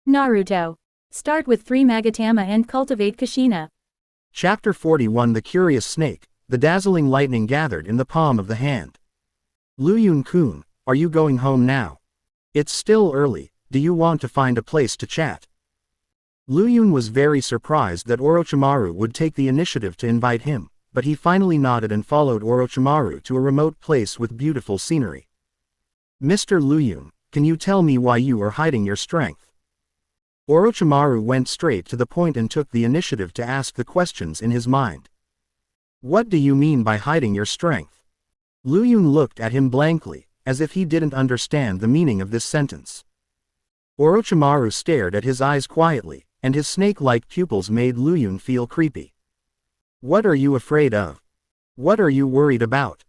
Naruto. Start with 3 Magatama and cultivate Kushina. Chapter 41 The Curious Snake, the dazzling lightning gathered in the palm of the hand. Luyun-kun, are you going home now? It's still early, do you want to find a place to chat? Luyun was very surprised that Orochimaru would take the initiative to invite him, but he finally nodded and followed Orochimaru to a remote place with beautiful scenery. Mr. Luyun, can you tell me why you are hiding your strength? Orochimaru went straight to the point and took the initiative to ask the questions in his mind. What do you mean by hiding your strength? Luyun looked at him blankly, as if he didn't understand the meaning of this sentence. Orochimaru stared at his eyes quietly, and his snake-like pupils made Luyun feel creepy. What are you afraid of? What are you worried about?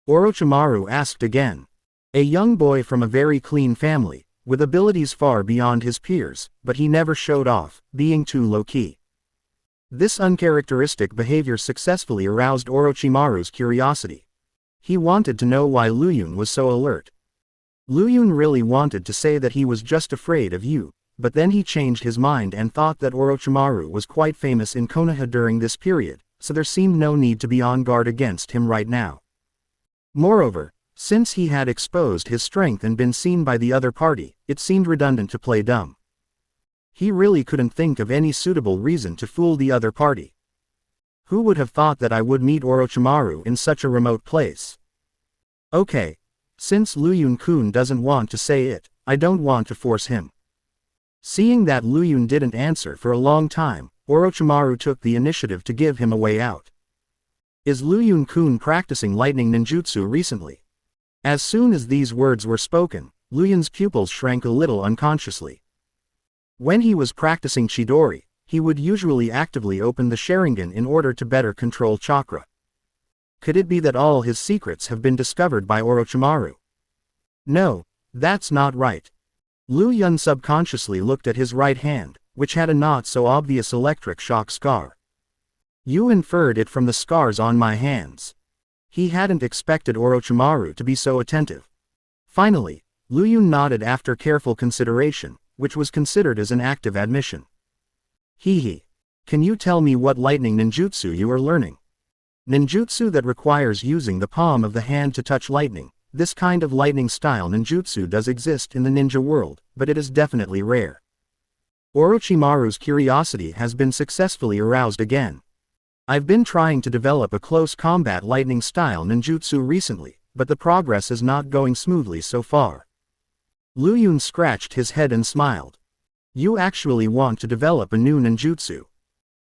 Orochimaru asked again. A young boy from a very clean family, with abilities far beyond his peers, but he never showed off, being too low-key. This uncharacteristic behavior successfully aroused Orochimaru's curiosity. He wanted to know why Luyun was so alert. Luyun really wanted to say that he was just afraid of you, but then he changed his mind and thought that Orochimaru was quite famous in Konoha during this period, so there seemed no need to be on guard against him right now. Moreover, since he had exposed his strength and been seen by the other party, it seemed redundant to play dumb. He really couldn't think of any suitable reason to fool the other party. Who would have thought that I would meet Orochimaru in such a remote place? Okay. Since Luyun-kun doesn't want to say it, I don't want to force him. Seeing that Luyun didn't answer for a long time, Orochimaru took the initiative to give him a way out. Is Luyun-kun practicing lightning ninjutsu recently? As soon as these words were spoken, Luyun's pupils shrank a little unconsciously. When he was practicing Chidori, he would usually actively open the Sharingan in order to better control chakra. Could it be that all his secrets have been discovered by Orochimaru? No, that's not right. Luyun subconsciously looked at his right hand, which had a not-so-obvious electric shock scar. You inferred it from the scars on my hands. He hadn't expected Orochimaru to be so attentive. Finally, Luyun nodded after careful consideration, which was considered as an active admission. Hehe. Can you tell me what lightning ninjutsu you are learning? Ninjutsu that requires using the palm of the hand to touch lightning. This kind of lightning-style ninjutsu does exist in the ninja world, but it is definitely rare. Orochimaru's curiosity has been successfully aroused again. I've been trying to develop a close combat lightning-style ninjutsu recently, but the progress is not going smoothly so far. Luyun scratched his head and smiled. You actually want to develop a new ninjutsu?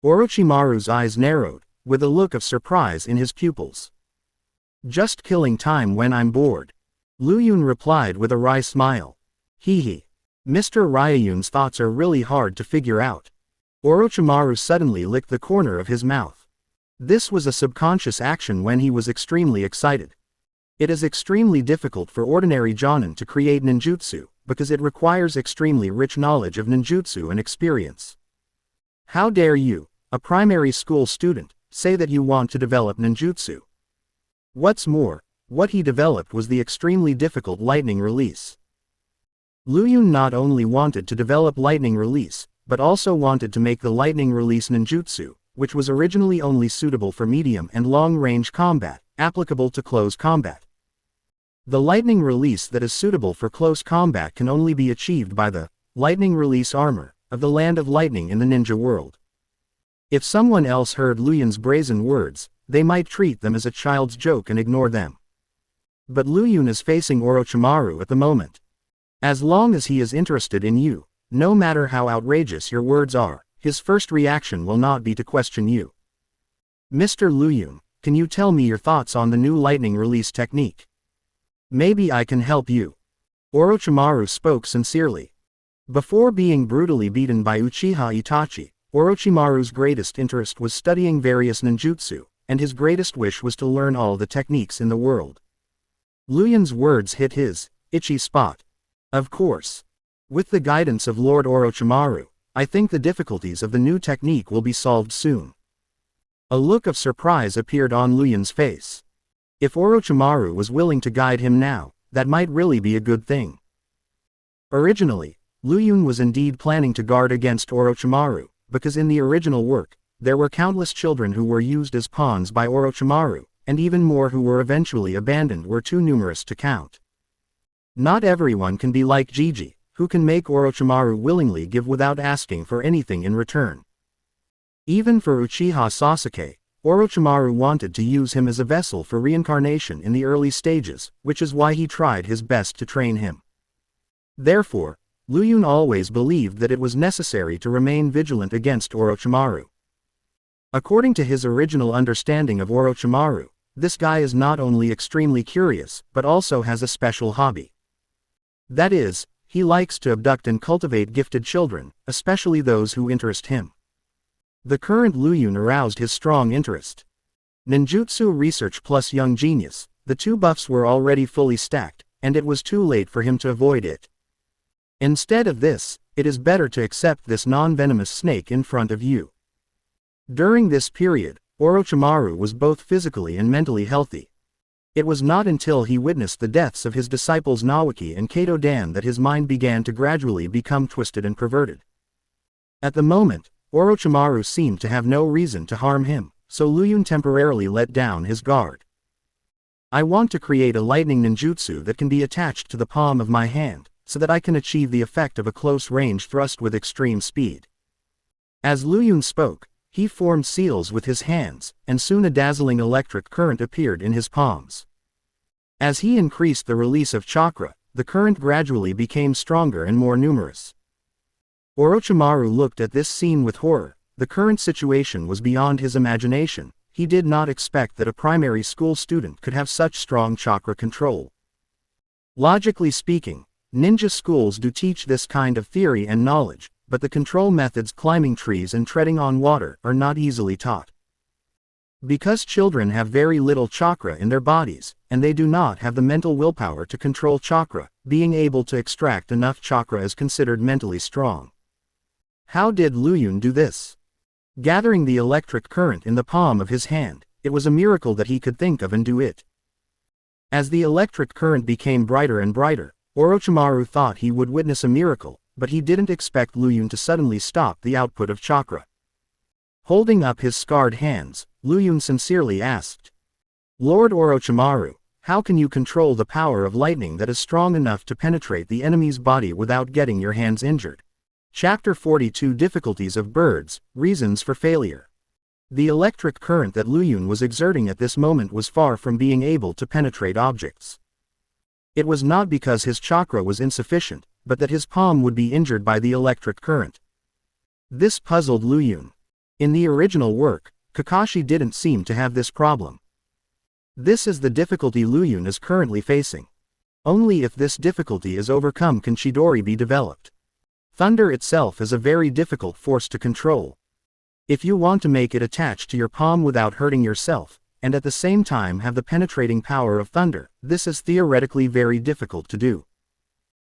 Orochimaru's eyes narrowed, with a look of surprise in his pupils. Just killing time when I'm bored. Luyun replied with a wry smile. Hehe. Mr. Ryayun's thoughts are really hard to figure out. Orochimaru suddenly licked the corner of his mouth. This was a subconscious action when he was extremely excited. It is extremely difficult for ordinary jonin to create ninjutsu, because it requires extremely rich knowledge of ninjutsu and experience. How dare you, a primary school student, say that you want to develop ninjutsu? What's more, what he developed was the extremely difficult lightning release. Luyun not only wanted to develop lightning release, but also wanted to make the lightning release ninjutsu, which was originally only suitable for medium and long-range combat, applicable to close combat. The lightning release that is suitable for close combat can only be achieved by the lightning release armor of the land of lightning in the ninja world. If someone else heard Luyun's brazen words, they might treat them as a child's joke and ignore them. But Luyun is facing Orochimaru at the moment. As long as he is interested in you, no matter how outrageous your words are, his first reaction will not be to question you. Mr. Luyun, can you tell me your thoughts on the new lightning release technique? Maybe I can help you. Orochimaru spoke sincerely. Before being brutally beaten by Uchiha Itachi, Orochimaru's greatest interest was studying various ninjutsu, and his greatest wish was to learn all the techniques in the world. Luyun's words hit his itchy spot. Of course. With the guidance of Lord Orochimaru, I think the difficulties of the new technique will be solved soon. A look of surprise appeared on Luyun's face. If Orochimaru was willing to guide him now, that might really be a good thing. Originally, Lu Yun was indeed planning to guard against Orochimaru, because in the original work, there were countless children who were used as pawns by Orochimaru, and even more who were eventually abandoned were too numerous to count. Not everyone can be like Gigi, who can make Orochimaru willingly give without asking for anything in return. Even for Uchiha Sasuke, Orochimaru wanted to use him as a vessel for reincarnation in the early stages, which is why he tried his best to train him. Therefore, Lu Yun always believed that it was necessary to remain vigilant against Orochimaru. According to his original understanding of Orochimaru, this guy is not only extremely curious, but also has a special hobby. That is, he likes to abduct and cultivate gifted children, especially those who interest him. The current Lu Yun aroused his strong interest. Ninjutsu research plus young genius, the two buffs were already fully stacked, and it was too late for him to avoid it. Instead of this, it is better to accept this non-venomous snake in front of you. During this period, Orochimaru was both physically and mentally healthy. It was not until he witnessed the deaths of his disciples Naoki and Kato Dan that his mind began to gradually become twisted and perverted. At the moment, Orochimaru seemed to have no reason to harm him, so Lu Yun temporarily let down his guard. I want to create a lightning ninjutsu that can be attached to the palm of my hand, so that I can achieve the effect of a close-range thrust with extreme speed. As Lu Yun spoke, he formed seals with his hands, and soon a dazzling electric current appeared in his palms. As he increased the release of chakra, the current gradually became stronger and more numerous. Orochimaru looked at this scene with horror. The current situation was beyond his imagination. He did not expect that a primary school student could have such strong chakra control. Logically speaking, ninja schools do teach this kind of theory and knowledge, but the control methods climbing trees and treading on water are not easily taught. Because children have very little chakra in their bodies, and they do not have the mental willpower to control chakra, being able to extract enough chakra is considered mentally strong. How did Lu Yun do this? Gathering the electric current in the palm of his hand, it was a miracle that he could think of and do it. As the electric current became brighter and brighter, Orochimaru thought he would witness a miracle, but he didn't expect Lu Yun to suddenly stop the output of chakra. Holding up his scarred hands, Lu Yun sincerely asked, "Lord Orochimaru, how can you control the power of lightning that is strong enough to penetrate the enemy's body without getting your hands injured?" Chapter 42 Difficulties of Birds, Reasons for Failure. The electric current that Lu Yun was exerting at this moment was far from being able to penetrate objects. It was not because his chakra was insufficient, but that his palm would be injured by the electric current. This puzzled Lu Yun. In the original work, Kakashi didn't seem to have this problem. This is the difficulty Lu Yun is currently facing. Only if this difficulty is overcome can Chidori be developed. Thunder itself is a very difficult force to control. If you want to make it attach to your palm without hurting yourself, and at the same time have the penetrating power of thunder, this is theoretically very difficult to do.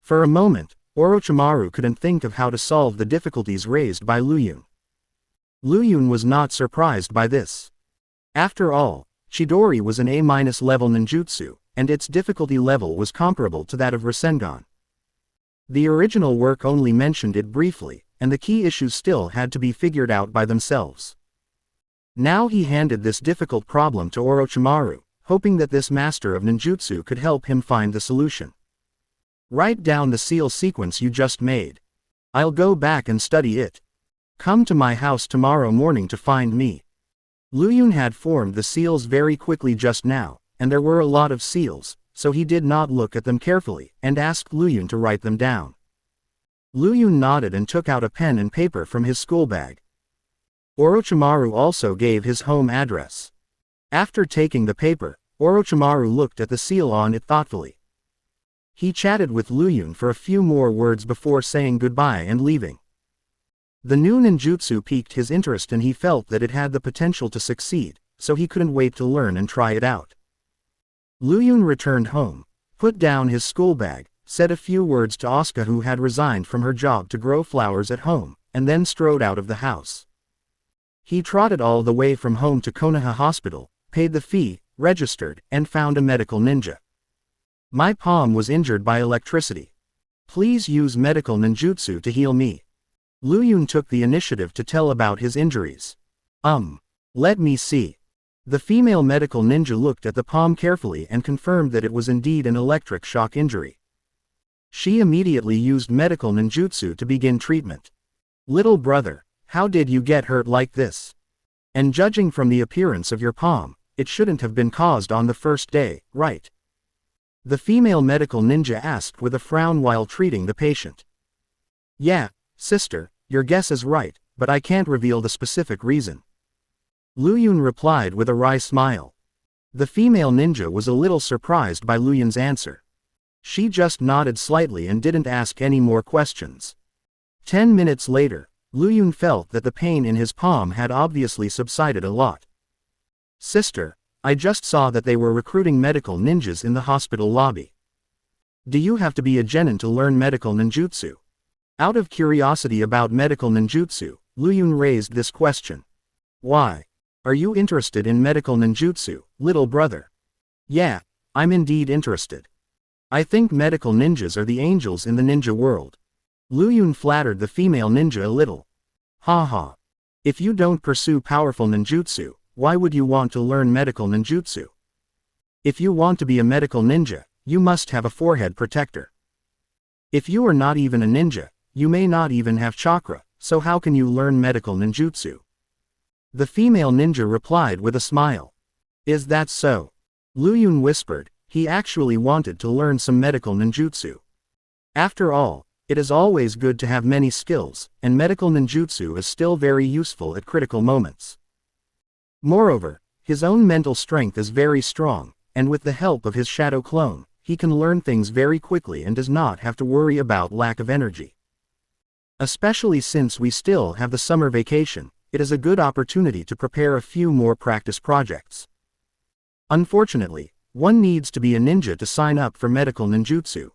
For a moment, Orochimaru couldn't think of how to solve the difficulties raised by Lu Yun. Lu Yun was not surprised by this. After all, Chidori was an A-level ninjutsu, and its difficulty level was comparable to that of Rasengan. The original work only mentioned it briefly, and the key issues still had to be figured out by themselves. Now he handed this difficult problem to Orochimaru, hoping that this master of ninjutsu could help him find the solution. Write down the seal sequence you just made. I'll go back and study it. Come to my house tomorrow morning to find me. Lu Yun had formed the seals very quickly just now, and there were a lot of seals, so he did not look at them carefully, and asked Lu Yun to write them down. Lu Yun nodded and took out a pen and paper from his school bag. Orochimaru also gave his home address. After taking the paper, Orochimaru looked at the seal on it thoughtfully. He chatted with Lu Yun for a few more words before saying goodbye and leaving. The new ninjutsu piqued his interest and he felt that it had the potential to succeed, so he couldn't wait to learn and try it out. Lu Yun returned home, put down his school bag, said a few words to Asuka who had resigned from her job to grow flowers at home, and then strode out of the house. He trotted all the way from home to Konoha Hospital, paid the fee, registered, and found a medical ninja. My palm was injured by electricity. Please use medical ninjutsu to heal me. Luyun took the initiative to tell about his injuries. Let me see. The female medical ninja looked at the palm carefully and confirmed that it was indeed an electric shock injury. She immediately used medical ninjutsu to begin treatment. Little brother, how did you get hurt like this? And judging from the appearance of your palm, it shouldn't have been caused on the first day, right? The female medical ninja asked with a frown while treating the patient. Yeah, sister, your guess is right, but I can't reveal the specific reason. Luyun replied with a wry smile. The female ninja was a little surprised by Luyun's answer. She just nodded slightly and didn't ask any more questions. 10 minutes later, Luyun felt that the pain in his palm had obviously subsided a lot. Sister, I just saw that they were recruiting medical ninjas in the hospital lobby. Do you have to be a genin to learn medical ninjutsu? Out of curiosity about medical ninjutsu, Luyun raised this question. Why? Are you interested in medical ninjutsu, little brother? Yeah, I'm indeed interested. I think medical ninjas are the angels in the ninja world. Luyun flattered the female ninja a little. Haha. If you don't pursue powerful ninjutsu, why would you want to learn medical ninjutsu? If you want to be a medical ninja, you must have a forehead protector. If you are not even a ninja, you may not even have chakra, so how can you learn medical ninjutsu? The female ninja replied with a smile. Is that so? Luyun whispered, he actually wanted to learn some medical ninjutsu. After all, it is always good to have many skills, and medical ninjutsu is still very useful at critical moments. Moreover, his own mental strength is very strong, and with the help of his shadow clone, he can learn things very quickly and does not have to worry about lack of energy. Especially since we still have the summer vacation, it is a good opportunity to prepare a few more practice projects. Unfortunately, one needs to be a ninja to sign up for medical ninjutsu.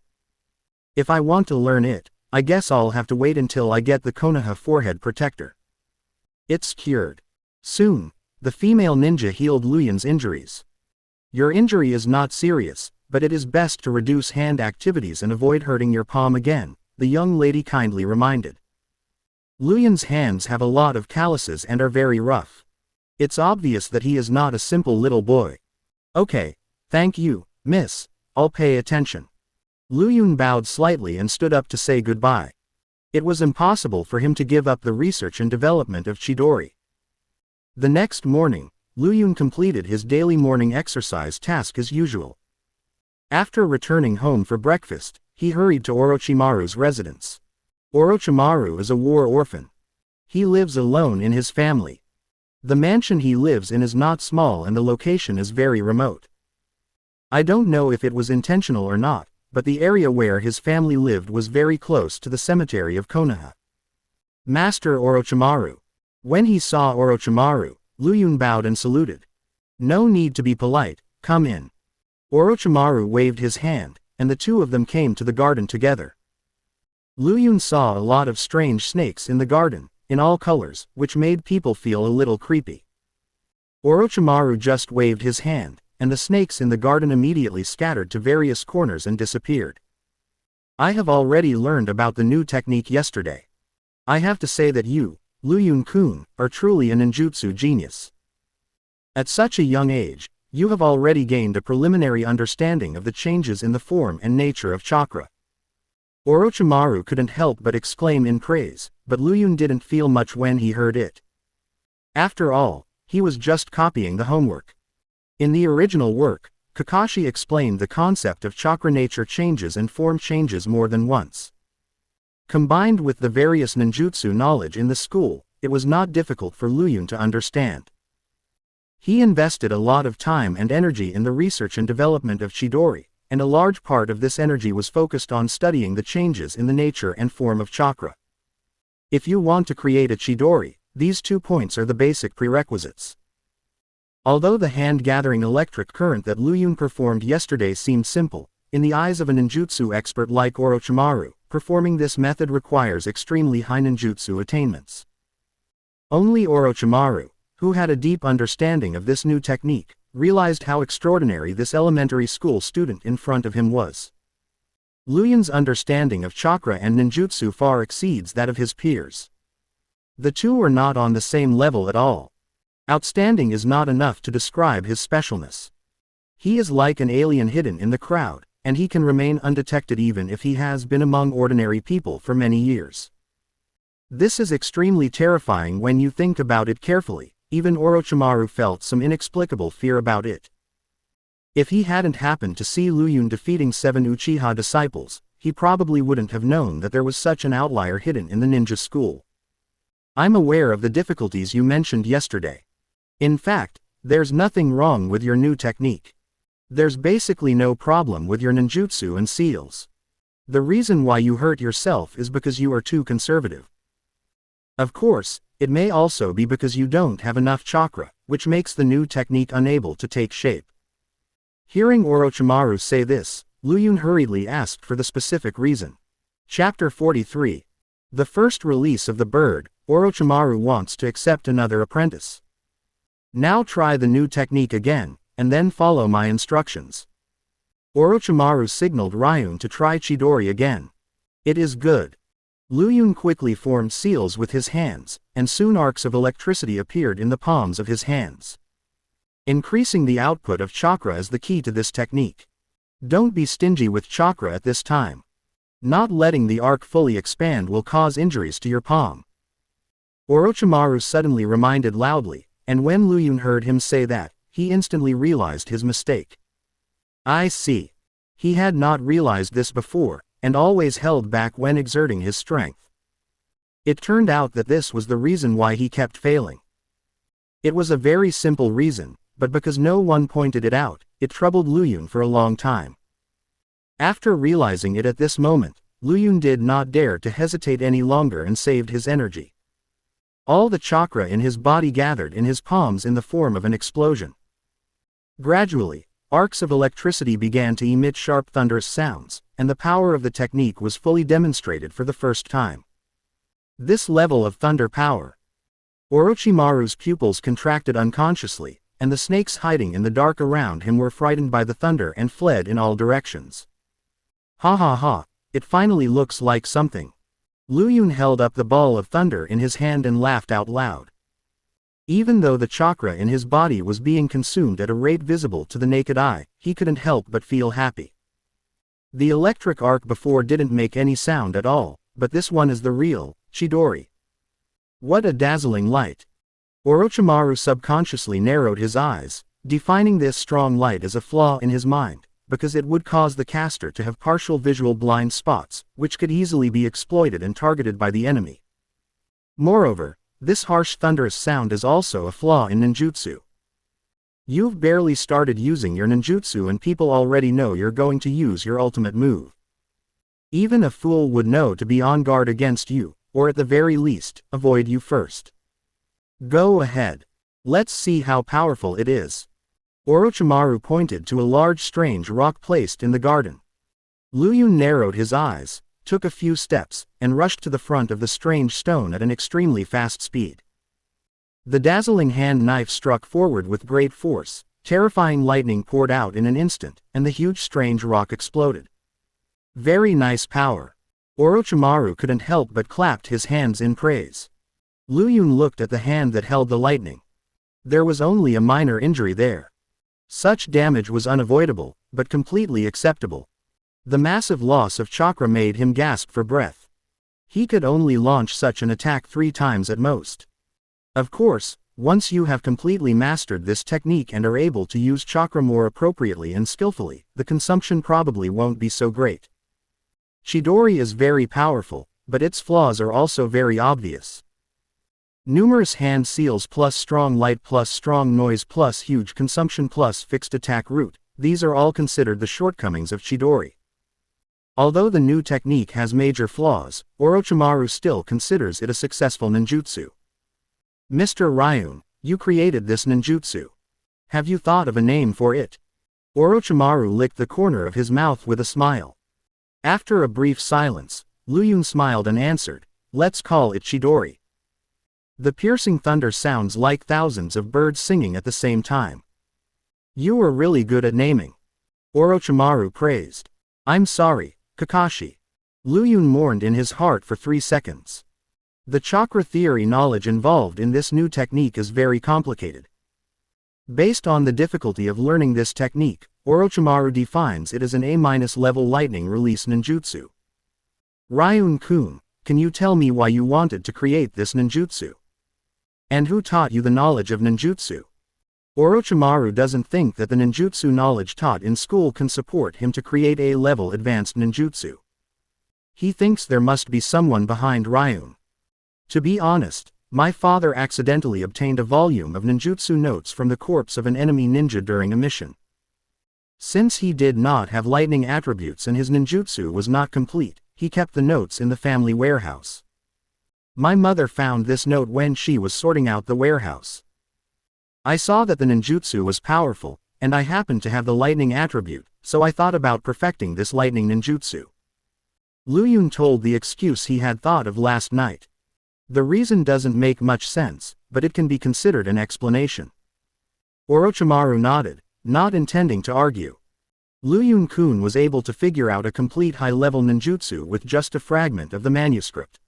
If I want to learn it, I guess I'll have to wait until I get the Konoha forehead protector. It's cured. Soon, the female ninja healed Luyun's injuries. Your injury is not serious, but it is best to reduce hand activities and avoid hurting your palm again, the young lady kindly reminded. Luyun's hands have a lot of calluses and are very rough. It's obvious that he is not a simple little boy. Okay, thank you, miss, I'll pay attention. Luyun bowed slightly and stood up to say goodbye. It was impossible for him to give up the research and development of Chidori. The next morning, Luyun completed his daily morning exercise task as usual. After returning home for breakfast, he hurried to Orochimaru's residence. Orochimaru is a war orphan. He lives alone in his family. The mansion he lives in is not small and the location is very remote. I don't know if it was intentional or not, but the area where his family lived was very close to the cemetery of Konoha. Master Orochimaru. When he saw Orochimaru, Luyun bowed and saluted. No need to be polite, come in. Orochimaru waved his hand, and the two of them came to the garden together. Luyun saw a lot of strange snakes in the garden, in all colors, which made people feel a little creepy. Orochimaru just waved his hand, and the snakes in the garden immediately scattered to various corners and disappeared. I have already learned about the new technique yesterday. I have to say that you, Luyun-kun, are truly a ninjutsu genius. At such a young age, you have already gained a preliminary understanding of the changes in the form and nature of chakra. Orochimaru couldn't help but exclaim in praise, but Luyun didn't feel much when he heard it. After all, he was just copying the homework. In the original work, Kakashi explained the concept of chakra nature changes and form changes more than once. Combined with the various ninjutsu knowledge in the school, it was not difficult for Luyun to understand. He invested a lot of time and energy in the research and development of Chidori, and a large part of this energy was focused on studying the changes in the nature and form of chakra. If you want to create a Chidori, these 2 points are the basic prerequisites. Although the hand-gathering electric current that Luyun performed yesterday seemed simple, in the eyes of a ninjutsu expert like Orochimaru, performing this method requires extremely high ninjutsu attainments. Only Orochimaru, who had a deep understanding of this new technique, realized how extraordinary this elementary school student in front of him was. Luyun's understanding of chakra and ninjutsu far exceeds that of his peers. The two are not on the same level at all. Outstanding is not enough to describe his specialness. He is like an alien hidden in the crowd, and he can remain undetected even if he has been among ordinary people for many years. This is extremely terrifying when you think about it carefully. Even Orochimaru felt some inexplicable fear about it. If he hadn't happened to see Luyun defeating 7 Uchiha disciples, he probably wouldn't have known that there was such an outlier hidden in the ninja school. I'm aware of the difficulties you mentioned yesterday. In fact, there's nothing wrong with your new technique. There's basically no problem with your ninjutsu and seals. The reason why you hurt yourself is because you are too conservative. Of course, it may also be because you don't have enough chakra, which makes the new technique unable to take shape. Hearing Orochimaru say this, Luyun hurriedly asked for the specific reason. Chapter 43. The first release of the bird, Orochimaru wants to accept another apprentice. Now try the new technique again, and then follow my instructions. Orochimaru signaled Ryun to try Chidori again. It is good. Luyun quickly formed seals with his hands, and soon arcs of electricity appeared in the palms of his hands. Increasing the output of chakra is the key to this technique. Don't be stingy with chakra at this time. Not letting the arc fully expand will cause injuries to your palm. Orochimaru suddenly reminded loudly, and when Luyun heard him say that, he instantly realized his mistake. I see. He had not realized this before, and always held back when exerting his strength. It turned out that this was the reason why he kept failing. It was a very simple reason, but because no one pointed it out, it troubled Luyun for a long time. After realizing it at this moment, Luyun did not dare to hesitate any longer and saved his energy. All the chakra in his body gathered in his palms in the form of an explosion. Gradually, arcs of electricity began to emit sharp thunderous sounds, and the power of the technique was fully demonstrated for the first time. This level of thunder power. Orochimaru's pupils contracted unconsciously, and the snakes hiding in the dark around him were frightened by the thunder and fled in all directions. Ha ha ha, it finally looks like something. Luyun held up the ball of thunder in his hand and laughed out loud. Even though the chakra in his body was being consumed at a rate visible to the naked eye, he couldn't help but feel happy. The electric arc before didn't make any sound at all, but this one is the real Chidori. What a dazzling light. Orochimaru subconsciously narrowed his eyes, defining this strong light as a flaw in his mind, because it would cause the caster to have partial visual blind spots, which could easily be exploited and targeted by the enemy. Moreover, this harsh thunderous sound is also a flaw in ninjutsu. You've barely started using your ninjutsu and people already know you're going to use your ultimate move. Even a fool would know to be on guard against you, or at the very least, avoid you first. Go ahead. Let's see how powerful it is. Orochimaru pointed to a large strange rock placed in the garden. Luyun narrowed his eyes, took a few steps, and rushed to the front of the strange stone at an extremely fast speed. The dazzling hand knife struck forward with great force, terrifying lightning poured out in an instant, and the huge strange rock exploded. Very nice power. Orochimaru couldn't help but clapped his hands in praise. Luyun looked at the hand that held the lightning. There was only a minor injury there. Such damage was unavoidable, but completely acceptable. The massive loss of chakra made him gasp for breath. He could only launch such an attack 3 times at most. Of course, once you have completely mastered this technique and are able to use chakra more appropriately and skillfully, the consumption probably won't be so great. Chidori is very powerful, but its flaws are also very obvious. Numerous hand seals plus strong light plus strong noise plus huge consumption plus fixed attack route, these are all considered the shortcomings of Chidori. Although the new technique has major flaws, Orochimaru still considers it a successful ninjutsu. Mr. Ryun, you created this ninjutsu. Have you thought of a name for it? Orochimaru licked the corner of his mouth with a smile. After a brief silence, Luyun smiled and answered, let's call it Chidori. The piercing thunder sounds like thousands of birds singing at the same time. You are really good at naming. Orochimaru praised. I'm sorry, Kakashi. Luyun mourned in his heart for 3 seconds. The chakra theory knowledge involved in this new technique is very complicated. Based on the difficulty of learning this technique, Orochimaru defines it as an A-level lightning release ninjutsu. Ryun-kun, can you tell me why you wanted to create this ninjutsu? And who taught you the knowledge of ninjutsu? Orochimaru doesn't think that the ninjutsu knowledge taught in school can support him to create A-level advanced ninjutsu. He thinks there must be someone behind Ryun. To be honest, my father accidentally obtained a volume of ninjutsu notes from the corpse of an enemy ninja during a mission. Since he did not have lightning attributes and his ninjutsu was not complete, he kept the notes in the family warehouse. My mother found this note when she was sorting out the warehouse. I saw that the ninjutsu was powerful, and I happened to have the lightning attribute, so I thought about perfecting this lightning ninjutsu. Luyun told the excuse he had thought of last night. The reason doesn't make much sense, but it can be considered an explanation. Orochimaru nodded, not intending to argue. Luyun-kun was able to figure out a complete high-level ninjutsu with just a fragment of the manuscript.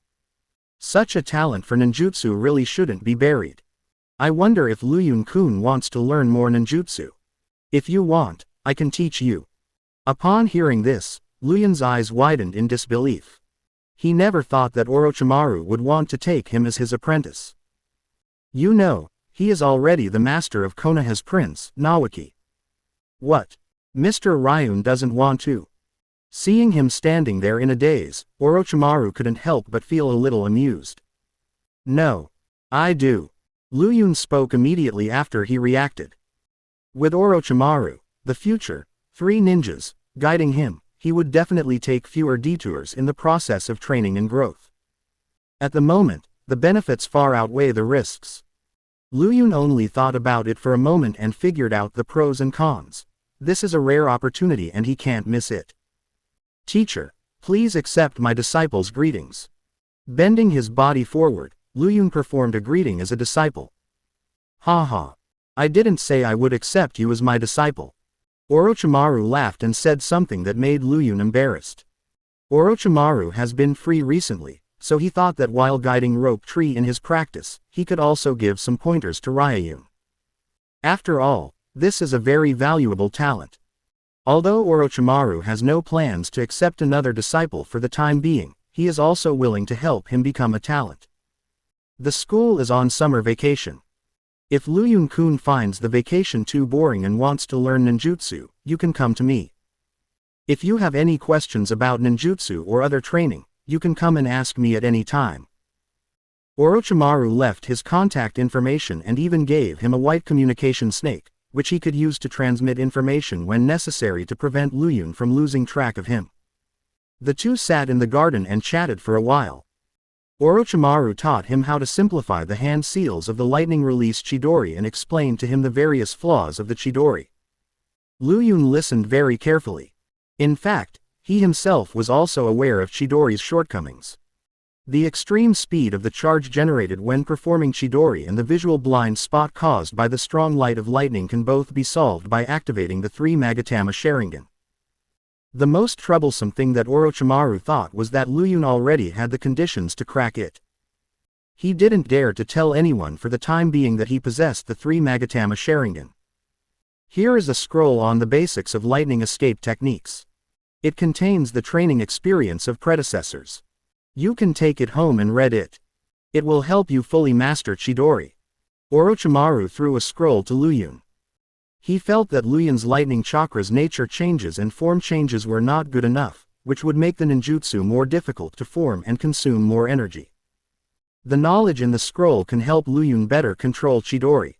Such a talent for ninjutsu really shouldn't be buried. I wonder if Luyun-kun wants to learn more ninjutsu. If you want, I can teach you. Upon hearing this, Luyun's eyes widened in disbelief. He never thought that Orochimaru would want to take him as his apprentice. You know, he is already the master of Konoha's prince, Nawaki. What? Mr. Ryun doesn't want to. Seeing him standing there in a daze, Orochimaru couldn't help but feel a little amused. No. I do. Luyun spoke immediately after he reacted. With Orochimaru, the future, 3 ninjas, guiding him, he would definitely take fewer detours in the process of training and growth. At the moment, the benefits far outweigh the risks. Luyun only thought about it for a moment and figured out the pros and cons. This is a rare opportunity and he can't miss it. Teacher, please accept my disciple's greetings. Bending his body forward, Luyun performed a greeting as a disciple. Ha ha. I didn't say I would accept you as my disciple. Orochimaru laughed and said something that made Luyun embarrassed. Orochimaru has been free recently, so he thought that while guiding Rope Tree in his practice, he could also give some pointers to Ryun. After all, this is a very valuable talent. Although Orochimaru has no plans to accept another disciple for the time being, he is also willing to help him become a talent. The school is on summer vacation. If Luyun-kun finds the vacation too boring and wants to learn ninjutsu, you can come to me. If you have any questions about ninjutsu or other training, you can come and ask me at any time. Orochimaru left his contact information and even gave him a white communication snake, which he could use to transmit information when necessary to prevent Luyun from losing track of him. The two sat in the garden and chatted for a while. Orochimaru taught him how to simplify the hand seals of the lightning release Chidori and explained to him the various flaws of the Chidori. Luyun listened very carefully. In fact, he himself was also aware of Chidori's shortcomings. The extreme speed of the charge generated when performing Chidori and the visual blind spot caused by the strong light of lightning can both be solved by activating the 3 Magatama Sharingan. The most troublesome thing that Orochimaru thought was that Luyun already had the conditions to crack it. He didn't dare to tell anyone for the time being that he possessed the 3 Magatama Sharingan. Here is a scroll on the basics of lightning escape techniques. It contains the training experience of predecessors. You can take it home and read it. It will help you fully master Chidori. Orochimaru threw a scroll to Luyun. He felt that Luyun's lightning chakra's nature changes and form changes were not good enough, which would make the ninjutsu more difficult to form and consume more energy. The knowledge in the scroll can help Luyun better control Chidori.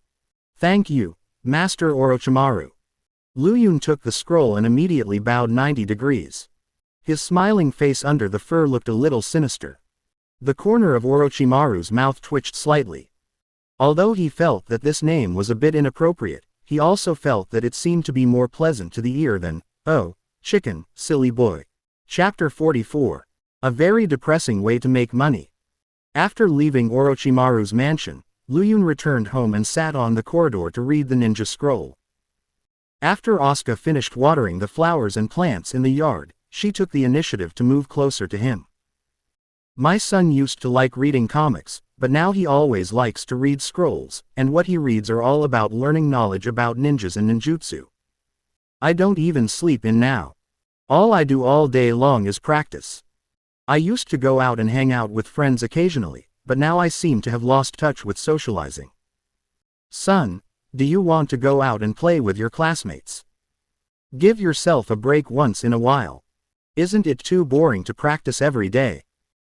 Thank you, Master Orochimaru. Luyun took the scroll and immediately bowed 90 degrees. His smiling face under the fur looked a little sinister. The corner of Orochimaru's mouth twitched slightly. Although he felt that this name was a bit inappropriate, he also felt that it seemed to be more pleasant to the ear than, "Oh, chicken, silly boy." Chapter 44. A very depressing way to make money. After leaving Orochimaru's mansion, Luyun returned home and sat on the corridor to read the ninja scroll. After Asuka finished watering the flowers and plants in the yard, She took the initiative to move closer to him. My son used to like reading comics, but now he always likes to read scrolls, and what he reads are all about learning knowledge about ninjas and ninjutsu. I don't even sleep in now. All I do all day long is practice. I used to go out and hang out with friends occasionally, but now I seem to have lost touch with socializing. Son, do you want to go out and play with your classmates? Give yourself a break once in a while. Isn't it too boring to practice every day?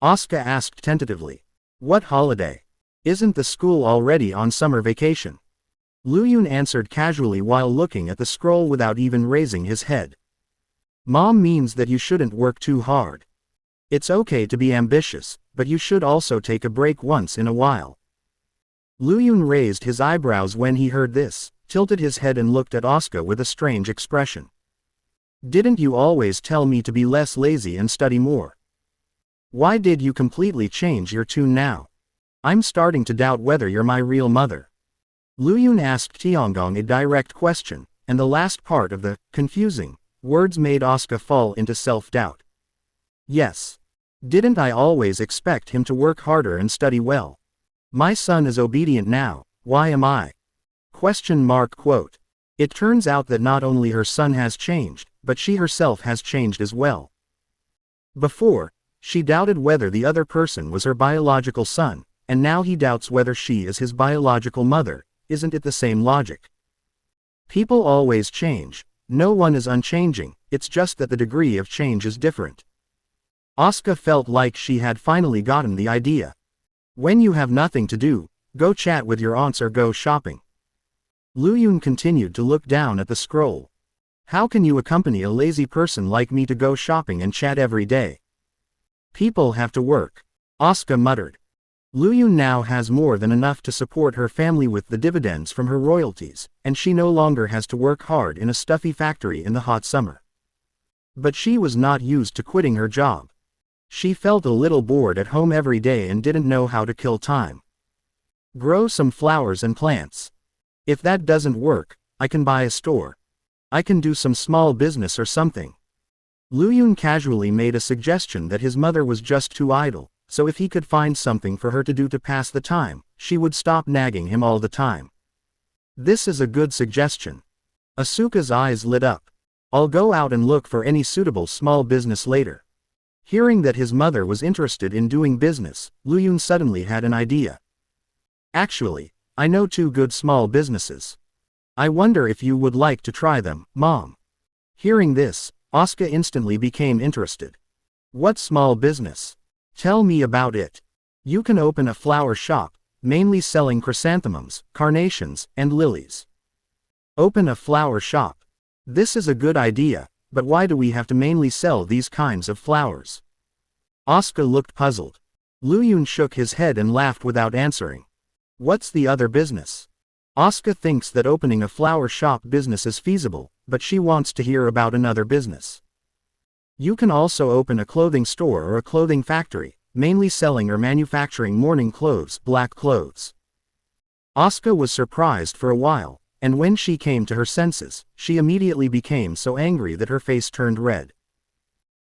Asuka asked tentatively. What holiday? Isn't the school already on summer vacation? Luyun answered casually while looking at the scroll without even raising his head. Mom means that you shouldn't work too hard. It's okay to be ambitious, but you should also take a break once in a while. Luyun raised his eyebrows when he heard this, tilted his head and looked at Asuka with a strange expression. Didn't you always tell me to be less lazy and study more? Why did you completely change your tune now? I'm starting to doubt whether you're my real mother. Luyun asked Tiangong a direct question, and the last part of the confusing words made Asuka fall into self-doubt. Yes. Didn't I always expect him to work harder and study well? My son is obedient now, why am I? Quote. It turns out that not only her son has changed, but she herself has changed as well. Before, she doubted whether the other person was her biological son, and now he doubts whether she is his biological mother. Isn't it the same logic? People always change. No one is unchanging, it's just that the degree of change is different. Asuka felt like she had finally gotten the idea. When you have nothing to do, go chat with your aunts or go shopping. Luyun continued to look down at the scroll. How can you accompany a lazy person like me to go shopping and chat every day? People have to work. Asuka muttered. Luyun now has more than enough to support her family with the dividends from her royalties, and she no longer has to work hard in a stuffy factory in the hot summer. But she was not used to quitting her job. She felt a little bored at home every day and didn't know how to kill time. Grow some flowers and plants. If that doesn't work, I can buy a store. I can do some small business or something. Luyun casually made a suggestion that his mother was just too idle, so if he could find something for her to do to pass the time, she would stop nagging him all the time. This is a good suggestion. Asuka's eyes lit up. I'll go out and look for any suitable small business later. Hearing that his mother was interested in doing business, Luyun suddenly had an idea. Actually, I know 2 good small businesses. I wonder if you would like to try them, Mom. Hearing this, Asuka instantly became interested. What small business? Tell me about it. You can open a flower shop, mainly selling chrysanthemums, carnations, and lilies. Open a flower shop. This is a good idea, but why do we have to mainly sell these kinds of flowers? Asuka looked puzzled. Luyun shook his head and laughed without answering. What's the other business? Asuka thinks that opening a flower shop business is feasible, but she wants to hear about another business. You can also open a clothing store or a clothing factory, mainly selling or manufacturing morning clothes, black clothes. Asuka was surprised for a while, and when she came to her senses, she immediately became so angry that her face turned red.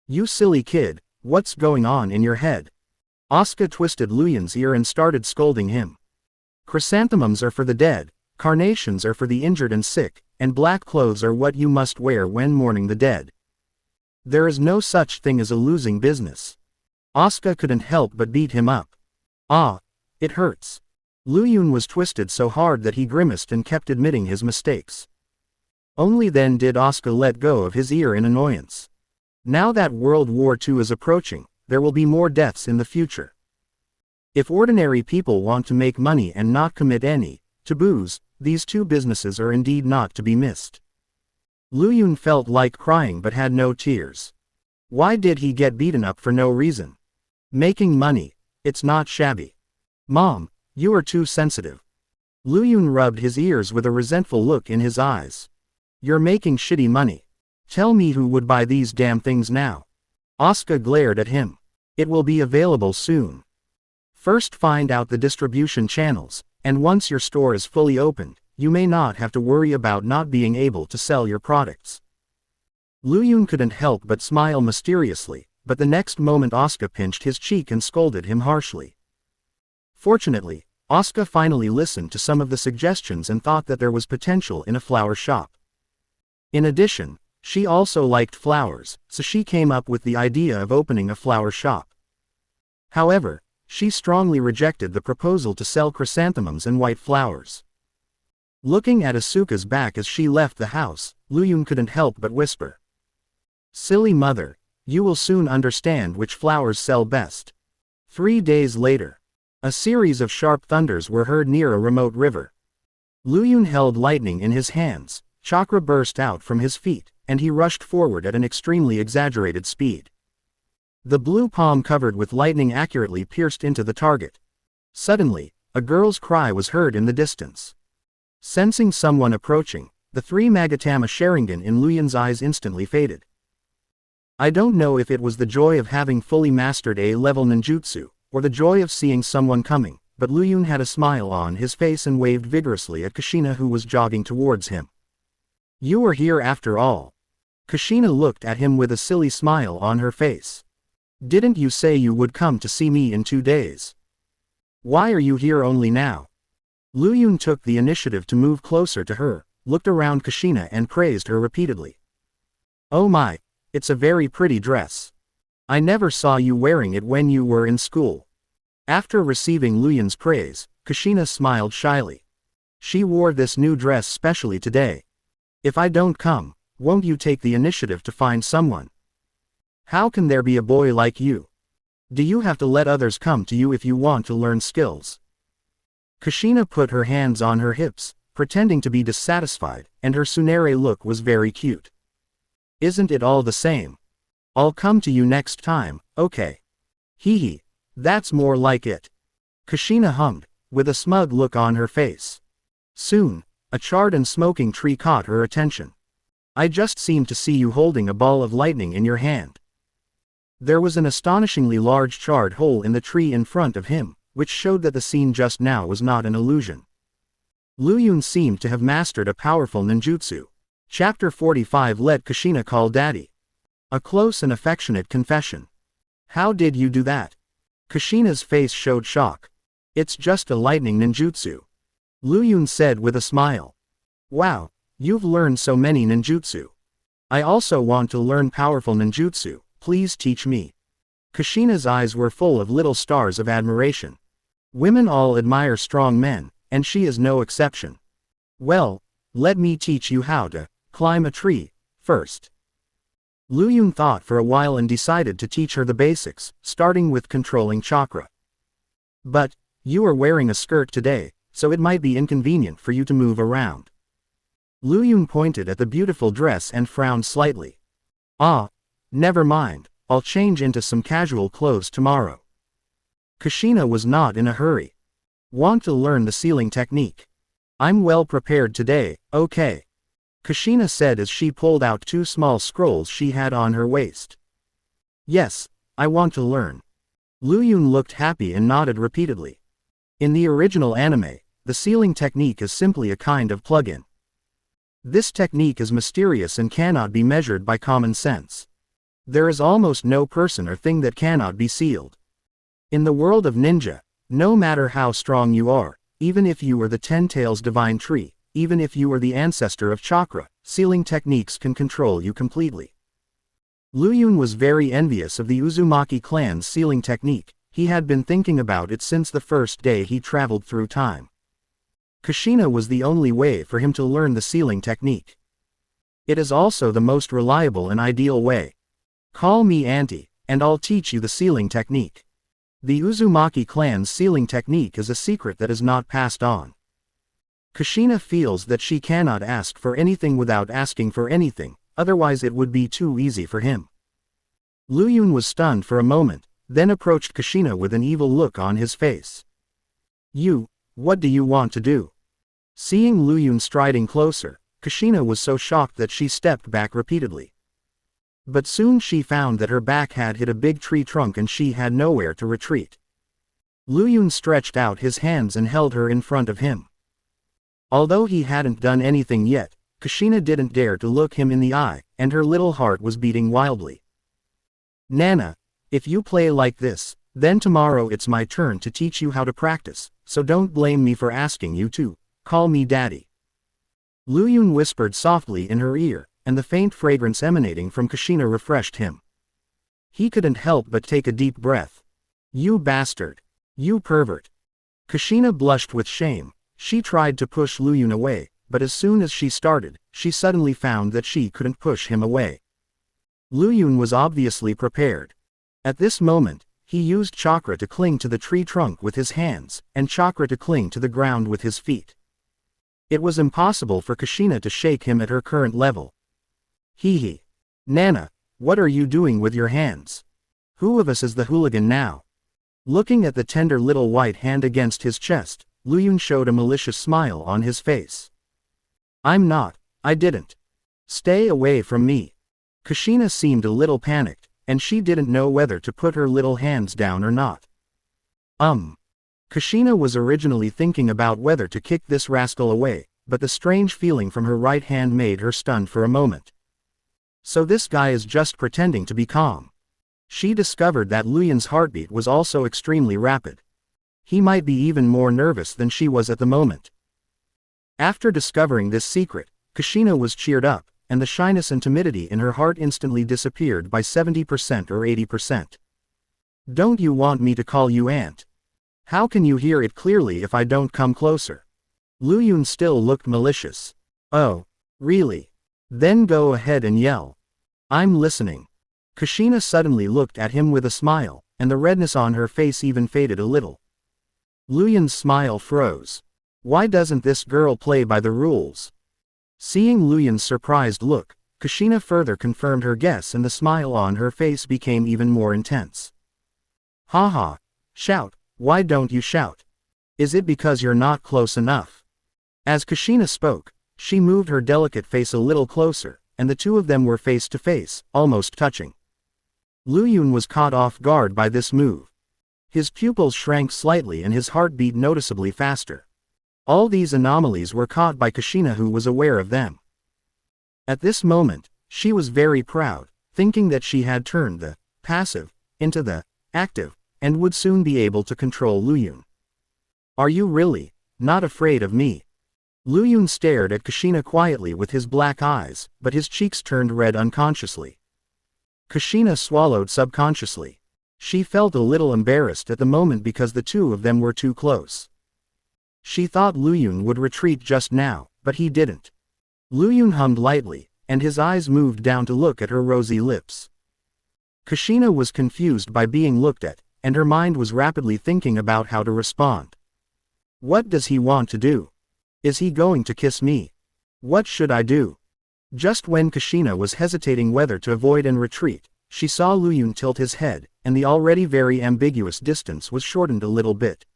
You silly kid, what's going on in your head? Asuka twisted Luyun's ear and started scolding him. Chrysanthemums are for the dead, carnations are for the injured and sick, and black clothes are what you must wear when mourning the dead. There is no such thing as a losing business. Asuka couldn't help but beat him up. Ah, it hurts. Luyun was twisted so hard that he grimaced and kept admitting his mistakes. Only then did Asuka let go of his ear in annoyance. Now that World War II is approaching, there will be more deaths in the future. If ordinary people want to make money and not commit any taboos, these 2 businesses are indeed not to be missed. Luyun felt like crying but had no tears. Why did he get beaten up for no reason? Making money, it's not shabby. Mom, you are too sensitive. Luyun rubbed his ears with a resentful look in his eyes. You're making shitty money. Tell me who would buy these damn things now. Asuka glared at him. It will be available soon. First find out the distribution channels, and once your store is fully opened, you may not have to worry about not being able to sell your products. Lu Yun couldn't help but smile mysteriously, but the next moment Asuka pinched his cheek and scolded him harshly. Fortunately, Asuka finally listened to some of the suggestions and thought that there was potential in a flower shop. In addition, she also liked flowers, so she came up with the idea of opening a flower shop. However, she strongly rejected the proposal to sell chrysanthemums and white flowers. Looking at Asuka's back as she left the house, Lu Yun couldn't help but whisper. "Silly mother, you will soon understand which flowers sell best." 3 days later, a series of sharp thunders were heard near a remote river. Lu Yun held lightning in his hands, chakra burst out from his feet, and he rushed forward at an extremely exaggerated speed. The blue palm covered with lightning accurately pierced into the target. Suddenly, a girl's cry was heard in the distance. Sensing someone approaching, the 3 Magatama Sharingan in Lu Yun's eyes instantly faded. I don't know if it was the joy of having fully mastered A-level ninjutsu, or the joy of seeing someone coming, but Lu Yun had a smile on his face and waved vigorously at Kushina, who was jogging towards him. "You are here after all." Kushina looked at him with a silly smile on her face. "Didn't you say you would come to see me in 2 days? Why are you here only now?" Lu Yun took the initiative to move closer to her, looked around Kushina and praised her repeatedly. "Oh my, it's a very pretty dress. I never saw you wearing it when you were in school." After receiving Lu Yun's praise, Kushina smiled shyly. "She wore this new dress specially today. If I don't come, won't you take the initiative to find someone? How can there be a boy like you? Do you have to let others come to you if you want to learn skills?" Kushina put her hands on her hips, pretending to be dissatisfied, and her tsundere look was very cute. "Isn't it all the same? I'll come to you next time, okay? Hee, that's more like it." Kushina hummed, with a smug look on her face. Soon, a charred and smoking tree caught her attention. "I just seem to see you holding a ball of lightning in your hand." There was an astonishingly large charred hole in the tree in front of him, which showed that the scene just now was not an illusion. Lu Yun seemed to have mastered a powerful ninjutsu. Chapter 45. Let Kushina call daddy. A close and affectionate confession. "How did you do that?" Kushina's face showed shock. "It's just a lightning ninjutsu," Lu Yun said with a smile. "Wow, you've learned so many ninjutsu. I also want to learn powerful ninjutsu, please teach me." Kushina's eyes were full of little stars of admiration. Women all admire strong men, and she is no exception. "Well, let me teach you how to climb a tree first." Lu Yun thought for a while and decided to teach her the basics, starting with controlling chakra. "But, you are wearing a skirt today, so it might be inconvenient for you to move around." Lu Yun pointed at the beautiful dress and frowned slightly. "Ah, never mind, I'll change into some casual clothes tomorrow." Kushina was not in a hurry. "Want to learn the sealing technique? I'm well prepared today, okay?" Kushina said as she pulled out 2 small scrolls she had on her waist. "Yes, I want to learn." Lu Yun looked happy and nodded repeatedly. In the original anime, the sealing technique is simply a kind of plug-in. This technique is mysterious and cannot be measured by common sense. There is almost no person or thing that cannot be sealed. In the world of ninja, no matter how strong you are, even if you are the 10 Tails divine tree, even if you are the ancestor of chakra, sealing techniques can control you completely. Lu Yun was very envious of the Uzumaki clan's sealing technique. He had been thinking about it since the first day he traveled through time. Kushina was the only way for him to learn the sealing technique. It is also the most reliable and ideal way. "Call me auntie, and I'll teach you the sealing technique." The Uzumaki clan's sealing technique is a secret that is not passed on. Kushina feels that she cannot ask for anything without asking for anything, otherwise it would be too easy for him. Lu Yun was stunned for a moment, then approached Kushina with an evil look on his face. What do you want to do?" Seeing Lu Yun striding closer, Kushina was so shocked that she stepped back repeatedly. But soon she found that her back had hit a big tree trunk and she had nowhere to retreat. Lu Yun stretched out his hands and held her in front of him. Although he hadn't done anything yet, Kushina didn't dare to look him in the eye, and her little heart was beating wildly. Nana, if you play like this, then tomorrow it's my turn to teach you how to practice, so don't blame me for asking you to call me daddy. Luyun whispered softly in her ear, and the faint fragrance emanating from Kushina refreshed him. He couldn't help but take a deep breath. You bastard. You pervert. Kushina blushed with shame. She tried to push Luyun away, but as soon as she started, she suddenly found that she couldn't push him away. Luyun was obviously prepared. At this moment, he used chakra to cling to the tree trunk with his hands, and chakra to cling to the ground with his feet. It was impossible for Kushina to shake him at her current level. Hee. Nana, what are you doing with your hands? Who of us is the hooligan now? Looking at the tender little white hand against his chest, Luyun showed a malicious smile on his face. I'm not, I didn't. Stay away from me. Kushina seemed a little panicked, and she didn't know whether to put her little hands down or not. Kushina was originally thinking about whether to kick this rascal away, but the strange feeling from her right hand made her stunned for a moment. So this guy is just pretending to be calm. She discovered that Luyun's heartbeat was also extremely rapid. He might be even more nervous than she was at the moment. After discovering this secret, Kushina was cheered up, and the shyness and timidity in her heart instantly disappeared by 70% or 80%. Don't you want me to call you aunt? How can you hear it clearly if I don't come closer? Luyun still looked malicious. Oh, really? Then go ahead and yell. I'm listening. Kushina suddenly looked at him with a smile, and the redness on her face even faded a little. Luyun's smile froze. Why doesn't this girl play by the rules? Seeing Luyun's surprised look, Kushina further confirmed her guess and the smile on her face became even more intense. Haha. Shout, why don't you shout? Is it because you're not close enough? As Kushina spoke, she moved her delicate face a little closer, and the two of them were face to face, almost touching. Luyun was caught off guard by this move. His pupils shrank slightly and his heart beat noticeably faster. All these anomalies were caught by Kushina, who was aware of them. At this moment, she was very proud, thinking that she had turned the passive into the active, and would soon be able to control Luyun. Are you really not afraid of me? Luyun stared at Kushina quietly with his black eyes, but his cheeks turned red unconsciously. Kushina swallowed subconsciously. She felt a little embarrassed at the moment because the two of them were too close. She thought Luyun would retreat just now, but he didn't. Luyun hummed lightly, and his eyes moved down to look at her rosy lips. Kushina was confused by being looked at, and her mind was rapidly thinking about how to respond. What does he want to do? Is he going to kiss me? What should I do? Just when Kushina was hesitating whether to avoid and retreat, she saw Luyun tilt his head, and the already very ambiguous distance was shortened a little bit.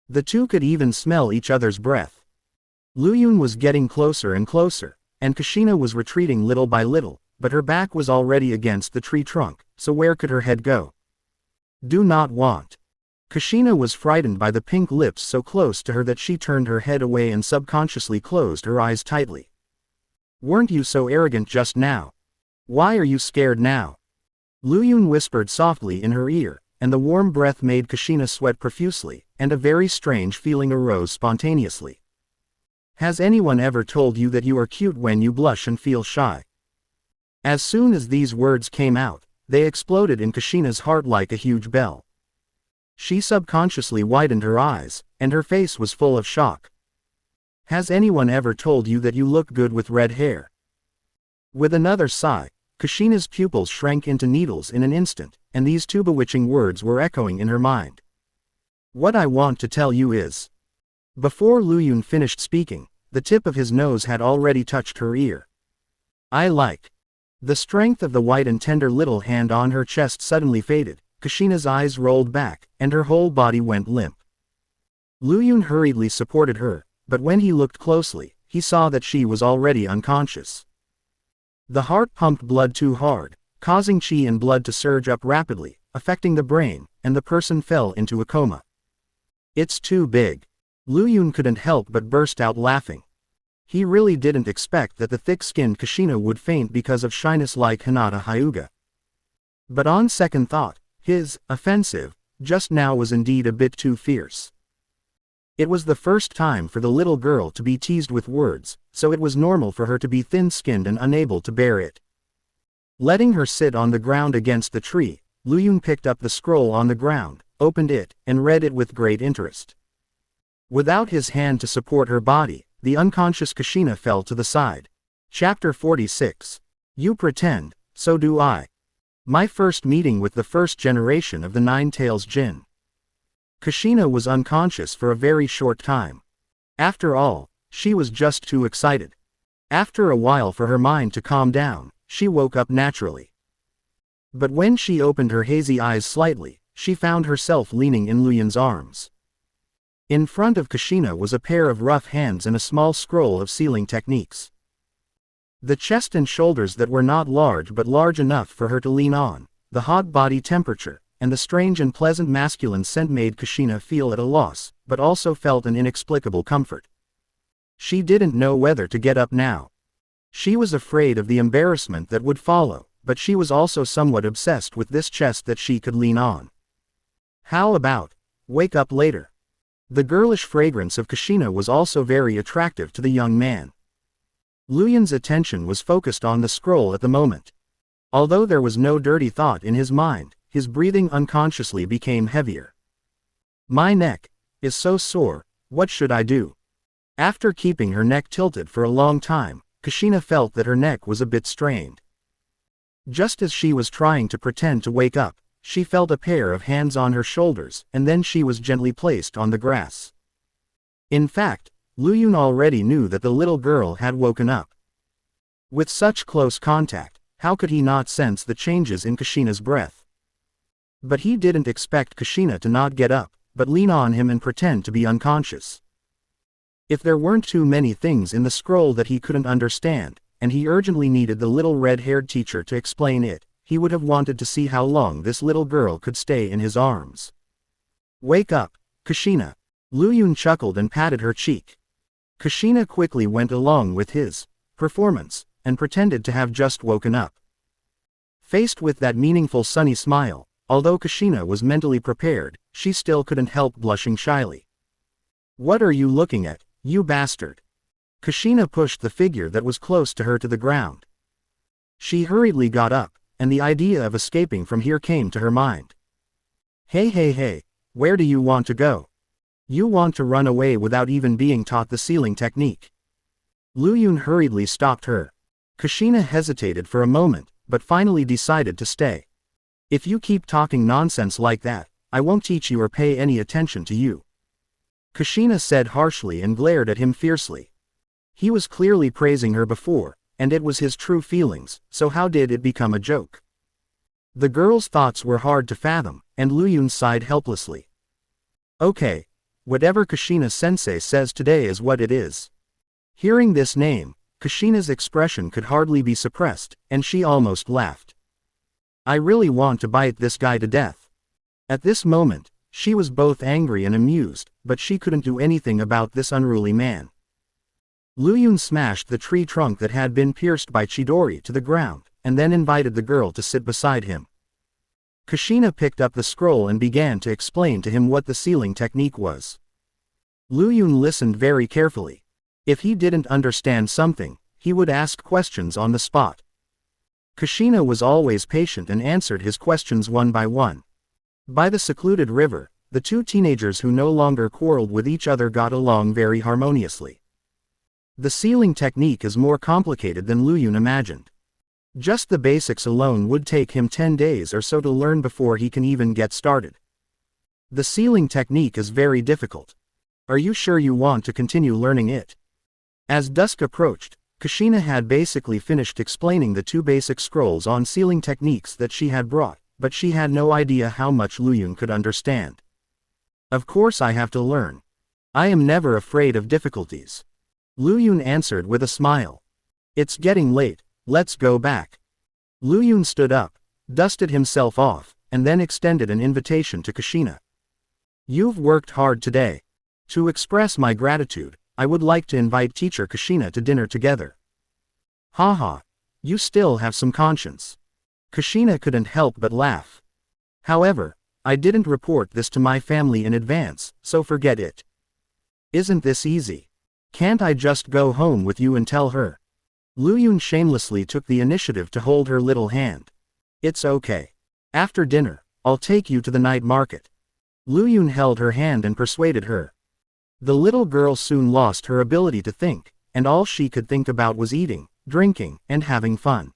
The two could even smell each other's breath. Luyun was getting closer and closer, and Kushina was retreating little by little, but her back was already against the tree trunk, so where could her head go? Do not want. Kushina was frightened by the pink lips so close to her that she turned her head away and subconsciously closed her eyes tightly. Weren't you so arrogant just now? Why are you scared now? Luyun whispered softly in her ear, and the warm breath made Kushina sweat profusely, and a very strange feeling arose spontaneously. Has anyone ever told you that you are cute when you blush and feel shy? As soon as these words came out, they exploded in Kushina's heart like a huge bell. She subconsciously widened her eyes, and her face was full of shock. Has anyone ever told you that you look good with red hair? With another sigh, Kushina's pupils shrank into needles in an instant, and these two bewitching words were echoing in her mind. What I want to tell you is. Before Luyun finished speaking, the tip of his nose had already touched her ear. I like. The strength of the white and tender little hand on her chest suddenly faded, Kushina's eyes rolled back, and her whole body went limp. Luyun hurriedly supported her, but when he looked closely, he saw that she was already unconscious. The heart pumped blood too hard, causing qi and blood to surge up rapidly, affecting the brain, and the person fell into a coma. It's too big. Luyun couldn't help but burst out laughing. He really didn't expect that the thick-skinned Kushina would faint because of shyness like Hinata Hyuga. But on second thought, his offensive just now was indeed a bit too fierce. It was the first time for the little girl to be teased with words, so it was normal for her to be thin-skinned and unable to bear it. Letting her sit on the ground against the tree, Luyun picked up the scroll on the ground, opened it, and read it with great interest. Without his hand to support her body, the unconscious Kushina fell to the side. Chapter 46. You pretend, so do I. My first meeting with the first generation of the Nine-Tails Jin. Kushina was unconscious for a very short time. After all, she was just too excited. After a while for her mind to calm down, she woke up naturally. But when she opened her hazy eyes slightly, she found herself leaning in Luyun's arms. In front of Kushina was a pair of rough hands and a small scroll of sealing techniques. The chest and shoulders that were not large but large enough for her to lean on, the hot body temperature, and the strange and pleasant masculine scent made Kushina feel at a loss, but also felt an inexplicable comfort. She didn't know whether to get up now. She was afraid of the embarrassment that would follow, but she was also somewhat obsessed with this chest that she could lean on. How about, wake up later? The girlish fragrance of Kushina was also very attractive to the young man. Luyun's attention was focused on the scroll at the moment. Although there was no dirty thought in his mind, his breathing unconsciously became heavier. My neck is so sore, what should I do? After keeping her neck tilted for a long time, Kushina felt that her neck was a bit strained. Just as she was trying to pretend to wake up, she felt a pair of hands on her shoulders, and then she was gently placed on the grass. In fact, Luyun already knew that the little girl had woken up. With such close contact, how could he not sense the changes in Kushina's breath? But he didn't expect Kushina to not get up, but lean on him and pretend to be unconscious. If there weren't too many things in the scroll that he couldn't understand, and he urgently needed the little red-haired teacher to explain it, he would have wanted to see how long this little girl could stay in his arms. Wake up, Kushina. Luyun chuckled and patted her cheek. Kushina quickly went along with his performance, and pretended to have just woken up. Faced with that meaningful sunny smile, although Kushina was mentally prepared, she still couldn't help blushing shyly. What are you looking at, you bastard? Kushina pushed the figure that was close to her to the ground. She hurriedly got up, and the idea of escaping from here came to her mind. Hey, where do you want to go? You want to run away without even being taught the sealing technique. Luyun hurriedly stopped her. Kushina hesitated for a moment, but finally decided to stay. If you keep talking nonsense like that, I won't teach you or pay any attention to you. Kushina said harshly and glared at him fiercely. He was clearly praising her before, and it was his true feelings, so how did it become a joke? The girl's thoughts were hard to fathom, and Luyun sighed helplessly. Okay, whatever Kushina-sensei says today is what it is. Hearing this name, Kushina's expression could hardly be suppressed, and she almost laughed. I really want to bite this guy to death. At this moment, she was both angry and amused, but she couldn't do anything about this unruly man. Luyun smashed the tree trunk that had been pierced by Chidori to the ground, and then invited the girl to sit beside him. Kushina picked up the scroll and began to explain to him what the sealing technique was. Luyun listened very carefully. If he didn't understand something, he would ask questions on the spot. Kushina was always patient and answered his questions one by one. By the secluded river, the two teenagers who no longer quarreled with each other got along very harmoniously. The sealing technique is more complicated than Luyun imagined. Just the basics alone would take him 10 days or so to learn before he can even get started. The sealing technique is very difficult. Are you sure you want to continue learning it? As dusk approached, Kushina had basically finished explaining the two basic scrolls on sealing techniques that she had brought, but she had no idea how much Luyun could understand. Of course I have to learn. I am never afraid of difficulties. Luyun answered with a smile. It's getting late, let's go back. Luyun stood up, dusted himself off, and then extended an invitation to Kushina. You've worked hard today. To express my gratitude, I would like to invite teacher Kushina to dinner together. Haha. You still have some conscience. Kushina couldn't help but laugh. However, I didn't report this to my family in advance, so forget it. Isn't this easy? Can't I just go home with you and tell her? Lu Yun shamelessly took the initiative to hold her little hand. It's okay. After dinner, I'll take you to the night market. Lu Yun held her hand and persuaded her. The little girl soon lost her ability to think, and all she could think about was eating, drinking, and having fun.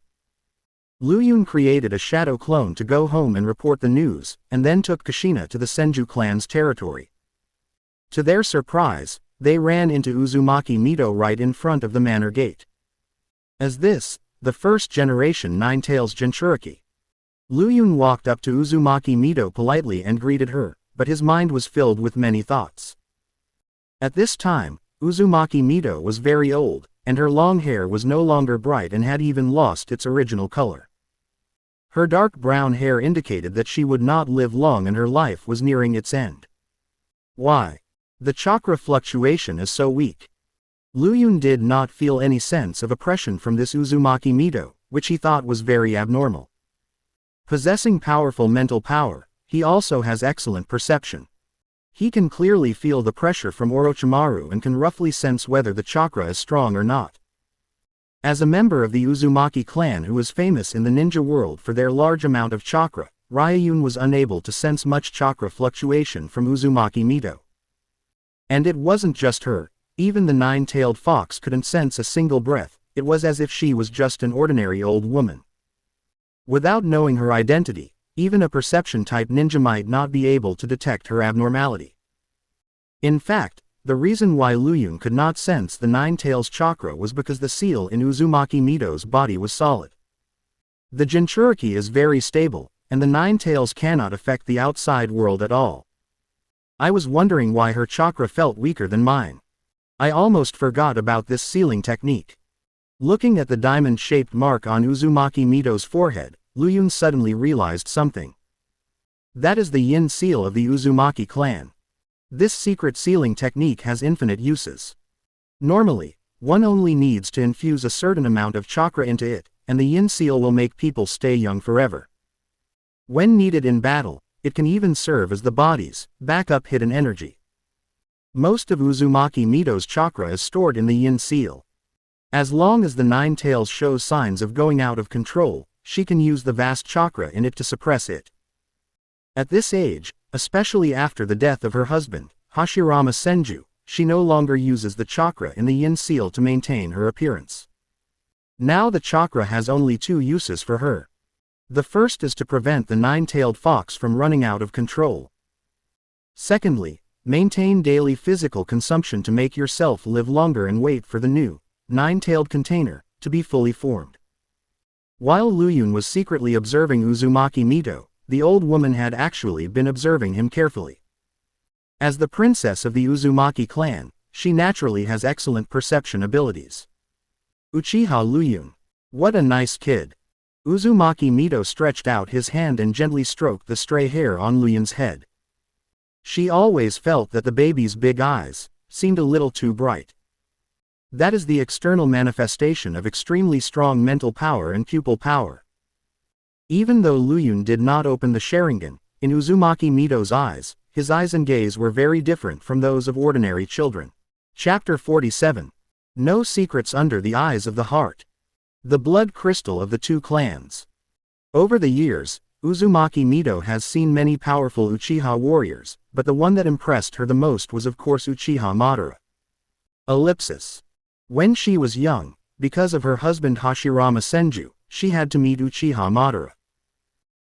Lu Yun created a shadow clone to go home and report the news, and then took Kushina to the Senju clan's territory. To their surprise, they ran into Uzumaki Mido right in front of the manor gate. As this, the first generation Nine-Tails Jinchuriki. Lu Yun walked up to Uzumaki Mido politely and greeted her, but his mind was filled with many thoughts. At this time, Uzumaki Mido was very old, and her long hair was no longer bright and had even lost its original color. Her dark brown hair indicated that she would not live long and her life was nearing its end. Why? The chakra fluctuation is so weak. Lu Yun did not feel any sense of oppression from this Uzumaki Mido, which he thought was very abnormal. Possessing powerful mental power, he also has excellent perception. He can clearly feel the pressure from Orochimaru and can roughly sense whether the chakra is strong or not. As a member of the Uzumaki clan who is famous in the ninja world for their large amount of chakra, Ryayun was unable to sense much chakra fluctuation from Uzumaki Mido. And it wasn't just her, even the nine-tailed fox couldn't sense a single breath. It was as if she was just an ordinary old woman. Without knowing her identity, even a perception-type ninja might not be able to detect her abnormality. In fact, the reason why Lu Yun could not sense the Nine-Tails chakra was because the seal in Uzumaki Mido's body was solid. The Jinchuriki is very stable, and the Nine-Tails cannot affect the outside world at all. I was wondering why her chakra felt weaker than mine. I almost forgot about this sealing technique. Looking at the diamond-shaped mark on Uzumaki Mido's forehead, Lu Yun suddenly realized something. That is the yin seal of the Uzumaki clan. This secret sealing technique has infinite uses. Normally, one only needs to infuse a certain amount of chakra into it, and the yin seal will make people stay young forever. When needed in battle, it can even serve as the body's backup hidden energy. Most of Uzumaki Mido's chakra is stored in the yin seal. As long as the Nine-Tails shows signs of going out of control, she can use the vast chakra in it to suppress it. At this age, especially after the death of her husband, Hashirama Senju, she no longer uses the chakra in the yin seal to maintain her appearance. Now the chakra has only two uses for her. The first is to prevent the nine-tailed fox from running out of control. Secondly, maintain daily physical consumption to make yourself live longer and wait for the new, nine-tailed container to be fully formed. While Lu Yun was secretly observing Uzumaki Mido, the old woman had actually been observing him carefully. As the princess of the Uzumaki clan, she naturally has excellent perception abilities. Uchiha Lu Yun. What a nice kid. Uzumaki Mido stretched out his hand and gently stroked the stray hair on Lu Yun's head. She always felt that the baby's big eyes seemed a little too bright. That is the external manifestation of extremely strong mental power and pupil power. Even though Lu Yun did not open the Sharingan, in Uzumaki Mido's eyes, his eyes and gaze were very different from those of ordinary children. Chapter 47. No secrets under the eyes of the heart. The blood crystal of the two clans. Over the years, Uzumaki Mido has seen many powerful Uchiha warriors, but the one that impressed her the most was of course Uchiha Madara. Ellipsis. When she was young, because of her husband Hashirama Senju, she had to meet Uchiha Madara.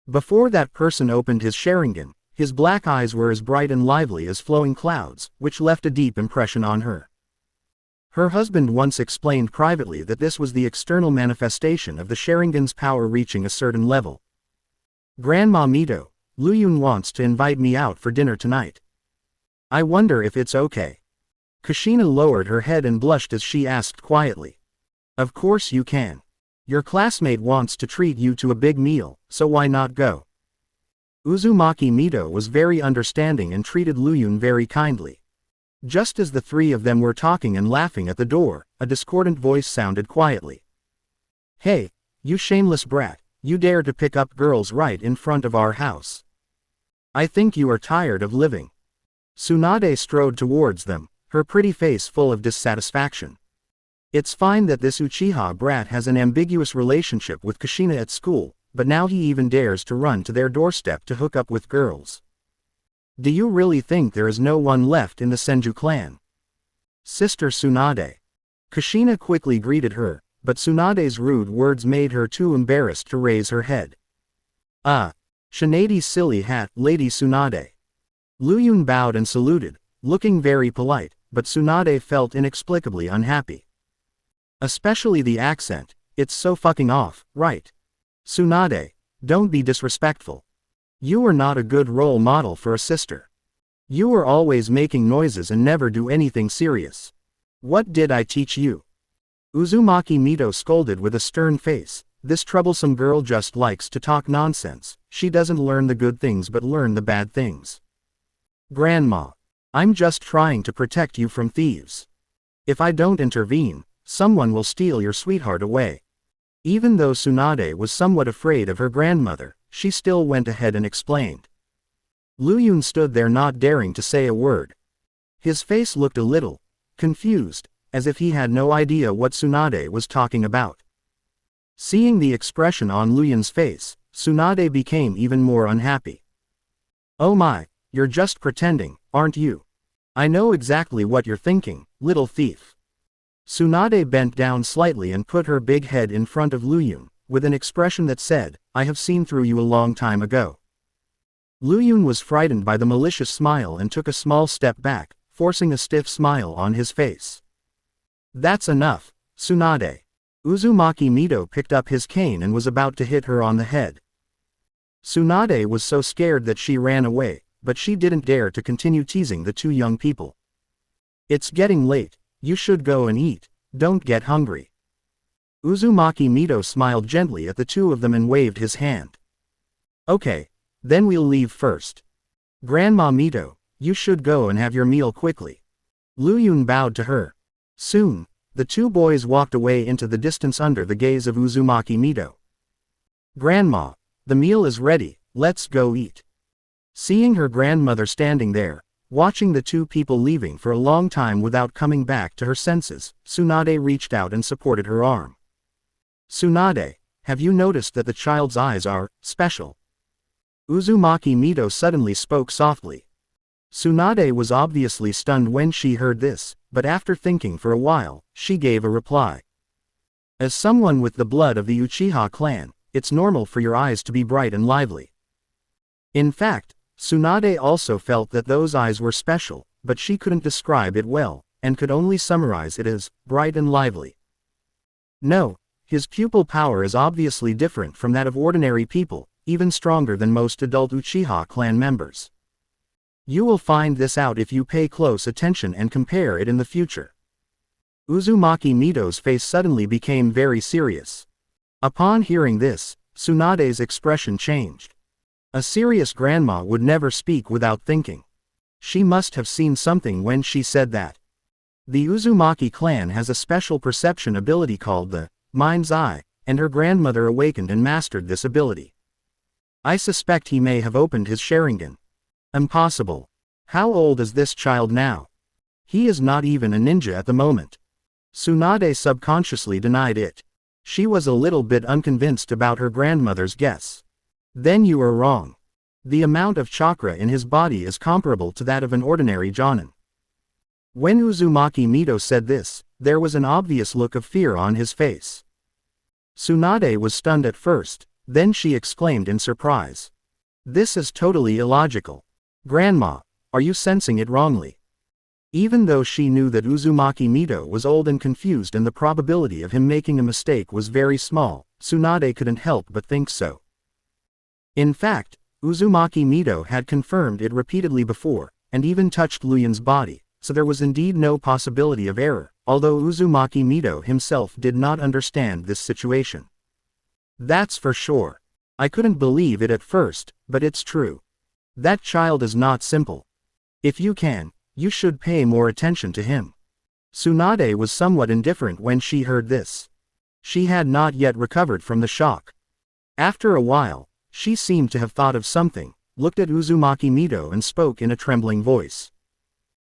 Before that person opened his Sharingan, his black eyes were as bright and lively as flowing clouds, which left a deep impression on her. Her husband once explained privately that this was the external manifestation of the Sharingan's power reaching a certain level. Grandma Mido, Lu Yun wants to invite me out for dinner tonight. I wonder if it's okay. Kushina lowered her head and blushed as she asked quietly. Of course you can. Your classmate wants to treat you to a big meal, so why not go? Uzumaki Mido was very understanding and treated Lu Yun very kindly. Just as the three of them were talking and laughing at the door, a discordant voice sounded quietly. "Hey, you shameless brat, you dare to pick up girls right in front of our house. I think you are tired of living." Tsunade strode towards them, her pretty face full of dissatisfaction. It's fine that this Uchiha brat has an ambiguous relationship with Kushina at school, but now he even dares to run to their doorstep to hook up with girls. Do you really think there is no one left in the Senju clan? Sister Tsunade. Kushina quickly greeted her, but Tsunade's rude words made her too embarrassed to raise her head. Shinadi's silly hat, Lady Tsunade. Luyun bowed and saluted, looking very polite, but Tsunade felt inexplicably unhappy. Especially the accent, it's so fucking off, right? Tsunade, don't be disrespectful. You are not a good role model for a sister. You are always making noises and never do anything serious. What did I teach you? Uzumaki Mito scolded with a stern face. This troublesome girl just likes to talk nonsense. She doesn't learn the good things but learn the bad things. Grandma, I'm just trying to protect you from thieves. If I don't intervene, someone will steal your sweetheart away. Even though Tsunade was somewhat afraid of her grandmother, she still went ahead and explained. Luyun stood there not daring to say a word. His face looked a little confused, as if he had no idea what Tsunade was talking about. Seeing the expression on Luyun's face, Tsunade became even more unhappy. Oh my, you're just pretending, aren't you? I know exactly what you're thinking, little thief. Tsunade bent down slightly and put her big head in front of Luyun, with an expression that said, I have seen through you a long time ago. Luyun was frightened by the malicious smile and took a small step back, forcing a stiff smile on his face. That's enough, Tsunade. Uzumaki Mito picked up his cane and was about to hit her on the head. Tsunade was so scared that she ran away, but she didn't dare to continue teasing the two young people. It's getting late, you should go and eat, don't get hungry. Uzumaki Mito smiled gently at the two of them and waved his hand. Okay, then we'll leave first. Grandma Mito, you should go and have your meal quickly. Luyun bowed to her. Soon, the two boys walked away into the distance under the gaze of Uzumaki Mito. Grandma, the meal is ready, let's go eat. Seeing her grandmother standing there, watching the two people leaving for a long time without coming back to her senses, Tsunade reached out and supported her arm. Tsunade, have you noticed that the child's eyes are special? Uzumaki Mito suddenly spoke softly. Tsunade was obviously stunned when she heard this, but after thinking for a while, she gave a reply. As someone with the blood of the Uchiha clan, it's normal for your eyes to be bright and lively. In fact, Tsunade also felt that those eyes were special, but she couldn't describe it well, and could only summarize it as bright and lively. No, his pupil power is obviously different from that of ordinary people, even stronger than most adult Uchiha clan members. You will find this out if you pay close attention and compare it in the future. Uzumaki Mito's face suddenly became very serious. Upon hearing this, Tsunade's expression changed. A serious grandma would never speak without thinking. She must have seen something when she said that. The Uzumaki clan has a special perception ability called the mind's eye, and her grandmother awakened and mastered this ability. I suspect he may have opened his Sharingan. Impossible. How old is this child now? He is not even a ninja at the moment. Tsunade subconsciously denied it. She was a little bit unconvinced about her grandmother's guess. Then you are wrong. The amount of chakra in his body is comparable to that of an ordinary Jonin. When Uzumaki Mito said this, there was an obvious look of fear on his face. Tsunade was stunned at first, then she exclaimed in surprise. This is totally illogical. Grandma, are you sensing it wrongly? Even though she knew that Uzumaki Mito was old and confused and the probability of him making a mistake was very small, Tsunade couldn't help but think so. In fact, Uzumaki Mito had confirmed it repeatedly before, and even touched Luyun's body, so there was indeed no possibility of error, although Uzumaki Mito himself did not understand this situation. That's for sure. I couldn't believe it at first, but it's true. That child is not simple. If you can, You should pay more attention to him. Tsunade was somewhat indifferent when she heard this. She had not yet recovered from the shock. After a while, she seemed to have thought of something, looked at Uzumaki Mito and spoke in a trembling voice.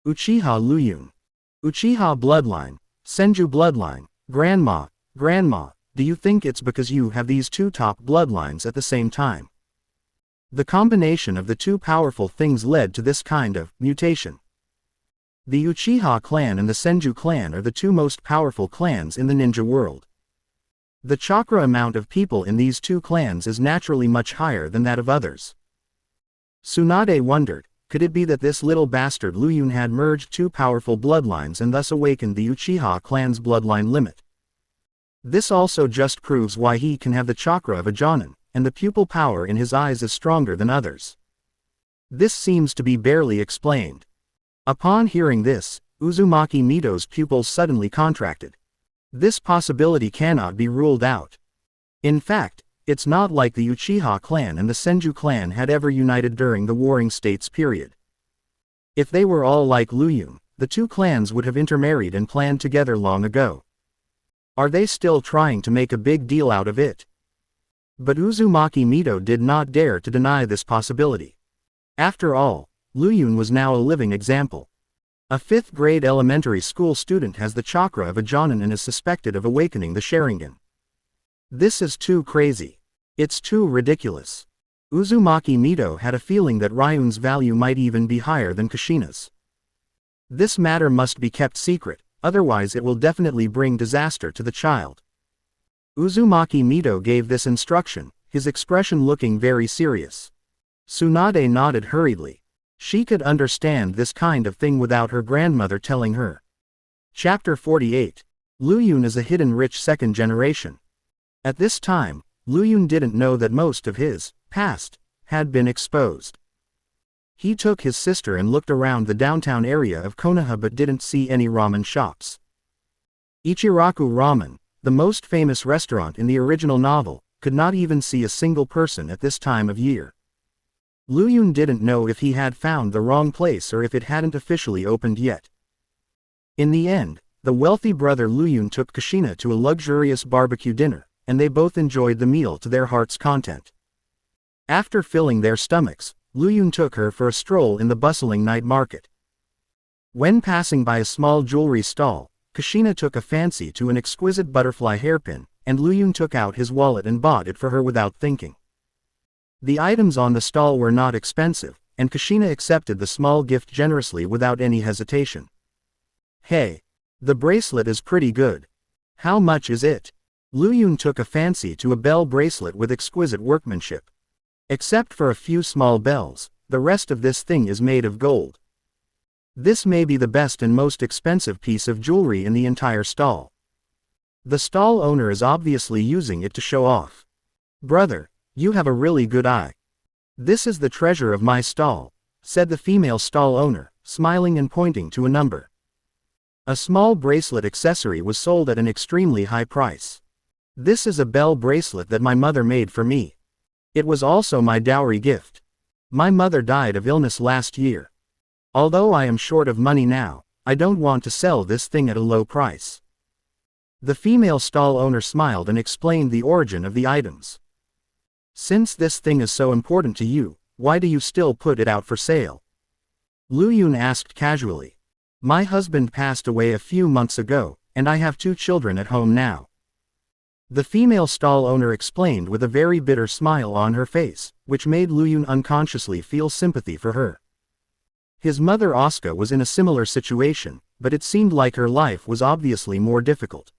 Uchiha Luyun. Uchiha bloodline, Senju bloodline, grandma, do you think it's because you have these two top bloodlines at the same time? The combination of the two powerful things led to this kind of mutation. The Uchiha clan and the Senju clan are the two most powerful clans in the ninja world. The chakra amount of people in these two clans is naturally much higher than that of others. Tsunade wondered, could it be that this little bastard Luyun had merged two powerful bloodlines and thus awakened the Uchiha clan's bloodline limit? This also just proves why he can have the chakra of a Jonin, and the pupil power in his eyes is stronger than others. This seems to be barely explained. Upon hearing this, Uzumaki Mito's pupils suddenly contracted. This possibility cannot be ruled out. In fact, it's not like the Uchiha clan and the Senju clan had ever united during the Warring States period. If they were all like Luyun, the two clans would have intermarried and planned together long ago. Are they still trying to make a big deal out of it? But Uzumaki Mito did not dare to deny this possibility. After all, Luyun was now a living example. A 5th grade elementary school student has the chakra of a Jonin and is suspected of awakening the Sharingan. This is too crazy. It's too ridiculous. Uzumaki Mito had a feeling that Ryun's value might even be higher than Kushina's. This matter must be kept secret, otherwise it will definitely bring disaster to the child. Uzumaki Mito gave this instruction, his expression looking very serious. Tsunade nodded hurriedly. She could understand this kind of thing without her grandmother telling her. Chapter 48. Luyun is a hidden rich second generation. At this time, Luyun didn't know that most of his past had been exposed. He took his sister and looked around the downtown area of Konoha but didn't see any ramen shops. Ichiraku Ramen, the most famous restaurant in the original novel, could not even see a single person at this time of year. Luyun didn't know if he had found the wrong place or if it hadn't officially opened yet. In the end, the wealthy brother Luyun took Kushina to a luxurious barbecue dinner, and they both enjoyed the meal to their heart's content. After filling their stomachs, Luyun took her for a stroll in the bustling night market. When passing by a small jewelry stall, Kushina took a fancy to an exquisite butterfly hairpin, and Luyun took out his wallet and bought it for her without thinking. The items on the stall were not expensive, and Kushina accepted the small gift generously without any hesitation. Hey! The bracelet is pretty good. How much is it? Luyun took a fancy to a bell bracelet with exquisite workmanship. Except for a few small bells, the rest of this thing is made of gold. This may be the best and most expensive piece of jewelry in the entire stall. The stall owner is obviously using it to show off. Brother, you have a really good eye. This is the treasure of my stall, said the female stall owner, smiling and pointing to a number. A small bracelet accessory was sold at an extremely high price. This is a bell bracelet that my mother made for me. It was also my dowry gift. My mother died of illness last year. Although I am short of money now, I don't want to sell this thing at a low price. The female stall owner smiled and explained the origin of the items. Since this thing is so important to you, why do you still put it out for sale? Luyun asked casually. My husband passed away a few months ago, and I have 2 children at home now. The female stall owner explained with a very bitter smile on her face, which made Luyun unconsciously feel sympathy for her. His mother Asuka was in a similar situation, but it seemed like her life was obviously more difficult.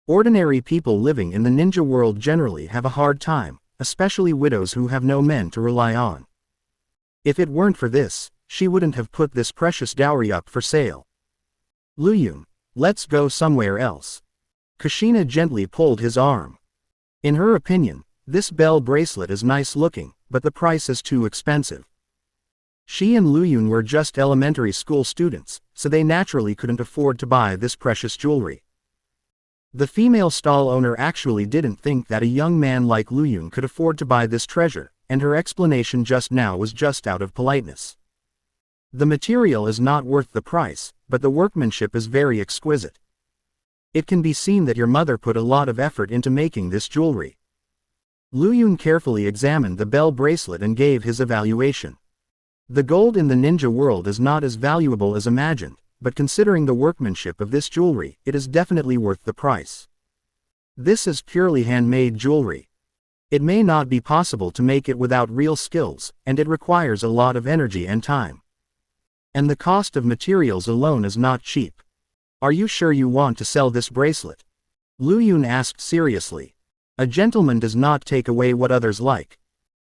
Ordinary people living in the ninja world generally have a hard time, especially widows who have no men to rely on. If it weren't for this, she wouldn't have put this precious dowry up for sale. Luyun, let's go somewhere else. Kushina gently pulled his arm. In her opinion, this bell bracelet is nice looking, but the price is too expensive. She and Luyun were just elementary school students, so they naturally couldn't afford to buy this precious jewelry. The female stall owner actually didn't think that a young man like Luyun could afford to buy this treasure, and her explanation just now was just out of politeness. The material is not worth the price, but the workmanship is very exquisite. It can be seen that your mother put a lot of effort into making this jewelry. Lu Yun carefully examined the bell bracelet and gave his evaluation. The gold in the ninja world is not as valuable as imagined, but considering the workmanship of this jewelry, it is definitely worth the price. This is purely handmade jewelry. It may not be possible to make it without real skills, and it requires a lot of energy and time. And the cost of materials alone is not cheap. Are you sure you want to sell this bracelet? Lu Yun asked seriously. A gentleman does not take away what others like.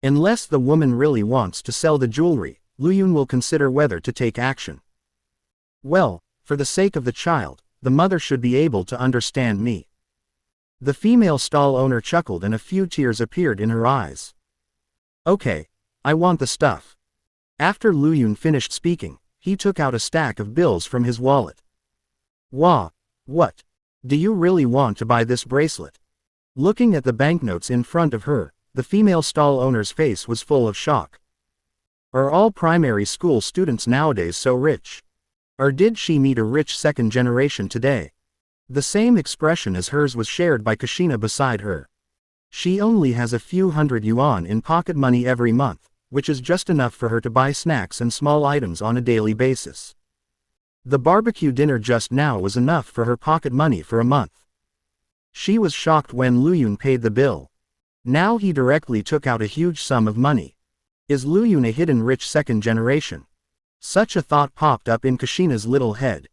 Unless the woman really wants to sell the jewelry, Lu Yun will consider whether to take action. Well, for the sake of the child, the mother should be able to understand me. The female stall owner chuckled and a few tears appeared in her eyes. Okay, I want the stuff. After Lu Yun finished speaking, he took out a stack of bills from his wallet. Wah, what? Do you really want to buy this bracelet? Looking at the banknotes in front of her, the female stall owner's face was full of shock. Are all primary school students nowadays so rich? Or did she meet a rich second generation today? The same expression as hers was shared by Kushina beside her. She only has a few hundred yuan in pocket money every month, which is just enough for her to buy snacks and small items on a daily basis. The barbecue dinner just now was enough for her pocket money for a month. She was shocked when Lu Yun paid the bill. Now he directly took out a huge sum of money. Is Lu Yun a hidden rich second generation? Such a thought popped up in Kushina's little head.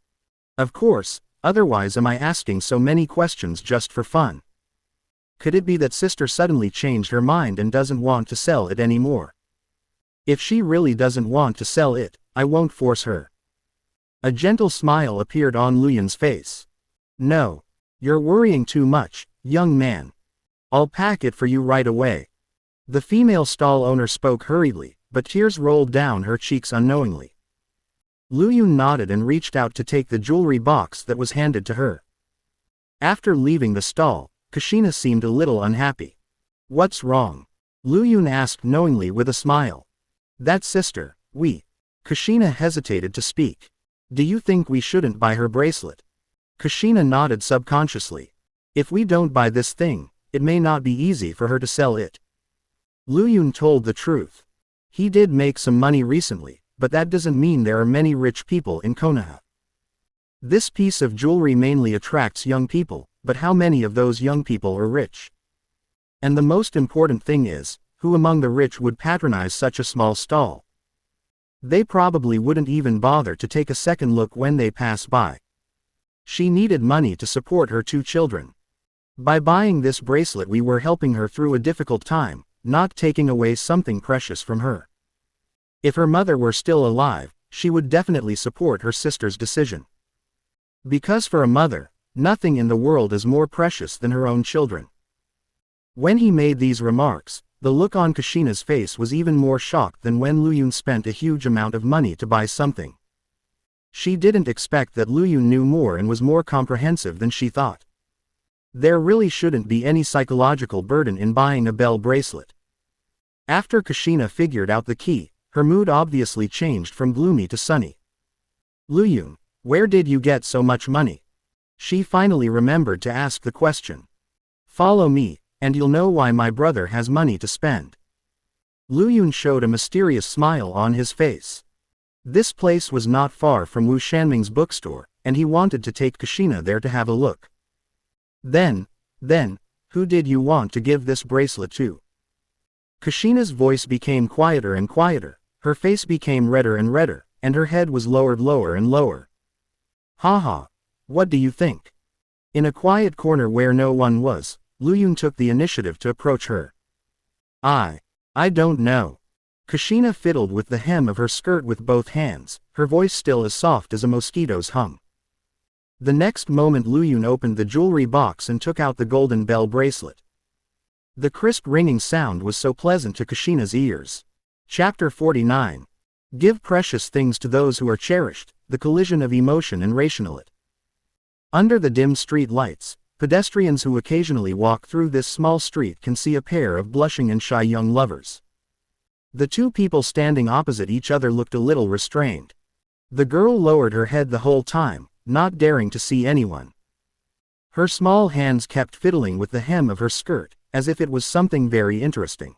Of course, otherwise am I asking so many questions just for fun? Could it be that sister suddenly changed her mind and doesn't want to sell it anymore? If she really doesn't want to sell it, I won't force her. A gentle smile appeared on Lu Yun's face. No. You're worrying too much, young man. I'll pack it for you right away. The female stall owner spoke hurriedly, but tears rolled down her cheeks unknowingly. Lu Yun nodded and reached out to take the jewelry box that was handed to her. After leaving the stall, Kushina seemed a little unhappy. What's wrong? Lu Yun asked knowingly with a smile. That sister, Kushina hesitated to speak. Do you think we shouldn't buy her bracelet? Kushina nodded subconsciously. If we don't buy this thing, it may not be easy for her to sell it. Lu Yun told the truth. He did make some money recently, but that doesn't mean there are many rich people in Konoha. This piece of jewelry mainly attracts young people, but how many of those young people are rich? And the most important thing is, who among the rich would patronize such a small stall? They probably wouldn't even bother to take a second look when they pass by. She needed money to support her 2 children. By buying this bracelet we were helping her through a difficult time, not taking away something precious from her. If her mother were still alive, she would definitely support her sister's decision. Because for a mother, nothing in the world is more precious than her own children. When he made these remarks, the look on Kushina's face was even more shocked than when Lu Yun spent a huge amount of money to buy something. She didn't expect that Lu Yun knew more and was more comprehensive than she thought. There really shouldn't be any psychological burden in buying a bell bracelet. After Kushina figured out the key, her mood obviously changed from gloomy to sunny. Lu Yun, where did you get so much money? She finally remembered to ask the question. Follow me, and you'll know why my brother has money to spend. Lu Yun showed a mysterious smile on his face. This place was not far from Wu Shanming's bookstore, and he wanted to take Kushina there to have a look. Then, who did you want to give this bracelet to? Kushina's voice became quieter and quieter, her face became redder and redder, and her head was lowered lower and lower. Haha, what do you think? In a quiet corner where no one was, Lu Yun took the initiative to approach her. I don't know. Kushina fiddled with the hem of her skirt with both hands, her voice still as soft as a mosquito's hum. The next moment Lu Yun opened the jewelry box and took out the golden bell bracelet. The crisp ringing sound was so pleasant to Kushina's ears. Chapter 49. Give precious things to those who are cherished, the collision of emotion and rationality. Under the dim street lights, pedestrians who occasionally walk through this small street can see a pair of blushing and shy young lovers. The 2 people standing opposite each other looked a little restrained. The girl lowered her head the whole time, not daring to see anyone. Her small hands kept fiddling with the hem of her skirt, as if it was something very interesting.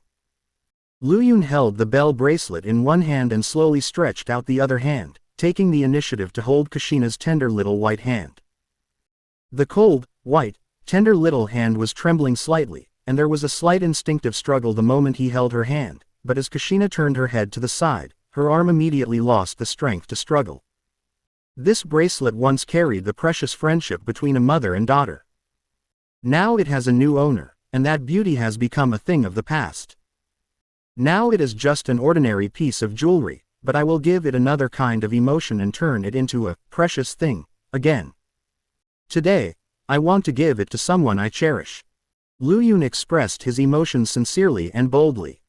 Luyun held the bell bracelet in one hand and slowly stretched out the other hand, taking the initiative to hold Kushina's tender little white hand. The cold, white, tender little hand was trembling slightly, and there was a slight instinctive struggle the moment he held her hand, but as Kushina turned her head to the side, her arm immediately lost the strength to struggle. This bracelet once carried the precious friendship between a mother and daughter. Now it has a new owner, and that beauty has become a thing of the past. Now it is just an ordinary piece of jewelry, but I will give it another kind of emotion and turn it into a precious thing, again. Today, I want to give it to someone I cherish. Luyun expressed his emotions sincerely and boldly.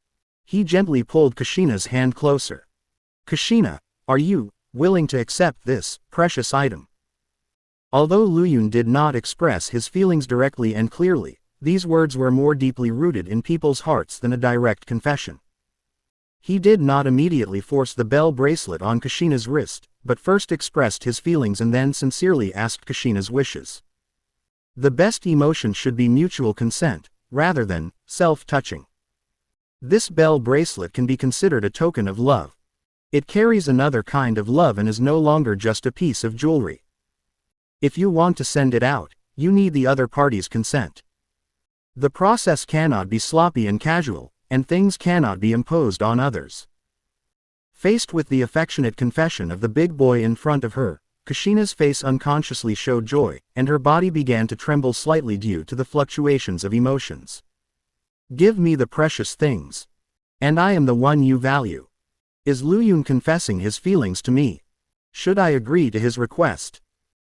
He gently pulled Kushina's hand closer. Kushina, are you willing to accept this precious item? Although Luyun did not express his feelings directly and clearly, these words were more deeply rooted in people's hearts than a direct confession. He did not immediately force the bell bracelet on Kushina's wrist, but first expressed his feelings and then sincerely asked Kushina's wishes. The best emotion should be mutual consent, rather than self-touching. This bell bracelet can be considered a token of love. It carries another kind of love and is no longer just a piece of jewelry. If you want to send it out, you need the other party's consent. The process cannot be sloppy and casual, and things cannot be imposed on others. Faced with the affectionate confession of the big boy in front of her, Kushina's face unconsciously showed joy, and her body began to tremble slightly due to the fluctuations of emotions. Give me the precious things. And I am the one you value. Is Luyun confessing his feelings to me? Should I agree to his request?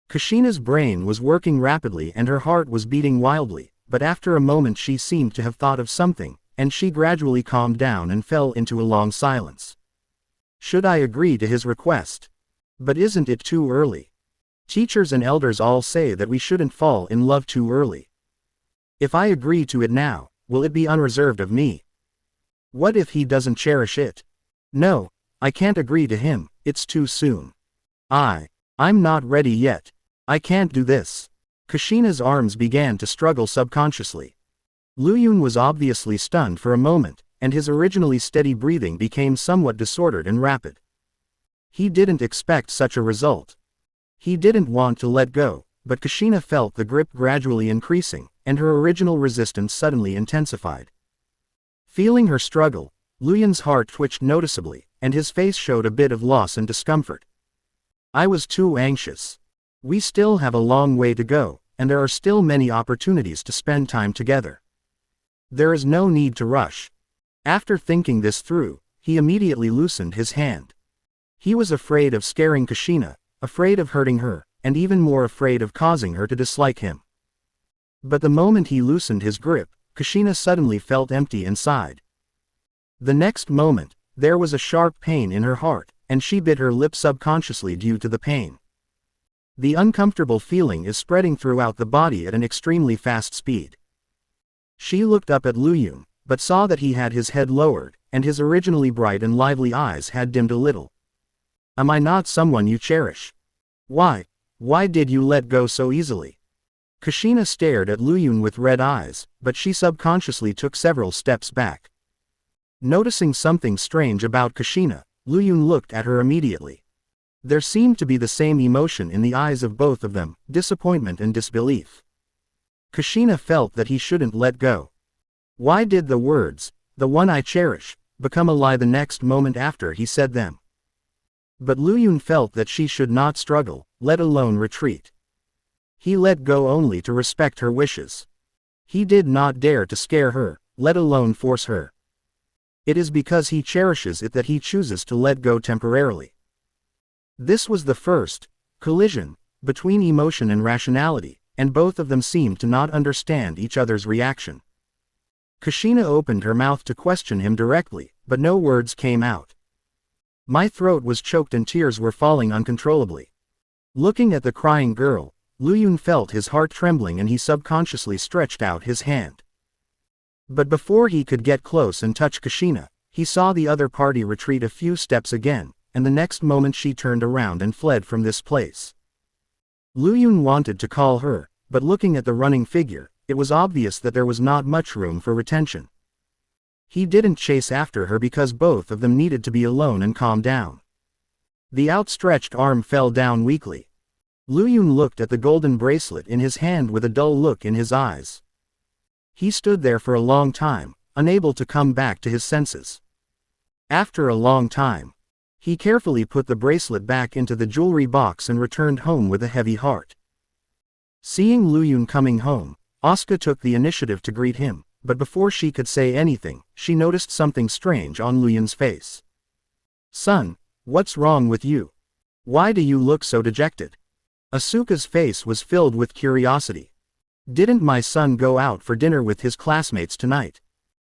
Kushina's brain was working rapidly and her heart was beating wildly, but after a moment she seemed to have thought of something, and she gradually calmed down and fell into a long silence. Should I agree to his request? But isn't it too early? Teachers and elders all say that we shouldn't fall in love too early. If I agree to it now, will it be unreserved of me? What if he doesn't cherish it? No, I can't agree to him, it's too soon. I'm not ready yet. I can't do this. Kushina's arms began to struggle subconsciously. Luyun was obviously stunned for a moment, and his originally steady breathing became somewhat disordered and rapid. He didn't expect such a result. He didn't want to let go, but Kushina felt the grip gradually increasing, and her original resistance suddenly intensified. Feeling her struggle, Luyun's heart twitched noticeably, and his face showed a bit of loss and discomfort. I was too anxious. We still have a long way to go, and there are still many opportunities to spend time together. There is no need to rush. After thinking this through, he immediately loosened his hand. He was afraid of scaring Kushina, afraid of hurting her, and even more afraid of causing her to dislike him. But the moment he loosened his grip, Kushina suddenly felt empty inside. The next moment, there was a sharp pain in her heart, and she bit her lip subconsciously due to the pain. The uncomfortable feeling is spreading throughout the body at an extremely fast speed. She looked up at Luyun, but saw that he had his head lowered, and his originally bright and lively eyes had dimmed a little. Am I not someone you cherish? Why did you let go so easily? Kushina stared at Luyun with red eyes, but she subconsciously took several steps back. Noticing something strange about Kushina, Luyun looked at her immediately. There seemed to be the same emotion in the eyes of both of them, disappointment and disbelief. Kushina felt that he shouldn't let go. Why did the words, "the one I cherish," become a lie the next moment after he said them? But Luyun felt that she should not struggle, let alone retreat. He let go only to respect her wishes. He did not dare to scare her, let alone force her. It is because he cherishes it that he chooses to let go temporarily. This was the first collision between emotion and rationality, and both of them seemed to not understand each other's reaction. Kushina opened her mouth to question him directly, but no words came out. My throat was choked and tears were falling uncontrollably. Looking at the crying girl, Luyun felt his heart trembling and he subconsciously stretched out his hand. But before he could get close and touch Kushina, he saw the other party retreat a few steps again, and the next moment she turned around and fled from this place. Luyun wanted to call her, but looking at the running figure, it was obvious that there was not much room for retention. He didn't chase after her because both of them needed to be alone and calm down. The outstretched arm fell down weakly. Luyun looked at the golden bracelet in his hand with a dull look in his eyes. He stood there for a long time, unable to come back to his senses. After a long time, he carefully put the bracelet back into the jewelry box and returned home with a heavy heart. Seeing Luyun coming home, Asuka took the initiative to greet him, but before she could say anything, she noticed something strange on Luyun's face. "Son, what's wrong with you? Why do you look so dejected?" Asuka's face was filled with curiosity. "Didn't my son go out for dinner with his classmates tonight?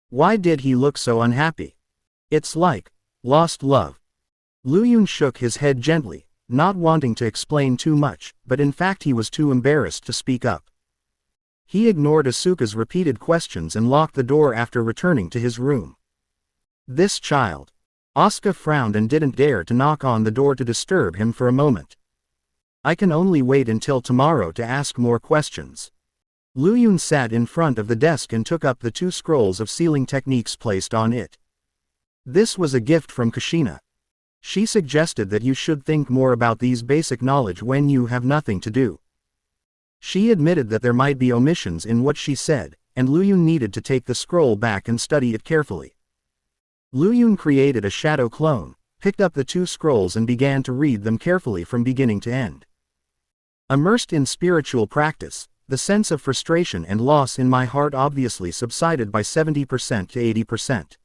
Why did he look so unhappy? It's like lost love." Luyun shook his head gently, not wanting to explain too much, but in fact he was too embarrassed to speak up. He ignored Asuka's repeated questions and locked the door after returning to his room. This child. Asuka frowned and didn't dare to knock on the door to disturb him for a moment. "I can only wait until tomorrow to ask more questions." Luyun sat in front of the desk and took up the 2 scrolls of sealing techniques placed on it. This was a gift from Kushina. She suggested that you should think more about these basic knowledge when you have nothing to do. She admitted that there might be omissions in what she said, and Luyun needed to take the scroll back and study it carefully. Luyun created a shadow clone, picked up the 2 scrolls and began to read them carefully from beginning to end. Immersed in spiritual practice, the sense of frustration and loss in my heart obviously subsided by 70% to 80%.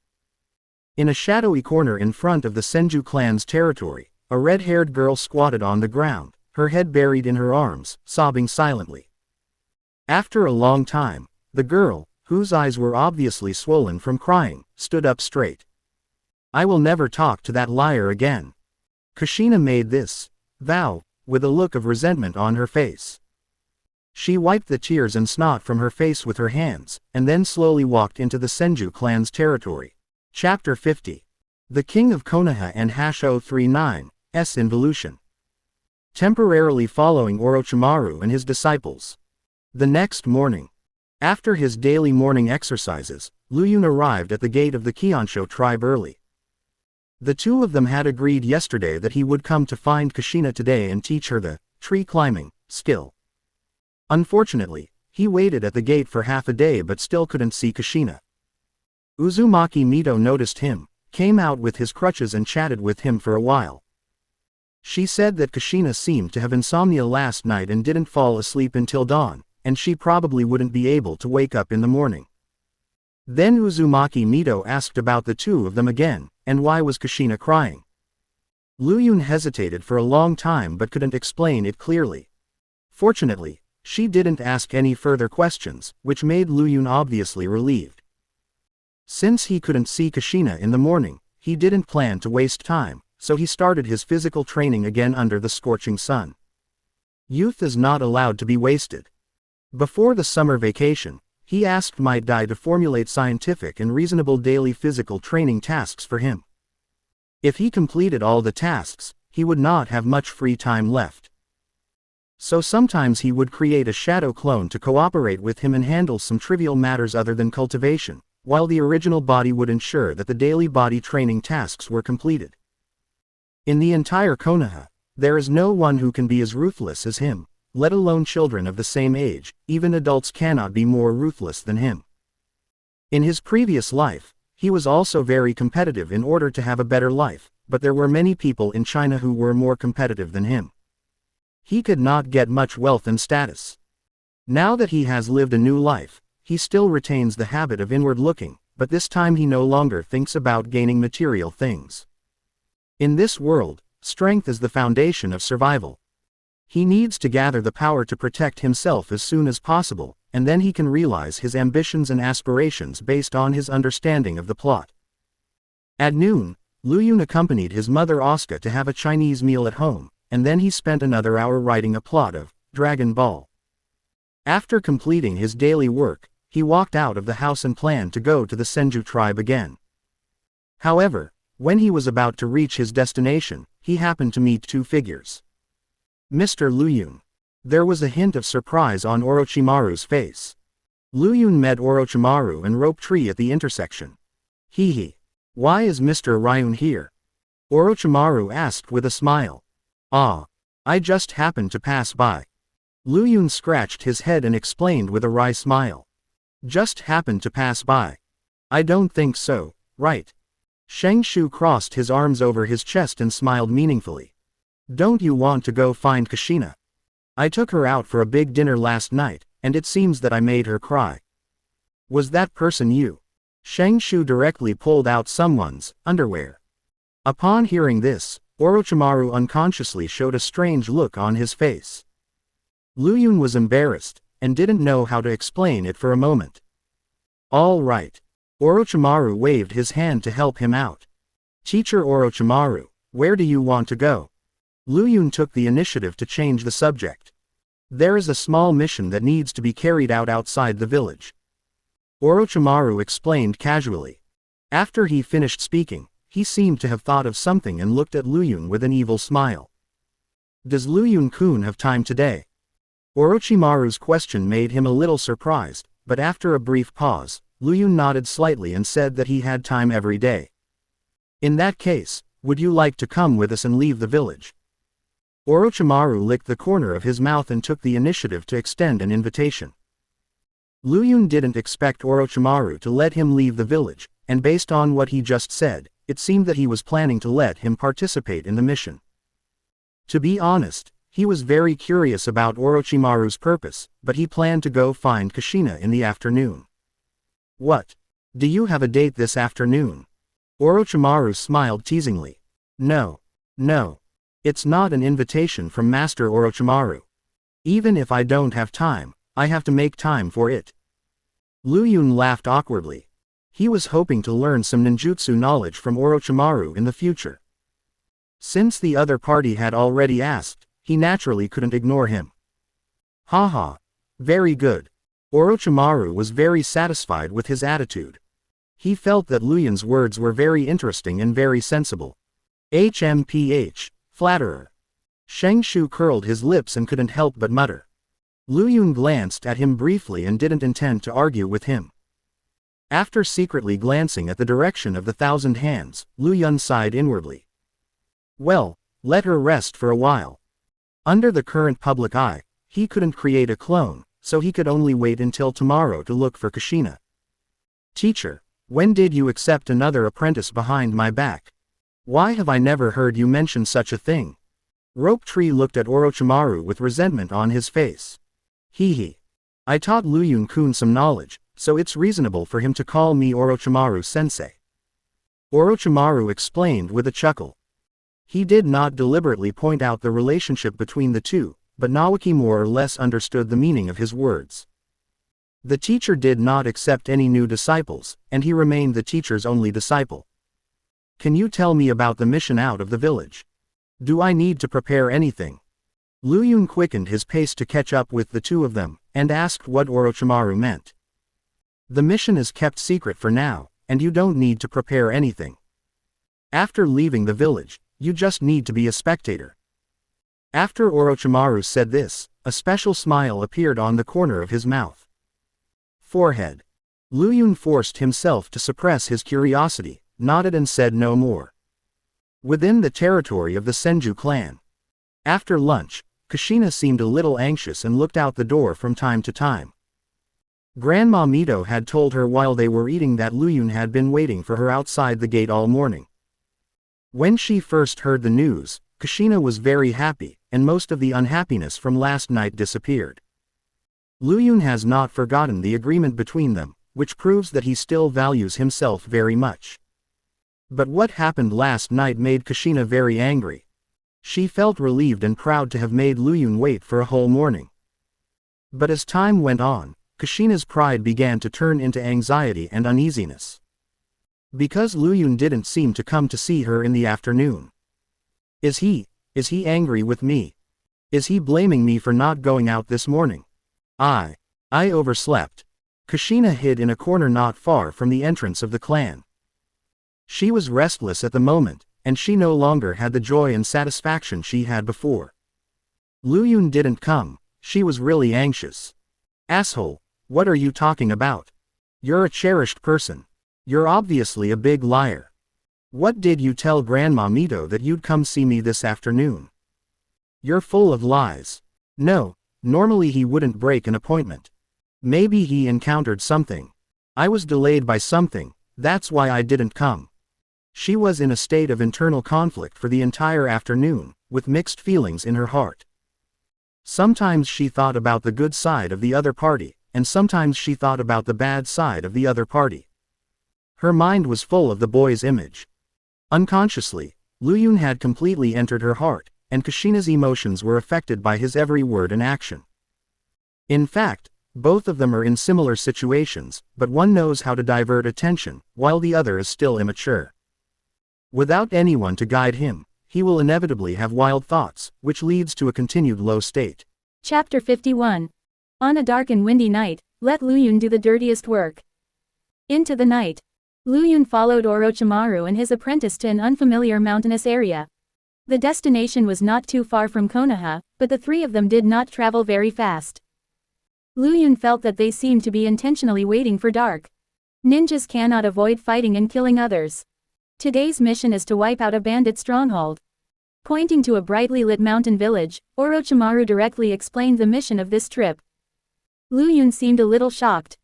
In a shadowy corner in front of the Senju clan's territory, a red-haired girl squatted on the ground, her head buried in her arms, sobbing silently. After a long time, the girl, whose eyes were obviously swollen from crying, stood up straight. "I will never talk to that liar again." Kushina made this vow, with a look of resentment on her face. She wiped the tears and snot from her face with her hands, and then slowly walked into the Senju clan's territory. Chapter 50. The King of Konoha and Hash-039's Involution. Temporarily following Orochimaru and his disciples. The next morning, after his daily morning exercises, Luyun arrived at the gate of the Kihonsho tribe early. The 2 of them had agreed yesterday that he would come to find Kushina today and teach her the tree climbing skill. Unfortunately, he waited at the gate for half a day but still couldn't see Kushina. Uzumaki Mito noticed him, came out with his crutches and chatted with him for a while. She said that Kushina seemed to have insomnia last night and didn't fall asleep until dawn, and she probably wouldn't be able to wake up in the morning. Then Uzumaki Mito asked about the 2 of them again, and why was Kushina crying? Luyun hesitated for a long time but couldn't explain it clearly. Fortunately, she didn't ask any further questions, which made Luyun obviously relieved. Since he couldn't see Kushina in the morning, he didn't plan to waste time, so he started his physical training again under the scorching sun. Youth is not allowed to be wasted. Before the summer vacation, he asked Might Dai to formulate scientific and reasonable daily physical training tasks for him. If he completed all the tasks, he would not have much free time left. So sometimes he would create a shadow clone to cooperate with him and handle some trivial matters other than cultivation, while the original body would ensure that the daily body training tasks were completed. In the entire Konoha, there is no one who can be as ruthless as him, let alone children of the same age. Even adults cannot be more ruthless than him. In his previous life, he was also very competitive in order to have a better life, but there were many people in China who were more competitive than him. He could not get much wealth and status. Now that he has lived a new life, he still retains the habit of inward looking, but this time he no longer thinks about gaining material things. In this world, strength is the foundation of survival. He needs to gather the power to protect himself as soon as possible, and then he can realize his ambitions and aspirations based on his understanding of the plot. At noon, Luyun accompanied his mother Asuka to have a Chinese meal at home, and then he spent another hour writing a plot of Dragon Ball. After completing his daily work, he walked out of the house and planned to go to the Senju tribe again. However, when he was about to reach his destination, he happened to meet two figures. Mr. Luyun. There was a hint of surprise on Orochimaru's face. Luyun met Orochimaru and Rope Tree at the intersection. Hee. Why is Mr. Ryun here? Orochimaru asked with a smile. Ah. I just happened to pass by. Luyun scratched his head and explained with a wry smile. Just happened to pass by. I don't think so, right? Shang Shu crossed his arms over his chest and smiled meaningfully. Don't you want to go find Kushina? I took her out for a big dinner last night, and it seems that I made her cry. Was that person you? Shang Shu directly pulled out someone's underwear. Upon hearing this, Orochimaru unconsciously showed a strange look on his face. Luyun was embarrassed, and didn't know how to explain it for a moment. All right. Orochimaru waved his hand to help him out. Teacher Orochimaru, where do you want to go? Luyun took the initiative to change the subject. There is a small mission that needs to be carried out outside the village. Orochimaru explained casually. After he finished speaking, he seemed to have thought of something and looked at Luyun with an evil smile. Does Luyun-kun have time today? Orochimaru's question made him a little surprised, but after a brief pause, Luyun nodded slightly and said that he had time every day. In that case, would you like to come with us and leave the village? Orochimaru licked the corner of his mouth and took the initiative to extend an invitation. Luyun didn't expect Orochimaru to let him leave the village, and based on what he just said, it seemed that he was planning to let him participate in the mission. To be honest, he was very curious about Orochimaru's purpose, but he planned to go find Kushina in the afternoon. What? Do you have a date this afternoon? Orochimaru smiled teasingly. No. It's not an invitation from Master Orochimaru. Even if I don't have time, I have to make time for it. Luyun laughed awkwardly. He was hoping to learn some ninjutsu knowledge from Orochimaru in the future. Since the other party had already asked, he naturally couldn't ignore him. Haha. Very good. Orochimaru was very satisfied with his attitude. He felt that Luyun's words were very interesting and very sensible. HMPH. Flatterer. Shang Shu curled his lips and couldn't help but mutter. Luyun glanced at him briefly and didn't intend to argue with him. After secretly glancing at the direction of the thousand hands, Luyun sighed inwardly. Well, let her rest for a while. Under the current public eye, he couldn't create a clone, so he could only wait until tomorrow to look for Kushina. Teacher, when did you accept another apprentice behind my back? Why have I never heard you mention such a thing? Rope Tree looked at Orochimaru with resentment on his face. Hee. I taught Luyun-kun some knowledge, so it's reasonable for him to call me Orochimaru-sensei. Orochimaru explained with a chuckle. He did not deliberately point out the relationship between the two, but Naoki more or less understood the meaning of his words. The teacher did not accept any new disciples, and he remained the teacher's only disciple. Can you tell me about the mission out of the village? Do I need to prepare anything? Luyun quickened his pace to catch up with the two of them, and asked what Orochimaru meant. The mission is kept secret for now, and you don't need to prepare anything. After leaving the village, you just need to be a spectator. After Orochimaru said this, a special smile appeared on the corner of his mouth. Forehead. Luyun forced himself to suppress his curiosity, nodded and said no more. Within the territory of the Senju clan. After lunch, Kushina seemed a little anxious and looked out the door from time to time. Grandma Mito had told her while they were eating that Luyun had been waiting for her outside the gate all morning. When she first heard the news, Kushina was very happy, and most of the unhappiness from last night disappeared. Luyun has not forgotten the agreement between them, which proves that he still values himself very much. But what happened last night made Kushina very angry. She felt relieved and proud to have made Luyun wait for a whole morning. But as time went on, Kushina's pride began to turn into anxiety and uneasiness. Because Luyun didn't seem to come to see her in the afternoon. Is he angry with me? Is he blaming me for not going out this morning? I overslept. Kushina hid in a corner not far from the entrance of the clan. She was restless at the moment, and she no longer had the joy and satisfaction she had before. Lu Yun didn't come. She was really anxious. Asshole, what are you talking about? You're a cherished person. You're obviously a big liar. What did you tell Grandma Mito that you'd come see me this afternoon? You're full of lies. No, normally he wouldn't break an appointment. Maybe he encountered something. I was delayed by something, that's why I didn't come. She was in a state of internal conflict for the entire afternoon, with mixed feelings in her heart. Sometimes she thought about the good side of the other party, and sometimes she thought about the bad side of the other party. Her mind was full of the boy's image. Unconsciously, Lu Yun had completely entered her heart, and Kushina's emotions were affected by his every word and action. In fact, both of them are in similar situations, but one knows how to divert attention, while the other is still immature. Without anyone to guide him, he will inevitably have wild thoughts, which leads to a continued low state. Chapter 51. On a dark and windy night, let Lu Yun do the dirtiest work. Into the night. Lu Yun followed Orochimaru and his apprentice to an unfamiliar mountainous area. The destination was not too far from Konoha, but the three of them did not travel very fast. Lu Yun felt that they seemed to be intentionally waiting for dark. Ninjas cannot avoid fighting and killing others. Today's mission is to wipe out a bandit stronghold. Pointing to a brightly lit mountain village, Orochimaru directly explained the mission of this trip. Lu Yun seemed a little shocked.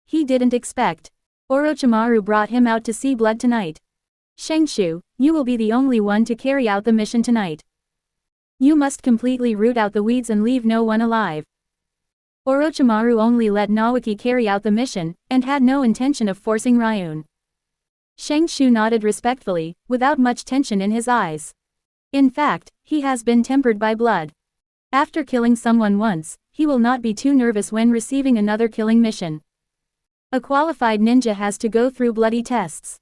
He didn't expect Orochimaru brought him out to see blood tonight. Shengshu, you will be the only one to carry out the mission tonight. You must completely root out the weeds and leave no one alive. Orochimaru only let Naoki carry out the mission, and had no intention of forcing Ryun. Shengshu nodded respectfully, without much tension in his eyes. In fact, he has been tempered by blood. After killing someone once, he will not be too nervous when receiving another killing mission. A qualified ninja has to go through bloody tests.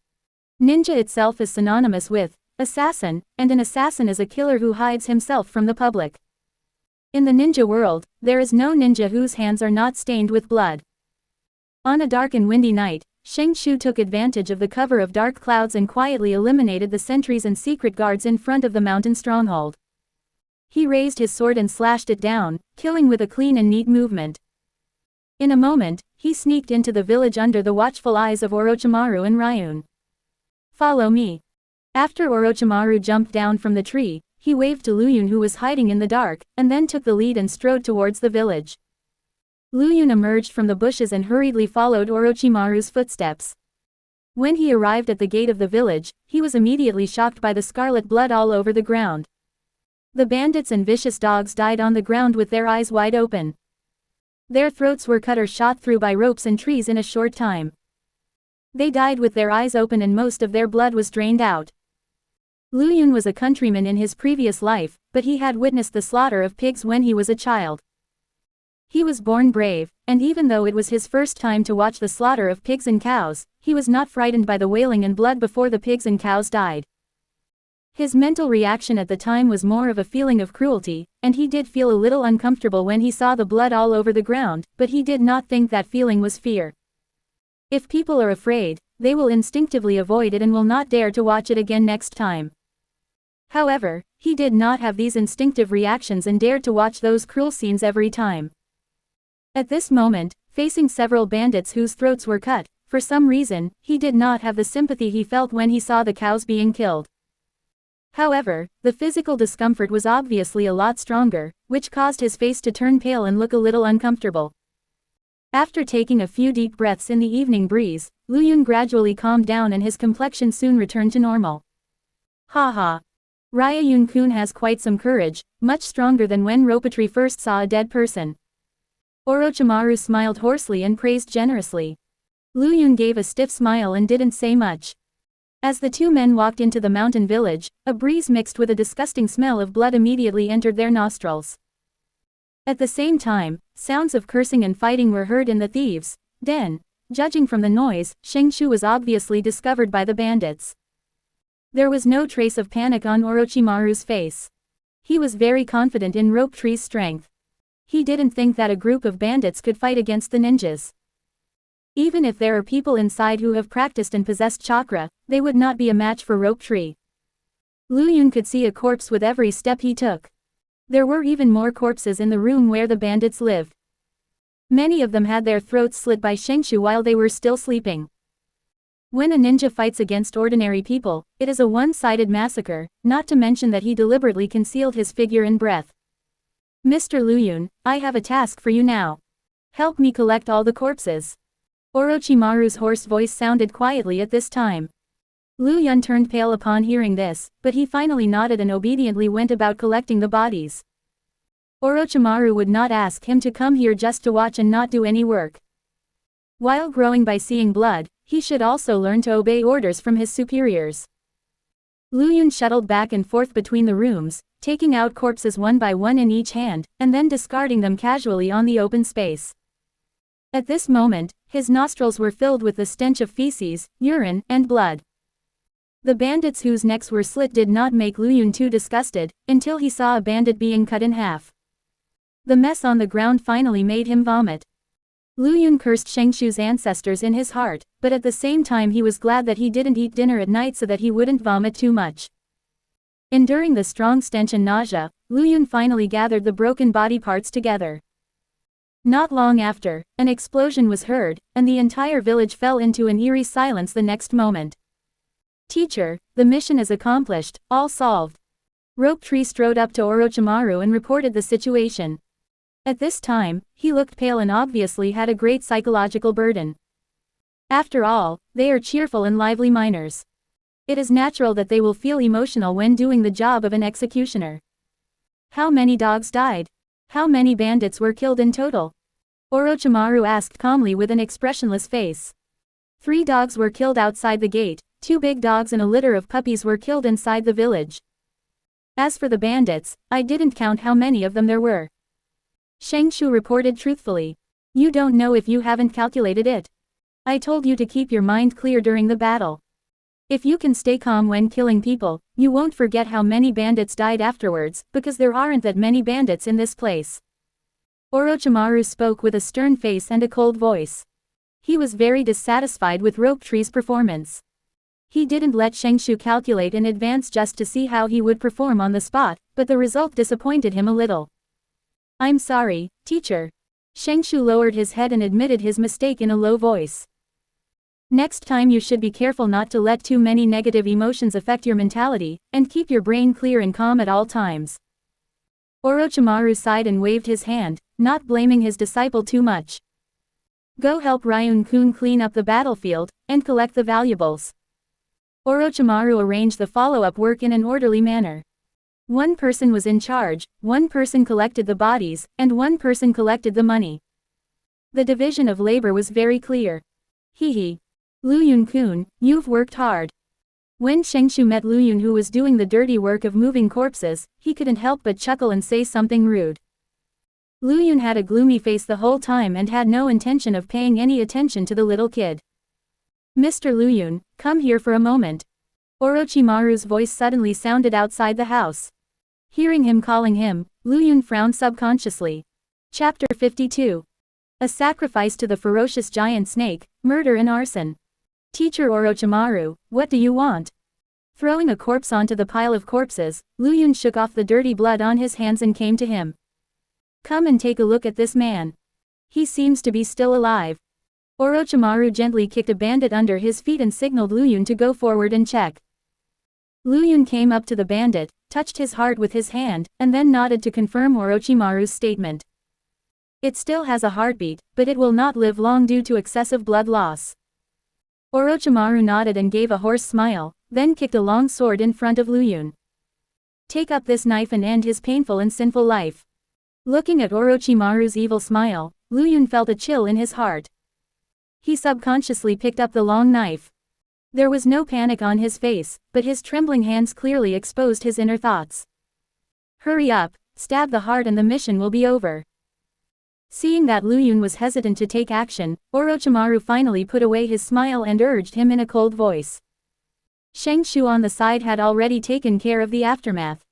Ninja itself is synonymous with assassin, and an assassin is a killer who hides himself from the public. In the ninja world, there is no ninja whose hands are not stained with blood. On a dark and windy night, Shengshu took advantage of the cover of dark clouds and quietly eliminated the sentries and secret guards in front of the mountain stronghold. He raised his sword and slashed it down, killing with a clean and neat movement. In a moment, he sneaked into the village under the watchful eyes of Orochimaru and Ryun. Follow me. After Orochimaru jumped down from the tree, he waved to Lu Yun who was hiding in the dark, and then took the lead and strode towards the village. Lu Yun emerged from the bushes and hurriedly followed Orochimaru's footsteps. When he arrived at the gate of the village, he was immediately shocked by the scarlet blood all over the ground. The bandits and vicious dogs died on the ground with their eyes wide open. Their throats were cut or shot through by ropes and trees in a short time. They died with their eyes open and most of their blood was drained out. Lu Yun was a countryman in his previous life, but he had witnessed the slaughter of pigs when he was a child. He was born brave, and even though it was his first time to watch the slaughter of pigs and cows, he was not frightened by the wailing and blood before the pigs and cows died. His mental reaction at the time was more of a feeling of cruelty, and he did feel a little uncomfortable when he saw the blood all over the ground, but he did not think that feeling was fear. If people are afraid, they will instinctively avoid it and will not dare to watch it again next time. However, he did not have these instinctive reactions and dared to watch those cruel scenes every time. At this moment, facing several bandits whose throats were cut, for some reason, he did not have the sympathy he felt when he saw the cows being killed. However, the physical discomfort was obviously a lot stronger, which caused his face to turn pale and look a little uncomfortable. After taking a few deep breaths in the evening breeze, Lu Yun gradually calmed down and his complexion soon returned to normal. Haha. Ryun-kun has quite some courage, much stronger than when Ropatri first saw a dead person. Orochimaru smiled hoarsely and praised generously. Lu Yun gave a stiff smile and didn't say much. As the two men walked into the mountain village, a breeze mixed with a disgusting smell of blood immediately entered their nostrils. At the same time, sounds of cursing and fighting were heard in the thieves' den. Judging from the noise, Shengshu was obviously discovered by the bandits. There was no trace of panic on Orochimaru's face. He was very confident in Ropatree's strength. He didn't think that a group of bandits could fight against the ninjas. Even if there are people inside who have practiced and possessed chakra, they would not be a match for Ropatri. Lu Yun could see a corpse with every step he took. There were even more corpses in the room where the bandits lived. Many of them had their throats slit by Shengshu while they were still sleeping. When a ninja fights against ordinary people, it is a one-sided massacre, not to mention that he deliberately concealed his figure and breath. Mr. Lu Yun, I have a task for you now. Help me collect all the corpses. Orochimaru's hoarse voice sounded quietly at this time. Lu Yun turned pale upon hearing this, but he finally nodded and obediently went about collecting the bodies. Orochimaru would not ask him to come here just to watch and not do any work. While growing by seeing blood, he should also learn to obey orders from his superiors. Lu Yun shuttled back and forth between the rooms, taking out corpses one by one in each hand, and then discarding them casually on the open space. At this moment, his nostrils were filled with the stench of feces, urine, and blood. The bandits whose necks were slit did not make Lu Yun too disgusted, until he saw a bandit being cut in half. The mess on the ground finally made him vomit. Lu Yun cursed Shengshu's ancestors in his heart, but at the same time he was glad that he didn't eat dinner at night so that he wouldn't vomit too much. Enduring the strong stench and nausea, Lu Yun finally gathered the broken body parts together. Not long after, an explosion was heard, and the entire village fell into an eerie silence the next moment. Teacher, the mission is accomplished, all solved. Rope Tree strode up to Orochimaru and reported the situation. At this time, he looked pale and obviously had a great psychological burden. After all, they are cheerful and lively miners. It is natural that they will feel emotional when doing the job of an executioner. How many dogs died? How many bandits were killed in total? Orochimaru asked calmly with an expressionless face. 3 dogs were killed outside the gate, 2 big dogs and a litter of puppies were killed inside the village. As for the bandits, I didn't count how many of them there were. Shengshu reported truthfully. You don't know if you haven't calculated it. I told you to keep your mind clear during the battle. If you can stay calm when killing people, you won't forget how many bandits died afterwards, because there aren't that many bandits in this place. Orochimaru spoke with a stern face and a cold voice. He was very dissatisfied with Rope Tree's performance. He didn't let Shengshu calculate in advance just to see how he would perform on the spot, but the result disappointed him a little. I'm sorry, teacher. Shengshu lowered his head and admitted his mistake in a low voice. Next time you should be careful not to let too many negative emotions affect your mentality, and keep your brain clear and calm at all times. Orochimaru sighed and waved his hand, not blaming his disciple too much. Go help Ryun-kun clean up the battlefield, and collect the valuables. Orochimaru arranged the follow-up work in an orderly manner. 1 person was in charge, 1 person collected the bodies, and 1 person collected the money. The division of labor was very clear. Hehe. Lu Yun-kun, you've worked hard. When Shengshu met Lu Yun who was doing the dirty work of moving corpses, he couldn't help but chuckle and say something rude. Lu Yun had a gloomy face the whole time and had no intention of paying any attention to the little kid. Mr. Lu Yun, come here for a moment. Orochimaru's voice suddenly sounded outside the house. Hearing him calling him, Lu Yun frowned subconsciously. Chapter 52. A sacrifice to the ferocious giant snake, murder and arson. Teacher Orochimaru, what do you want? Throwing a corpse onto the pile of corpses, Lu Yun shook off the dirty blood on his hands and came to him. Come and take a look at this man. He seems to be still alive. Orochimaru gently kicked a bandit under his feet and signaled Lu Yun to go forward and check. Lu Yun came up to the bandit, touched his heart with his hand, and then nodded to confirm Orochimaru's statement. It still has a heartbeat, but it will not live long due to excessive blood loss. Orochimaru nodded and gave a hoarse smile, then kicked a long sword in front of Lu Yun. Take up this knife and end his painful and sinful life. Looking at Orochimaru's evil smile, Lu Yun felt a chill in his heart. He subconsciously picked up the long knife. There was no panic on his face, but his trembling hands clearly exposed his inner thoughts. Hurry up, stab the heart and the mission will be over. Seeing that Lu Yun was hesitant to take action, Orochimaru finally put away his smile and urged him in a cold voice. Shengshu on the side had already taken care of the aftermath.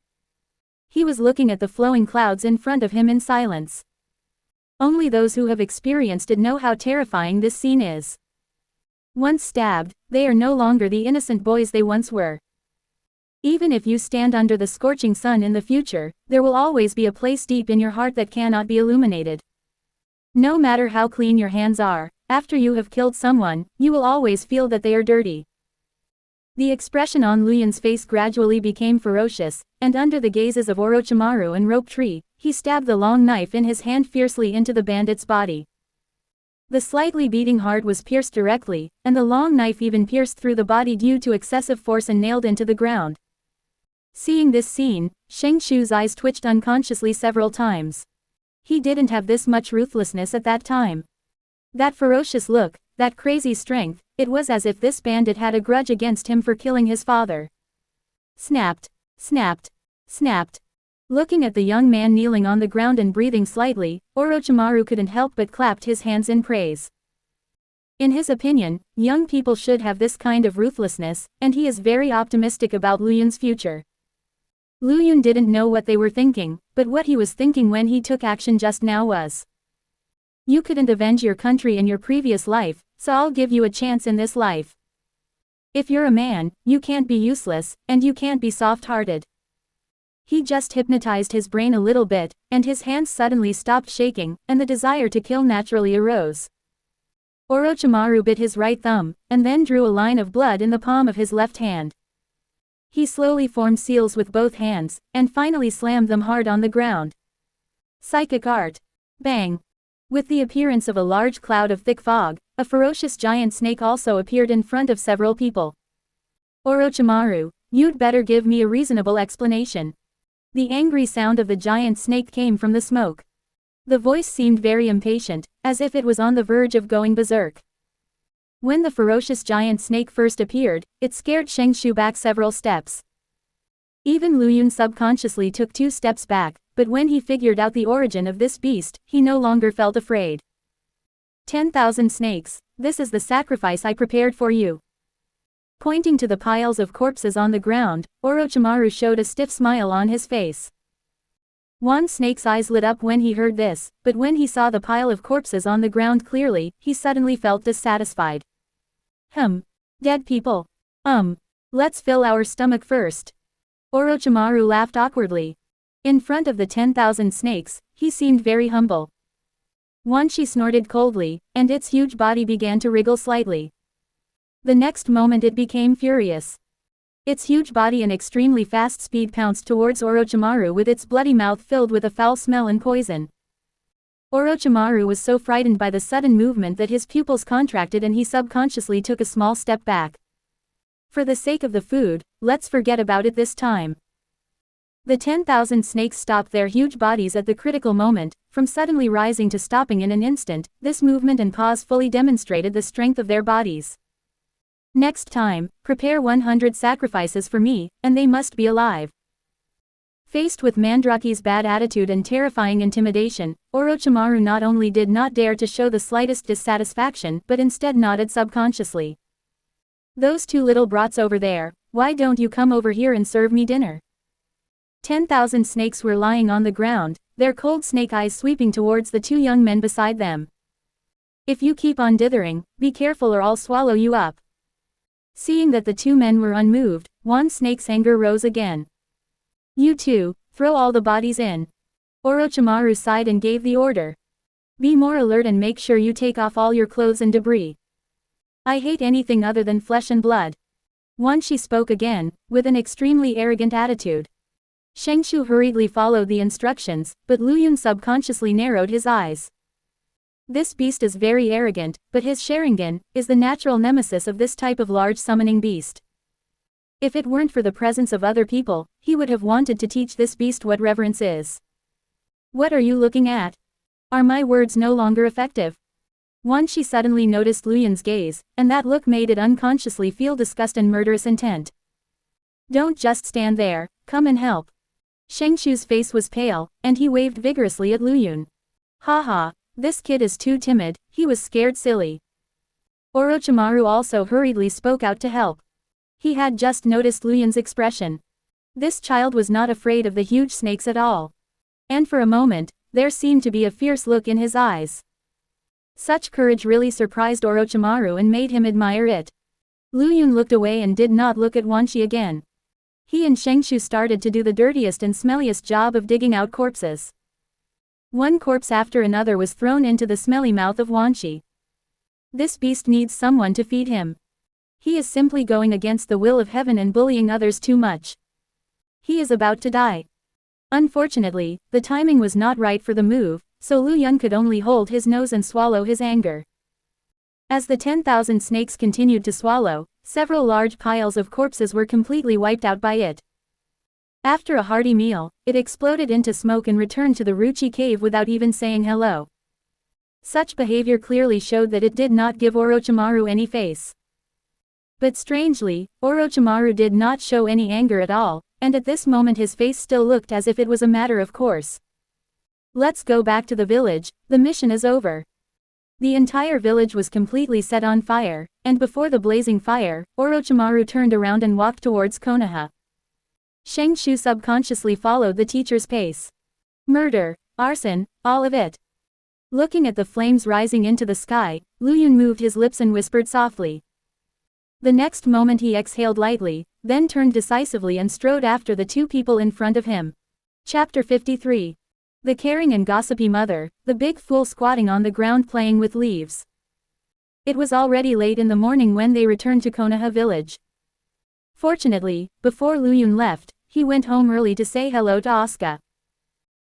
He was looking at the flowing clouds in front of him in silence. Only those who have experienced it know how terrifying this scene is. Once stabbed, they are no longer the innocent boys they once were. Even if you stand under the scorching sun in the future, there will always be a place deep in your heart that cannot be illuminated. No matter how clean your hands are, after you have killed someone, you will always feel that they are dirty. The expression on Luyun's face gradually became ferocious, and under the gazes of Orochimaru and Rope Tree, he stabbed the long knife in his hand fiercely into the bandit's body. The slightly beating heart was pierced directly, and the long knife even pierced through the body due to excessive force and nailed into the ground. Seeing this scene, Shang Shu's eyes twitched unconsciously several times. He didn't have this much ruthlessness at that time. That ferocious look, that crazy strength, it was as if this bandit had a grudge against him for killing his father. Snapped, snapped, snapped. Looking at the young man kneeling on the ground and breathing slightly, Orochimaru couldn't help but clapped his hands in praise. In his opinion, young people should have this kind of ruthlessness, and he is very optimistic about Luyun's future. Luyun didn't know what they were thinking, but what he was thinking when he took action just now was, "You couldn't avenge your country in your previous life, so I'll give you a chance in this life. If you're a man, you can't be useless, and you can't be soft-hearted." He just hypnotized his brain a little bit, and his hands suddenly stopped shaking, and the desire to kill naturally arose. Orochimaru bit his right thumb, and then drew a line of blood in the palm of his left hand. He slowly formed seals with both hands, and finally slammed them hard on the ground. Psychic art. Bang. With the appearance of a large cloud of thick fog, a ferocious giant snake also appeared in front of several people. Orochimaru, you'd better give me a reasonable explanation. The angry sound of the giant snake came from the smoke. The voice seemed very impatient, as if it was on the verge of going berserk. When the ferocious giant snake first appeared, it scared Shang Shu back several steps. Even Luyun subconsciously took 2 steps back, but when he figured out the origin of this beast, he no longer felt afraid. 10,000 snakes, this is the sacrifice I prepared for you. Pointing to the piles of corpses on the ground, Orochimaru showed a stiff smile on his face. One snake's eyes lit up when he heard this, but when he saw the pile of corpses on the ground clearly, he suddenly felt dissatisfied. Dead people. Let's fill our stomach first. Orochimaru laughed awkwardly. In front of the 10,000 snakes, he seemed very humble. One she snorted coldly, and its huge body began to wriggle slightly. The next moment it became furious. Its huge body and extremely fast speed pounced towards Orochimaru with its bloody mouth filled with a foul smell and poison. Orochimaru was so frightened by the sudden movement that his pupils contracted and he subconsciously took a small step back. For the sake of the food, let's forget about it this time. The 10,000 snakes stopped their huge bodies at the critical moment, from suddenly rising to stopping in an instant. This movement and pause fully demonstrated the strength of their bodies. Next time, prepare 100 sacrifices for me, and they must be alive. Faced with Mandrake's bad attitude and terrifying intimidation, Orochimaru not only did not dare to show the slightest dissatisfaction but instead nodded subconsciously. Those 2 little brats over there, why don't you come over here and serve me dinner? 10,000 snakes were lying on the ground, their cold snake eyes sweeping towards the 2 young men beside them. If you keep on dithering, be careful or I'll swallow you up. Seeing that the 2 men were unmoved, one snake's anger rose again. You 2, throw all the bodies in. Orochimaru sighed and gave the order. Be more alert and make sure you take off all your clothes and debris. I hate anything other than flesh and blood. One she spoke again, with an extremely arrogant attitude. Shang Shu hurriedly followed the instructions, but Luyun subconsciously narrowed his eyes. This beast is very arrogant, but his Sharingan is the natural nemesis of this type of large summoning beast. If it weren't for the presence of other people, he would have wanted to teach this beast what reverence is. What are you looking at? Are my words no longer effective? One she suddenly noticed Luyun's gaze, and that look made it unconsciously feel disgust and murderous intent. Don't just stand there, come and help. Shang Shu's face was pale, and he waved vigorously at Luyun. Haha, this kid is too timid, he was scared silly. Orochimaru also hurriedly spoke out to help. He had just noticed Luyun's expression. This child was not afraid of the huge snakes at all. And for a moment, there seemed to be a fierce look in his eyes. Such courage really surprised Orochimaru and made him admire it. Luyun looked away and did not look at Wanshi again. He and Shengshu started to do the dirtiest and smelliest job of digging out corpses. One corpse after another was thrown into the smelly mouth of Wanshi. This beast needs someone to feed him. He is simply going against the will of heaven and bullying others too much. He is about to die. Unfortunately, the timing was not right for the move, so Lu Yun could only hold his nose and swallow his anger. As the 10,000 snakes continued to swallow, several large piles of corpses were completely wiped out by it. After a hearty meal, it exploded into smoke and returned to the Ruchi cave without even saying hello. Such behavior clearly showed that it did not give Orochimaru any face. But strangely, Orochimaru did not show any anger at all, and at this moment his face still looked as if it was a matter of course. Let's go back to the village, the mission is over. The entire village was completely set on fire, and before the blazing fire, Orochimaru turned around and walked towards Konoha. Shengshu subconsciously followed the teacher's pace. Murder, arson, all of it. Looking at the flames rising into the sky, Lu Yun moved his lips and whispered softly. The next moment he exhaled lightly, then turned decisively and strode after the two people in front of him. Chapter 53. The caring and gossipy mother, the big fool squatting on the ground playing with leaves. It was already late in the morning when they returned to Konoha village. Fortunately, before Lu Yun left, he went home early to say hello to Asuka.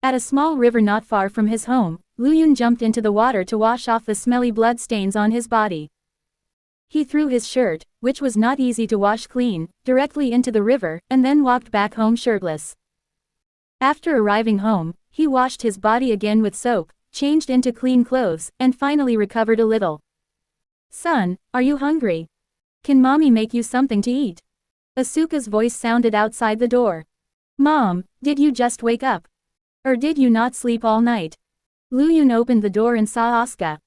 At a small river not far from his home, Lu Yun jumped into the water to wash off the smelly blood stains on his body. He threw his shirt, which was not easy to wash clean, directly into the river, and then walked back home shirtless. After arriving home, he washed his body again with soap, changed into clean clothes, and finally recovered a little. Son, are you hungry? Can mommy make you something to eat? Asuka's voice sounded outside the door. Mom, did you just wake up? Or did you not sleep all night? Lu Yun opened the door and saw Asuka.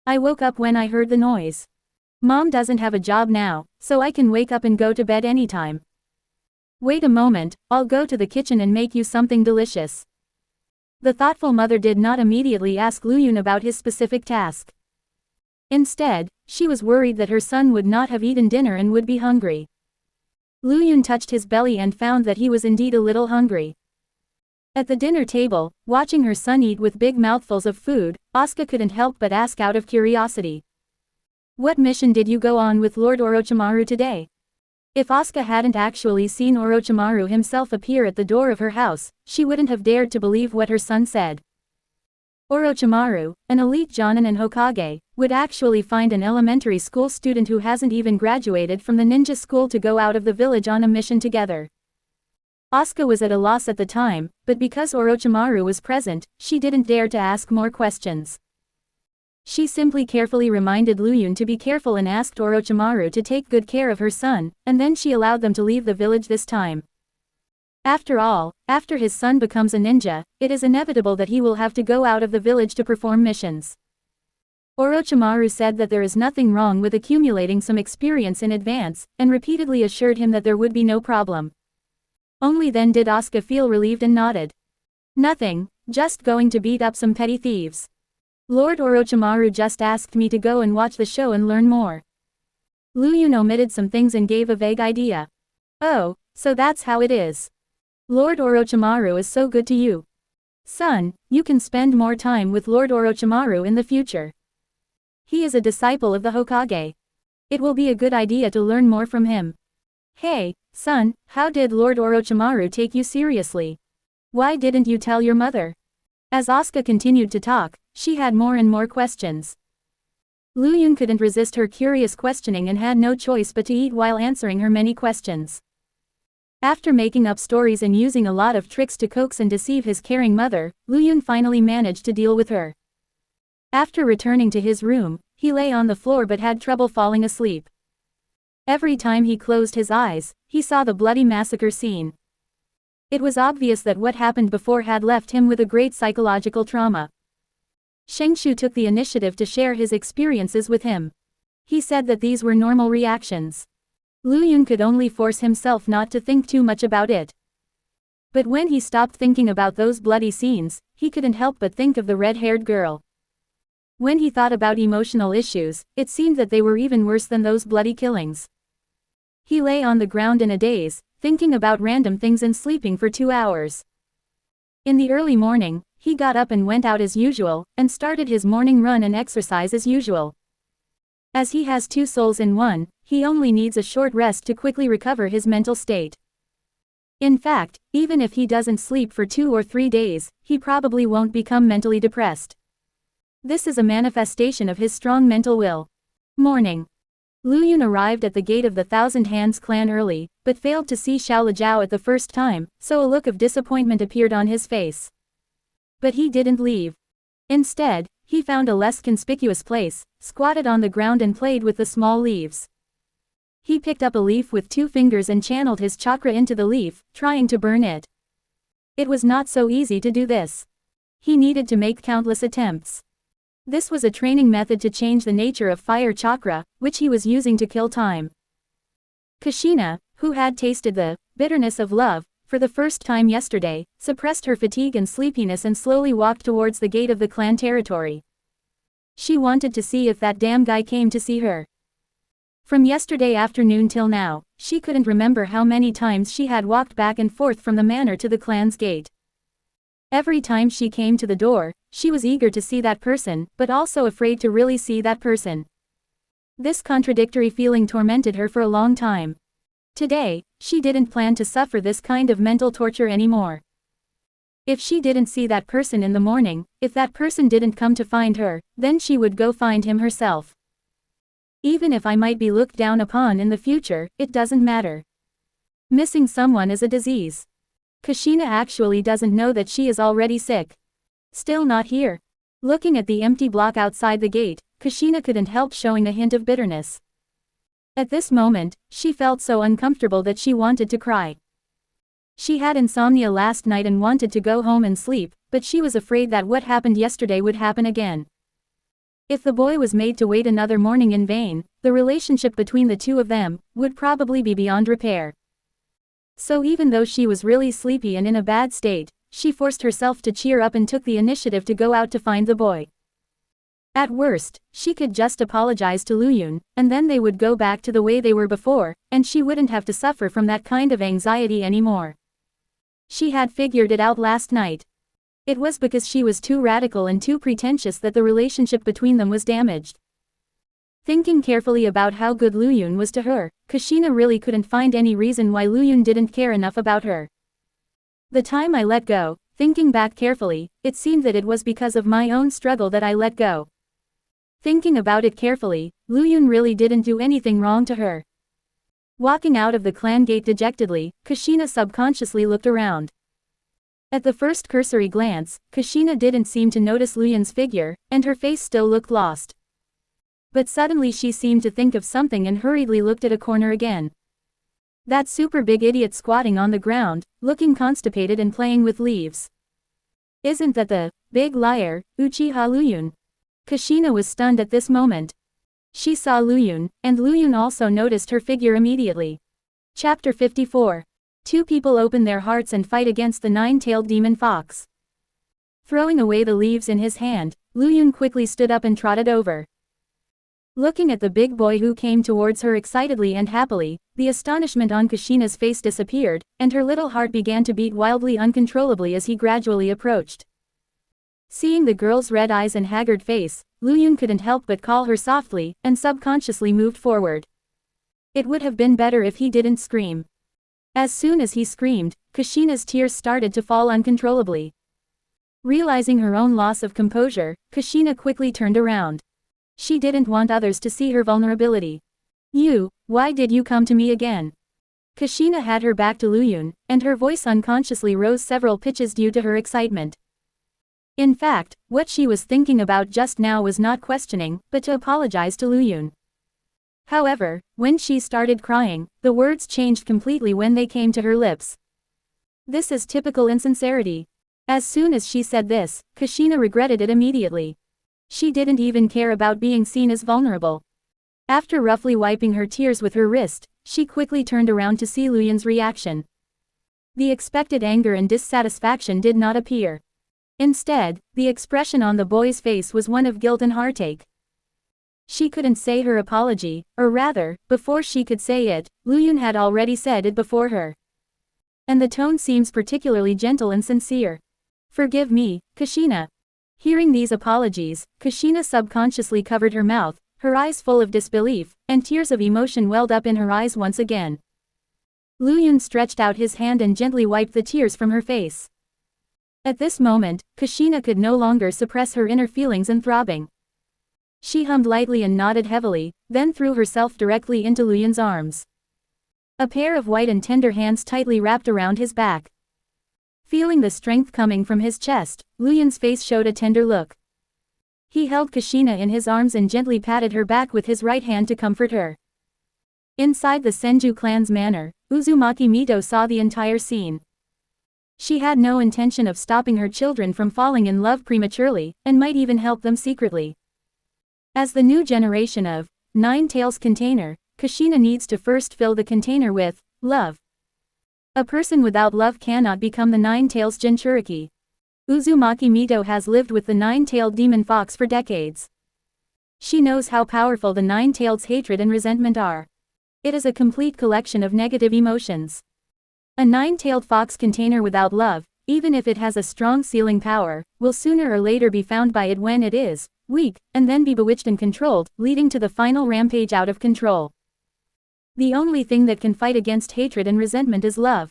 I woke up when I heard the noise. Mom doesn't have a job now, so I can wake up and go to bed anytime. Wait a moment, I'll go to the kitchen and make you something delicious. The thoughtful mother did not immediately ask Lu Yun about his specific task. Instead, she was worried that her son would not have eaten dinner and would be hungry. Lu Yun touched his belly and found that he was indeed a little hungry. At the dinner table, watching her son eat with big mouthfuls of food, Asuka couldn't help but ask out of curiosity. What mission did you go on with Lord Orochimaru today? If Asuka hadn't actually seen Orochimaru himself appear at the door of her house, she wouldn't have dared to believe what her son said. Orochimaru, an elite Jonin and Hokage, would actually find an elementary school student who hasn't even graduated from the ninja school to go out of the village on a mission together. Asuka was at a loss at the time, but because Orochimaru was present, she didn't dare to ask more questions. She simply carefully reminded Lu Yun to be careful and asked Orochimaru to take good care of her son, and then she allowed them to leave the village this time. After all, after his son becomes a ninja, it is inevitable that he will have to go out of the village to perform missions. Orochimaru said that there is nothing wrong with accumulating some experience in advance, and repeatedly assured him that there would be no problem. Only then did Asuka feel relieved and nodded. Nothing, just going to beat up some petty thieves. Lord Orochimaru just asked me to go and watch the show and learn more. Lu Yun omitted some things and gave a vague idea. Oh, so that's how it is. Lord Orochimaru is so good to you. Son, you can spend more time with Lord Orochimaru in the future. He is a disciple of the Hokage. It will be a good idea to learn more from him. Hey, son, how did Lord Orochimaru take you seriously? Why didn't you tell your mother? As Asuka continued to talk, she had more and more questions. Lu Yun couldn't resist her curious questioning and had no choice but to eat while answering her many questions. After making up stories and using a lot of tricks to coax and deceive his caring mother, Lu Yun finally managed to deal with her. After returning to his room, he lay on the floor but had trouble falling asleep. Every time he closed his eyes, he saw the bloody massacre scene. It was obvious that what happened before had left him with a great psychological trauma. Shengshu took the initiative to share his experiences with him. He said that these were normal reactions. Lu Yun could only force himself not to think too much about it. But when he stopped thinking about those bloody scenes, he couldn't help but think of the red-haired girl. When he thought about emotional issues, it seemed that they were even worse than those bloody killings. He lay on the ground in a daze, thinking about random things and sleeping for 2 hours. In the early morning, he got up and went out as usual, and started his morning run and exercise as usual. As he has 2 souls in one, he only needs a short rest to quickly recover his mental state. In fact, even if he doesn't sleep for 2 or 3 days, he probably won't become mentally depressed. This is a manifestation of his strong mental will. Morning. Lu Yun arrived at the gate of the Thousand Hands clan early, but failed to see Xiao Lijiao at the first time, so a look of disappointment appeared on his face. But he didn't leave. Instead, he found a less conspicuous place, squatted on the ground and played with the small leaves. He picked up a leaf with 2 fingers and channeled his chakra into the leaf, trying to burn it. It was not so easy to do this. He needed to make countless attempts. This was a training method to change the nature of fire chakra, which he was using to kill time. Kushina, who had tasted the bitterness of love for the first time yesterday, suppressed her fatigue and sleepiness and slowly walked towards the gate of the clan territory. She wanted to see if that damn guy came to see her. From yesterday afternoon till now, she couldn't remember how many times she had walked back and forth from the manor to the clan's gate. Every time she came to the door, she was eager to see that person, but also afraid to really see that person. This contradictory feeling tormented her for a long time. Today, she didn't plan to suffer this kind of mental torture anymore. If she didn't see that person in the morning, if that person didn't come to find her, then she would go find him herself. Even if I might be looked down upon in the future, it doesn't matter. Missing someone is a disease. Kushina actually doesn't know that she is already sick. Still not here. Looking at the empty block outside the gate, Kushina couldn't help showing a hint of bitterness. At this moment, she felt so uncomfortable that she wanted to cry. She had insomnia last night and wanted to go home and sleep, but she was afraid that what happened yesterday would happen again. If the boy was made to wait another morning in vain, the relationship between the two of them would probably be beyond repair. So even though she was really sleepy and in a bad state, she forced herself to cheer up and took the initiative to go out to find the boy. At worst, she could just apologize to Lu Yun, and then they would go back to the way they were before, and she wouldn't have to suffer from that kind of anxiety anymore. She had figured it out last night. It was because she was too radical and too pretentious that the relationship between them was damaged. Thinking carefully about how good Lu Yun was to her, Kushina really couldn't find any reason why Lu Yun didn't care enough about her. The time I let go, thinking back carefully, it seemed that it was because of my own struggle that I let go. Thinking about it carefully, Lu Yun really didn't do anything wrong to her. Walking out of the clan gate dejectedly, Kushina subconsciously looked around. At the first cursory glance, Kushina didn't seem to notice Lu Yun's figure, and her face still looked lost. But suddenly she seemed to think of something and hurriedly looked at a corner again. That super big idiot squatting on the ground, looking constipated and playing with leaves. Isn't that the big liar, Uchiha Lu Yun? Kushina was stunned at this moment. She saw Lu Yun, and Lu Yun also noticed her figure immediately. Chapter 54. 2 people open their hearts and fight against the 9-tailed demon fox. Throwing away the leaves in his hand, Lu Yun quickly stood up and trotted over. Looking at the big boy who came towards her excitedly and happily, the astonishment on Kushina's face disappeared, and her little heart began to beat wildly uncontrollably as he gradually approached. Seeing the girl's red eyes and haggard face, Lu Yun couldn't help but call her softly, and subconsciously moved forward. It would have been better if he didn't scream. As soon as he screamed, Kushina's tears started to fall uncontrollably. Realizing her own loss of composure, Kushina quickly turned around. She didn't want others to see her vulnerability. Why did you come to me again? Kushina had her back to Lu Yun, and her voice unconsciously rose several pitches due to her excitement. In fact, what she was thinking about just now was not questioning, but to apologize to Lu Yun. However, when she started crying, the words changed completely when they came to her lips. This is typical insincerity. As soon as she said this, Kushina regretted it immediately. She didn't even care about being seen as vulnerable. After roughly wiping her tears with her wrist, she quickly turned around to see Lu Yun's reaction. The expected anger and dissatisfaction did not appear. Instead, the expression on the boy's face was one of guilt and heartache. She couldn't say her apology, or rather, before she could say it, Lu Yun had already said it before her. And the tone seems particularly gentle and sincere. Forgive me, Kushina. Hearing these apologies, Kushina subconsciously covered her mouth, her eyes full of disbelief, and tears of emotion welled up in her eyes once again. Luyun stretched out his hand and gently wiped the tears from her face. At this moment, Kushina could no longer suppress her inner feelings and throbbing. She hummed lightly and nodded heavily, then threw herself directly into Luyun's arms. A pair of white and tender hands tightly wrapped around his back. Feeling the strength coming from his chest, Luyun's face showed a tender look. He held Kushina in his arms and gently patted her back with his right hand to comfort her. Inside the Senju clan's manor, Uzumaki Mito saw the entire scene. She had no intention of stopping her children from falling in love prematurely, and might even help them secretly. As the new generation of Nine Tails container, Kushina needs to first fill the container with love. A person without love cannot become the Nine Tails Jinchuriki. Uzumaki Mito has lived with the nine-tailed demon fox for decades. She knows how powerful the nine-tailed hatred and resentment are. It is a complete collection of negative emotions. A nine-tailed fox container without love, even if it has a strong sealing power, will sooner or later be found by it when it is weak, and then be bewitched and controlled, leading to the final rampage out of control. The only thing that can fight against hatred and resentment is love.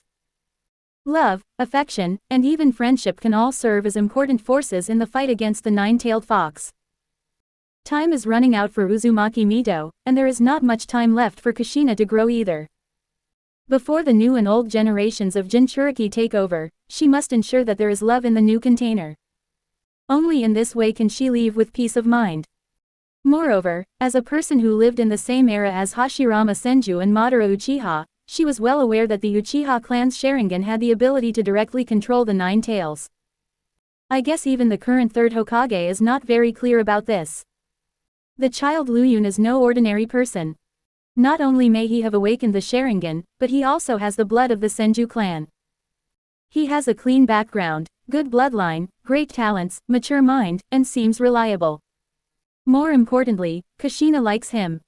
Love, affection, and even friendship can all serve as important forces in the fight against the nine-tailed fox. Time is running out for Uzumaki Mito, and there is not much time left for Kushina to grow either. Before the new and old generations of Jinchuriki take over, she must ensure that there is love in the new container. Only in this way can she leave with peace of mind. Moreover, as a person who lived in the same era as Hashirama Senju and Madara Uchiha, she was well aware that the Uchiha clan's Sharingan had the ability to directly control the Nine Tails. I guess even the current third Hokage is not very clear about this. The child Luyun is no ordinary person. Not only may he have awakened the Sharingan, but he also has the blood of the Senju clan. He has a clean background, good bloodline, great talents, mature mind, and seems reliable. More importantly, Kushina likes him.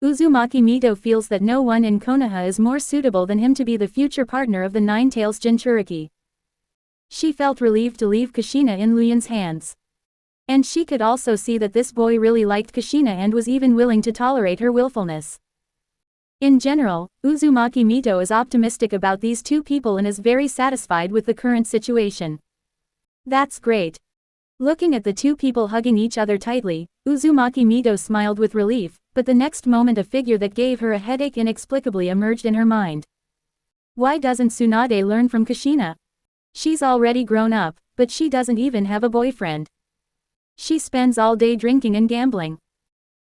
Uzumaki Mito feels that no one in Konoha is more suitable than him to be the future partner of the Nine Tails Jinchuriki. She felt relieved to leave Kushina in Luyun's hands. And she could also see that this boy really liked Kushina and was even willing to tolerate her willfulness. In general, Uzumaki Mito is optimistic about these two people and is very satisfied with the current situation. That's great. Looking at the two people hugging each other tightly, Uzumaki Mito smiled with relief, but the next moment a figure that gave her a headache inexplicably emerged in her mind. Why doesn't Tsunade learn from Kushina? She's already grown up, but she doesn't even have a boyfriend. She spends all day drinking and gambling.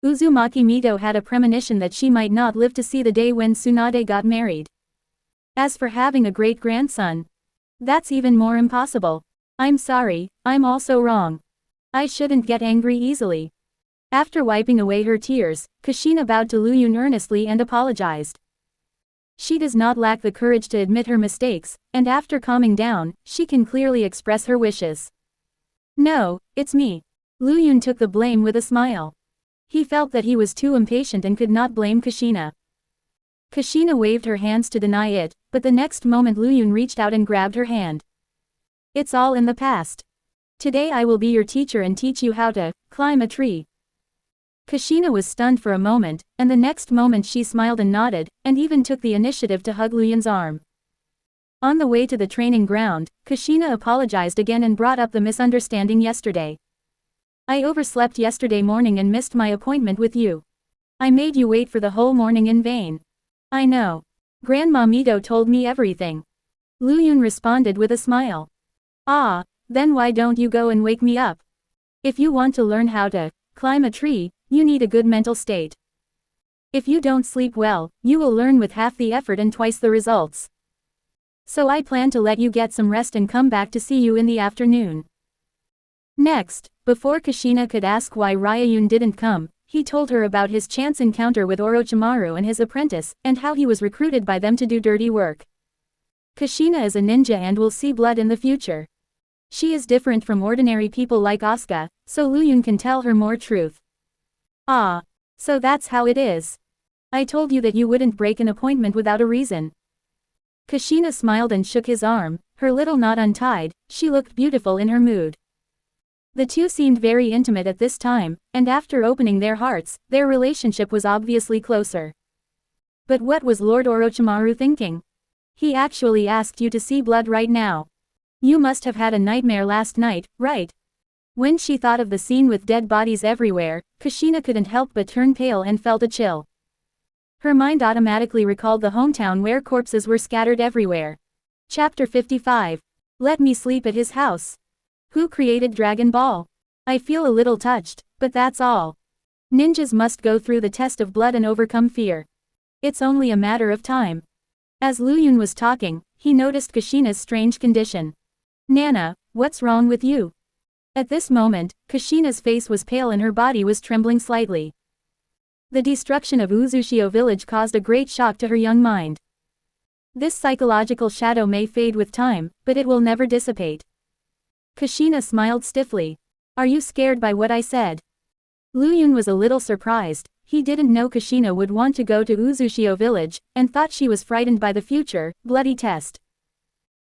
Uzumaki Mito had a premonition that she might not live to see the day when Tsunade got married. As for having a great-grandson, that's even more impossible. I'm sorry, I'm also wrong. I shouldn't get angry easily. After wiping away her tears, Kushina bowed to Luyun earnestly and apologized. She does not lack the courage to admit her mistakes, and after calming down, she can clearly express her wishes. No, it's me. Luyun took the blame with a smile. He felt that he was too impatient and could not blame Kushina. Kushina waved her hands to deny it, but the next moment Luyun reached out and grabbed her hand. It's all in the past. Today I will be your teacher and teach you how to climb a tree. Kushina was stunned for a moment, and the next moment she smiled and nodded, and even took the initiative to hug Luyun's arm. On the way to the training ground, Kushina apologized again and brought up the misunderstanding yesterday. I overslept yesterday morning and missed my appointment with you. I made you wait for the whole morning in vain. I know. Grandma Mito told me everything. Luyun responded with a smile. Ah, then why don't you go and wake me up? If you want to learn how to climb a tree, you need a good mental state. If you don't sleep well, you will learn with half the effort and twice the results. So I plan to let you get some rest and come back to see you in the afternoon. Next, before Kushina could ask why Ryayun didn't come, he told her about his chance encounter with Orochimaru and his apprentice, and how he was recruited by them to do dirty work. Kushina is a ninja and will see blood in the future. She is different from ordinary people like Asuka, so Luyun can tell her more truth. Ah, so that's how it is. I told you that you wouldn't break an appointment without a reason. Kushina smiled and shook his arm, her little knot untied. She looked beautiful in her mood. The two seemed very intimate at this time, and after opening their hearts, their relationship was obviously closer. But what was Lord Orochimaru thinking? He actually asked you to see blood right now. You must have had a nightmare last night, right? When she thought of the scene with dead bodies everywhere, Kushina couldn't help but turn pale and felt a chill. Her mind automatically recalled the hometown where corpses were scattered everywhere. Chapter 55. Let me sleep at his house. Who created Dragon Ball? I feel a little touched, but that's all. Ninjas must go through the test of blood and overcome fear. It's only a matter of time. As Lu Yun was talking, he noticed Kushina's strange condition. Nana, what's wrong with you? At this moment, Kushina's face was pale and her body was trembling slightly. The destruction of Uzushio village caused a great shock to her young mind. This psychological shadow may fade with time, but it will never dissipate. Kushina smiled stiffly. Are you scared by what I said? Lu Yun was a little surprised. He didn't know Kushina would want to go to Uzushio village, and thought she was frightened by the future, bloody test.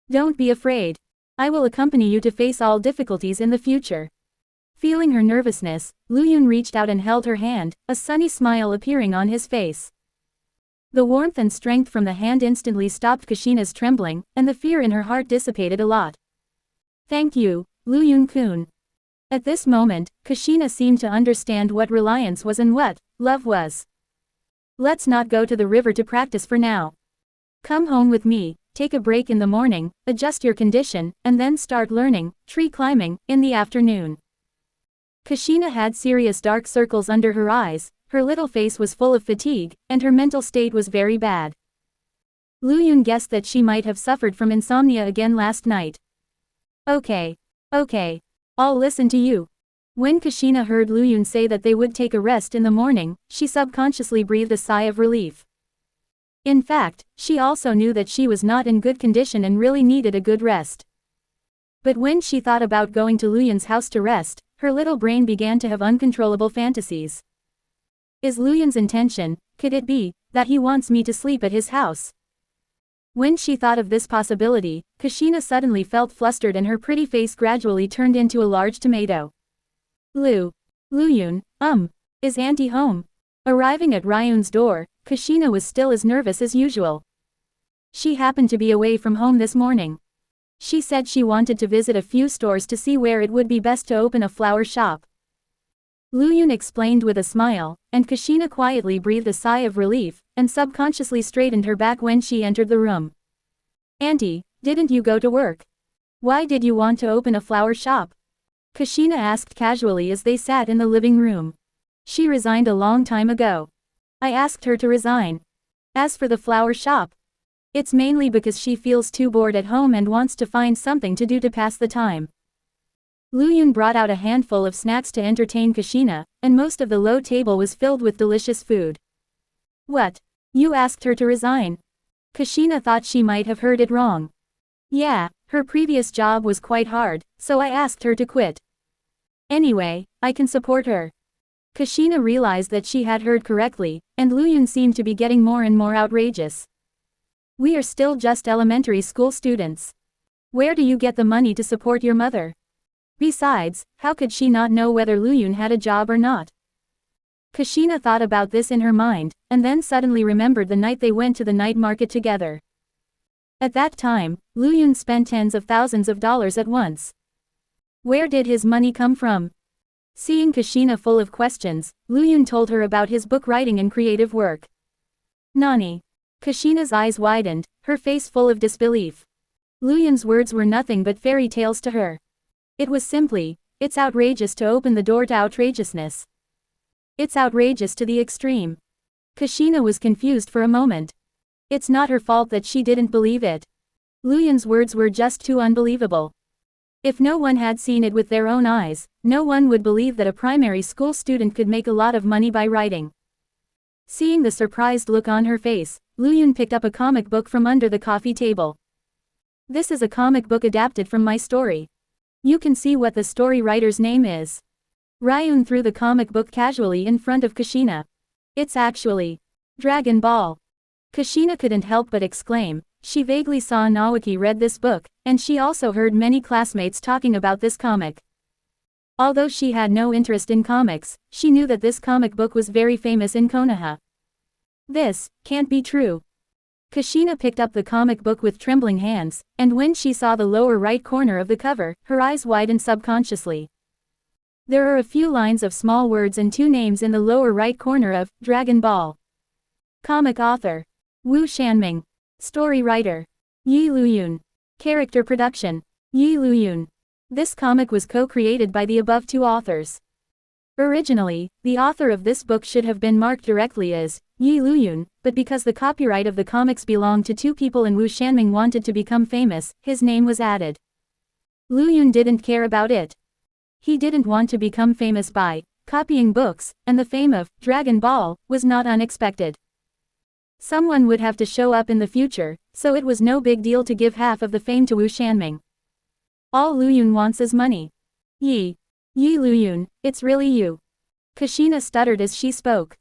Don't be afraid. I will accompany you to face all difficulties in the future. Feeling her nervousness, Lu Yun reached out and held her hand, a sunny smile appearing on his face. The warmth and strength from the hand instantly stopped Kushina's trembling, and the fear in her heart dissipated a lot. Thank you, Lu Yun-kun. At this moment, Kushina seemed to understand what reliance was and what love was. Let's not go to the river to practice for now. Come home with me, take a break in the morning, adjust your condition, and then start learning tree climbing in the afternoon. Kushina had serious dark circles under her eyes, her little face was full of fatigue, and her mental state was very bad. Lu Yun guessed that she might have suffered from insomnia again last night. Okay. I'll listen to you. When Kushina heard Lu Yun say that they would take a rest in the morning, she subconsciously breathed a sigh of relief. In fact, she also knew that she was not in good condition and really needed a good rest. But when she thought about going to Lu Yun's house to rest, her little brain began to have uncontrollable fantasies. Is Lu Yun's intention, could it be, that he wants me to sleep at his house? When she thought of this possibility, Kushina suddenly felt flustered and her pretty face gradually turned into a large tomato. Lu Yun, is Auntie home? Arriving at Ryun's door, Kushina was still as nervous as usual. She happened to be away from home this morning. She said she wanted to visit a few stores to see where it would be best to open a flower shop. Lu Yun explained with a smile, and Kushina quietly breathed a sigh of relief, and subconsciously straightened her back when she entered the room. Auntie, didn't you go to work? Why did you want to open a flower shop? Kushina asked casually as they sat in the living room. She resigned a long time ago. I asked her to resign. As for the flower shop, it's mainly because she feels too bored at home and wants to find something to do to pass the time. Lu Yun brought out a handful of snacks to entertain Kushina, and most of the low table was filled with delicious food. What? You asked her to resign? Kushina thought she might have heard it wrong. Yeah, her previous job was quite hard, so I asked her to quit. Anyway, I can support her. Kushina realized that she had heard correctly, and Lu Yun seemed to be getting more and more outrageous. We are still just elementary school students. Where do you get the money to support your mother? Besides, how could she not know whether Lu Yun had a job or not? Kushina thought about this in her mind, and then suddenly remembered the night they went to the night market together. At that time, Lu Yun spent tens of thousands of dollars at once. Where did his money come from? Seeing Kushina full of questions, Lu Yun told her about his book writing and creative work. Nani? Kushina's eyes widened, her face full of disbelief. Lu Yun's words were nothing but fairy tales to her. It was simply, it's outrageous to open the door to outrageousness. It's outrageous to the extreme. Kushina was confused for a moment. It's not her fault that she didn't believe it. Lu Yun's words were just too unbelievable. If no one had seen it with their own eyes, no one would believe that a primary school student could make a lot of money by writing. Seeing the surprised look on her face, Lu Yun picked up a comic book from under the coffee table. This is a comic book adapted from my story. You can see what the story writer's name is. Ryun threw the comic book casually in front of Kushina. It's actually Dragon Ball. Kushina couldn't help but exclaim. she vaguely saw Naoki read this book, and she also heard many classmates talking about this comic. Although she had no interest in comics, she knew that this comic book was very famous in Konoha. This can't be true. Kushina picked up the comic book with trembling hands, and when she saw the lower right corner of the cover, her eyes widened subconsciously. There are a few lines of small words and 2 names in the lower right corner of Dragon Ball. Comic author: Wu Shanming. Story writer: Yi Luyun. Character production: Yi Luyun. This comic was co-created by the above 2 authors. Originally, the author of this book should have been marked directly as Yi Luyun, but because the copyright of the comics belonged to 2 people and Wu Shanming wanted to become famous, his name was added. Luyun didn't care about it. He didn't want to become famous by copying books, and the fame of Dragon Ball was not unexpected. Someone would have to show up in the future, so it was no big deal to give half of the fame to Wu Shanming. All Luyun wants is money. Yi Luyun, it's really you. Kushina stuttered as she spoke.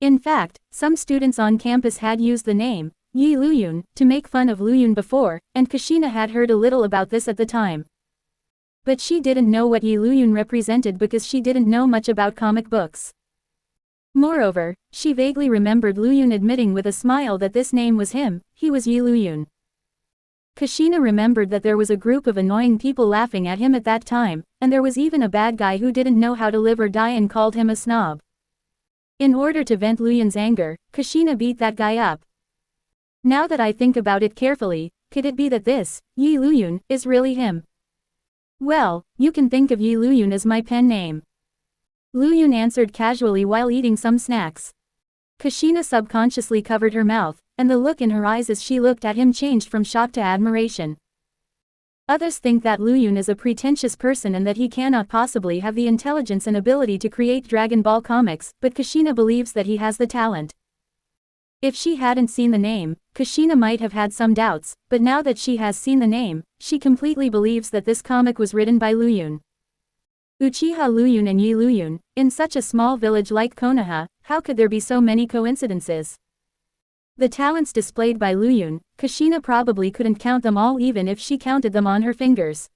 In fact, some students on campus had used the name Yi Luyun to make fun of Luyun before, and Kushina had heard a little about this at the time. But she didn't know what Yi Luyun represented because she didn't know much about comic books. Moreover, she vaguely remembered Luyun admitting with a smile that this name was him, he was Yi Luyun. Kushina remembered that there was a group of annoying people laughing at him at that time, and there was even a bad guy who didn't know how to live or die and called him a snob. In order to vent Luyun's anger, Kushina beat that guy up. Now that I think about it carefully, could it be that this, Yi Luyun, is really him? Well, you can think of Yi Luyun as my pen name. Luyun answered casually while eating some snacks. Kushina subconsciously covered her mouth, and the look in her eyes as she looked at him changed from shock to admiration. Others think that Luyun is a pretentious person and that he cannot possibly have the intelligence and ability to create Dragon Ball comics, but Kushina believes that he has the talent. If she hadn't seen the name, Kushina might have had some doubts, but now that she has seen the name, she completely believes that this comic was written by Luyun. Uchiha Luyun and Yi Luyun, in such a small village like Konoha, how could there be so many coincidences? The talents displayed by Luyun, Kushina probably couldn't count them all even if she counted them on her fingers.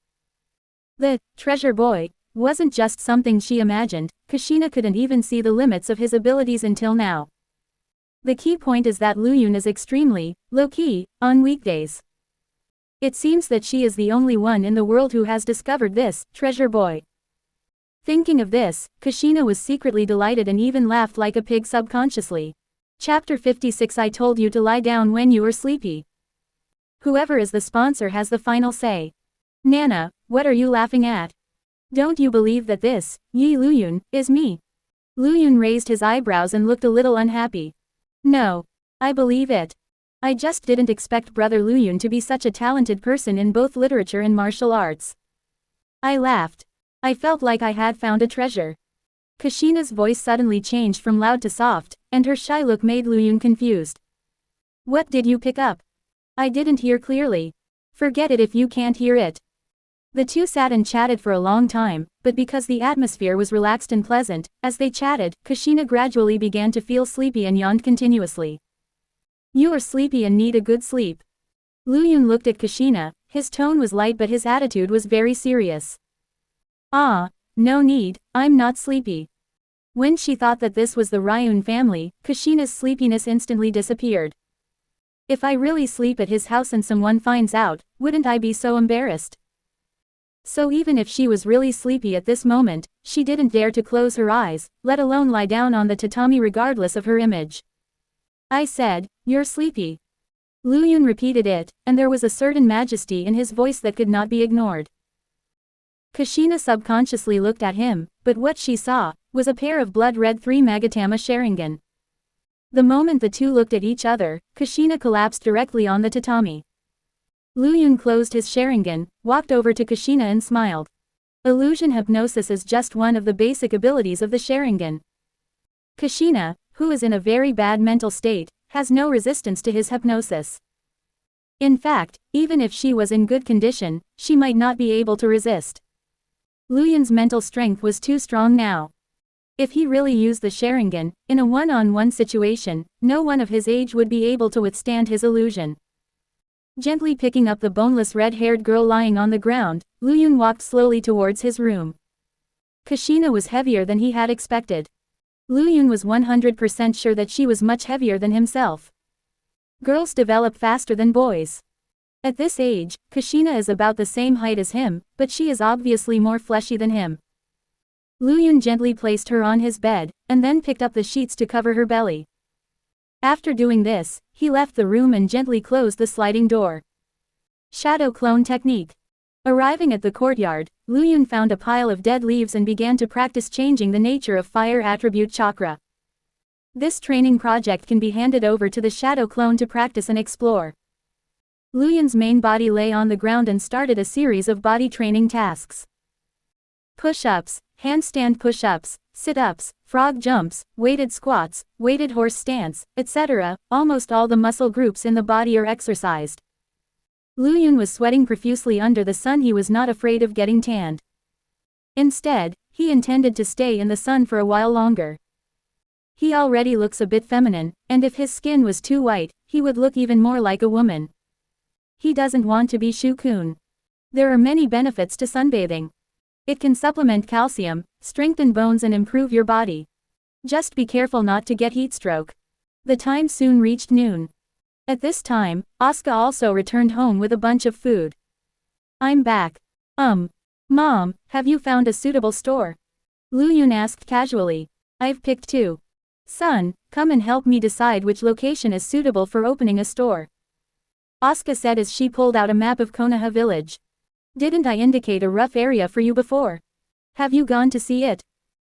The treasure boy wasn't just something she imagined, Kushina couldn't even see the limits of his abilities until now. The key point is that Luyun is extremely low-key on weekdays. It seems that she is the only one in the world who has discovered this treasure boy. Thinking of this, Kushina was secretly delighted and even laughed like a pig subconsciously. Chapter 56. I told you to lie down when you were sleepy. Whoever is the sponsor has the final say. Nana, what are you laughing at? Don't you believe that this, Yi Luyun, is me? Luyun raised his eyebrows and looked a little unhappy. No. I believe it. I just didn't expect Brother Luyun to be such a talented person in both literature and martial arts. I laughed. I felt like I had found a treasure. Kushina's voice suddenly changed from loud to soft, and her shy look made Luyun confused. What did you pick up? I didn't hear clearly. Forget it if you can't hear it. The two sat and chatted for a long time, but because the atmosphere was relaxed and pleasant, as they chatted, Kushina gradually began to feel sleepy and yawned continuously. You are sleepy and need a good sleep. Luyun looked at Kushina, his tone was light but his attitude was very serious. Ah, no need, I'm not sleepy. When she thought that this was the Ryun family, Kushina's sleepiness instantly disappeared. If I really sleep at his house and someone finds out, wouldn't I be so embarrassed? So even if she was really sleepy at this moment, she didn't dare to close her eyes, let alone lie down on the tatami regardless of her image. I said, you're sleepy. Luyun repeated it, and there was a certain majesty in his voice that could not be ignored. Kushina subconsciously looked at him, but what she saw was a pair of blood-red 3 Magatama Sharingan. The moment the two looked at each other, Kushina collapsed directly on the tatami. Luyun closed his Sharingan, walked over to Kushina and smiled. Illusion hypnosis is just one of the basic abilities of the Sharingan. Kushina, who is in a very bad mental state, has no resistance to his hypnosis. In fact, even if she was in good condition, she might not be able to resist. Luyun's mental strength was too strong now. If he really used the Sharingan, in a one-on-one situation, no one of his age would be able to withstand his illusion. Gently picking up the boneless red-haired girl lying on the ground, Luyun walked slowly towards his room. Kushina was heavier than he had expected. Luyun was 100% sure that she was much heavier than himself. Girls develop faster than boys. At this age, Kushina is about the same height as him, but she is obviously more fleshy than him. Luyun gently placed her on his bed, and then picked up the sheets to cover her belly. After doing this, he left the room and gently closed the sliding door. Shadow clone technique. Arriving at the courtyard, Luyun found a pile of dead leaves and began to practice changing the nature of fire attribute chakra. This training project can be handed over to the shadow clone to practice and explore. Luyun's main body lay on the ground and started a series of body training tasks. Push-ups, handstand push-ups, sit-ups, frog jumps, weighted squats, weighted horse stance, etc. Almost all the muscle groups in the body are exercised. Luyun was sweating profusely under the sun. He was not afraid of getting tanned. Instead, he intended to stay in the sun for a while longer. He already looks a bit feminine, and if his skin was too white, he would look even more like a woman. He doesn't want to be Shukun. There are many benefits to sunbathing. It can supplement calcium, strengthen bones and improve your body. Just be careful not to get heat stroke. The time soon reached noon. At this time, Asuka also returned home with a bunch of food. I'm back. Mom, have you found a suitable store? Luyun asked casually. I've picked two. Son, come and help me decide which location is suitable for opening a store. Asuka said as she pulled out a map of Konoha village. Didn't I indicate a rough area for you before? Have you gone to see it?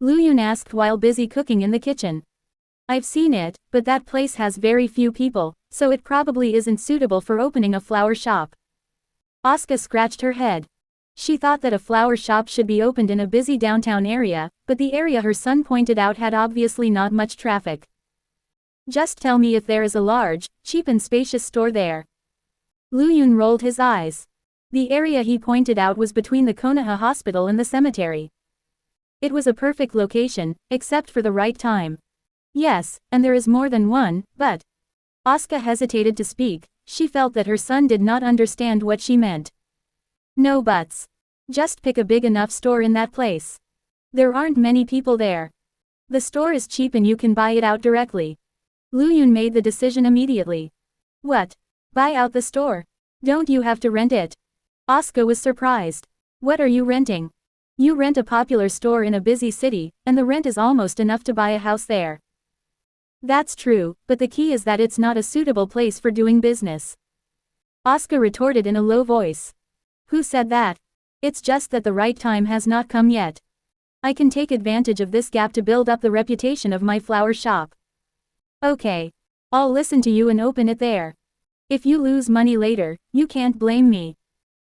Luyun asked while busy cooking in the kitchen. I've seen it, but that place has very few people, so it probably isn't suitable for opening a flower shop. Asuka scratched her head. She thought that a flower shop should be opened in a busy downtown area, but the area her son pointed out had obviously not much traffic. Just tell me if there is a large, cheap and spacious store there. Luyun rolled his eyes. The area he pointed out was between the Konoha hospital and the cemetery. It was a perfect location, except for the right time. Yes, and there is more than one, but... Asuka hesitated to speak. She felt that her son did not understand what she meant. No buts. Just pick a big enough store in that place. There aren't many people there. The store is cheap and you can buy it out directly. Luyun made the decision immediately. What? Buy out the store? Don't you have to rent it? Asuka was surprised. What are you renting? You rent a popular store in a busy city, and the rent is almost enough to buy a house there. That's true, but the key is that it's not a suitable place for doing business. Asuka retorted in a low voice. Who said that? It's just that the right time has not come yet. I can take advantage of this gap to build up the reputation of my flower shop. Okay. I'll listen to you and open it there. If you lose money later, you can't blame me.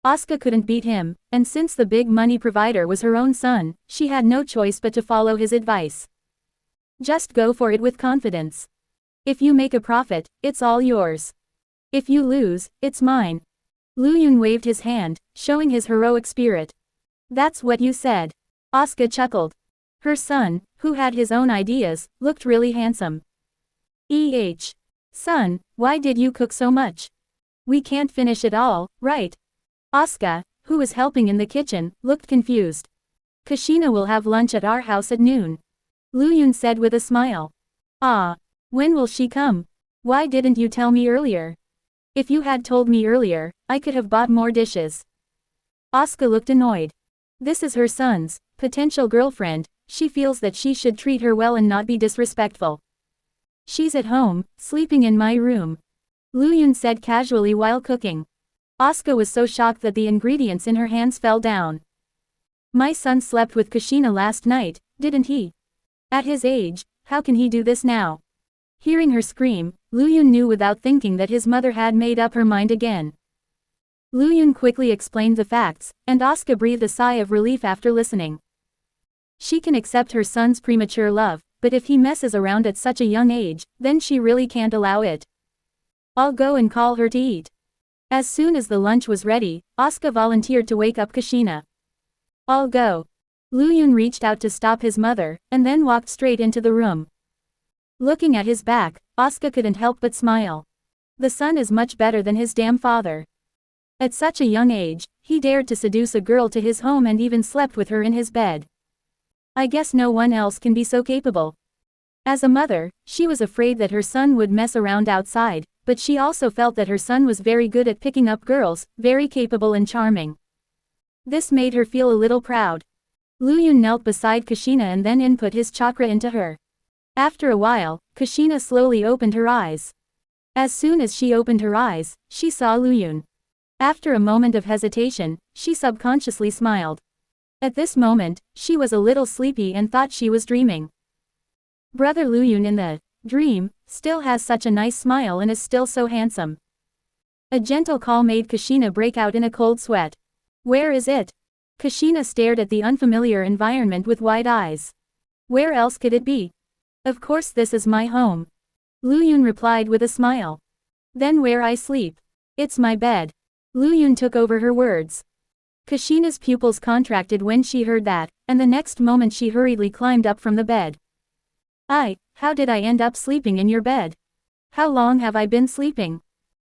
Asuka couldn't beat him, and since the big money provider was her own son, she had no choice but to follow his advice. Just go for it with confidence. If you make a profit, it's all yours. If you lose, it's mine. Luyun waved his hand, showing his heroic spirit. That's what you said. Asuka chuckled. Her son, who had his own ideas, looked really handsome. Son, why did you cook so much? We can't finish it all, right? Asuka, who was helping in the kitchen, looked confused. Kushina will have lunch at our house at noon. Luyun said with a smile. Ah. When will she come? Why didn't you tell me earlier? If you had told me earlier, I could have bought more dishes. Asuka looked annoyed. This is her son's potential girlfriend. She feels that she should treat her well and not be disrespectful. She's at home, sleeping in my room. Luyun said casually while cooking. Asuka was so shocked that the ingredients in her hands fell down. My son slept with Kushina last night, didn't he? At his age, how can he do this now? Hearing her scream, Luyun knew without thinking that his mother had made up her mind again. Luyun quickly explained the facts, and Asuka breathed a sigh of relief after listening. She can accept her son's premature love, but if he messes around at such a young age, then she really can't allow it. I'll go and call her to eat. As soon as the lunch was ready, Asuka volunteered to wake up Kushina. I'll go. Luyun reached out to stop his mother, and then walked straight into the room. Looking at his back, Asuka couldn't help but smile. The son is much better than his damn father. At such a young age, he dared to seduce a girl to his home and even slept with her in his bed. I guess no one else can be so capable. As a mother, she was afraid that her son would mess around outside, but she also felt that her son was very good at picking up girls, very capable and charming. This made her feel a little proud. Luyun knelt beside Kushina and then input his chakra into her. After a while, Kushina slowly opened her eyes. As soon as she opened her eyes, she saw Luyun. After a moment of hesitation, she subconsciously smiled. At this moment, she was a little sleepy and thought she was dreaming. Brother Luyun in the dream still has such a nice smile and is still so handsome. A gentle call made Kushina break out in a cold sweat. Where is it? Kushina stared at the unfamiliar environment with wide eyes. Where else could it be? Of course this is my home. Luyun replied with a smile. Then where I sleep? It's my bed. Luyun took over her words. Kushina's pupils contracted when she heard that, and the next moment she hurriedly climbed up from the bed. How did I end up sleeping in your bed? How long have I been sleeping?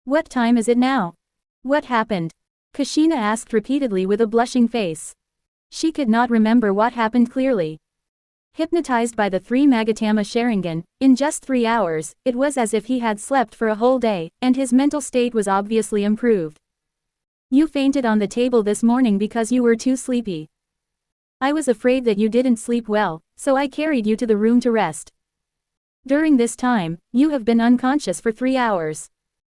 What time is it now? What happened? Kushina asked repeatedly with a blushing face. She could not remember what happened clearly. Hypnotized by the 3 Magatama Sharingan, in just 3 hours, it was as if he had slept for a whole day, and his mental state was obviously improved. You fainted on the table this morning because you were too sleepy. I was afraid that you didn't sleep well, so I carried you to the room to rest. During this time, you have been unconscious for 3 hours.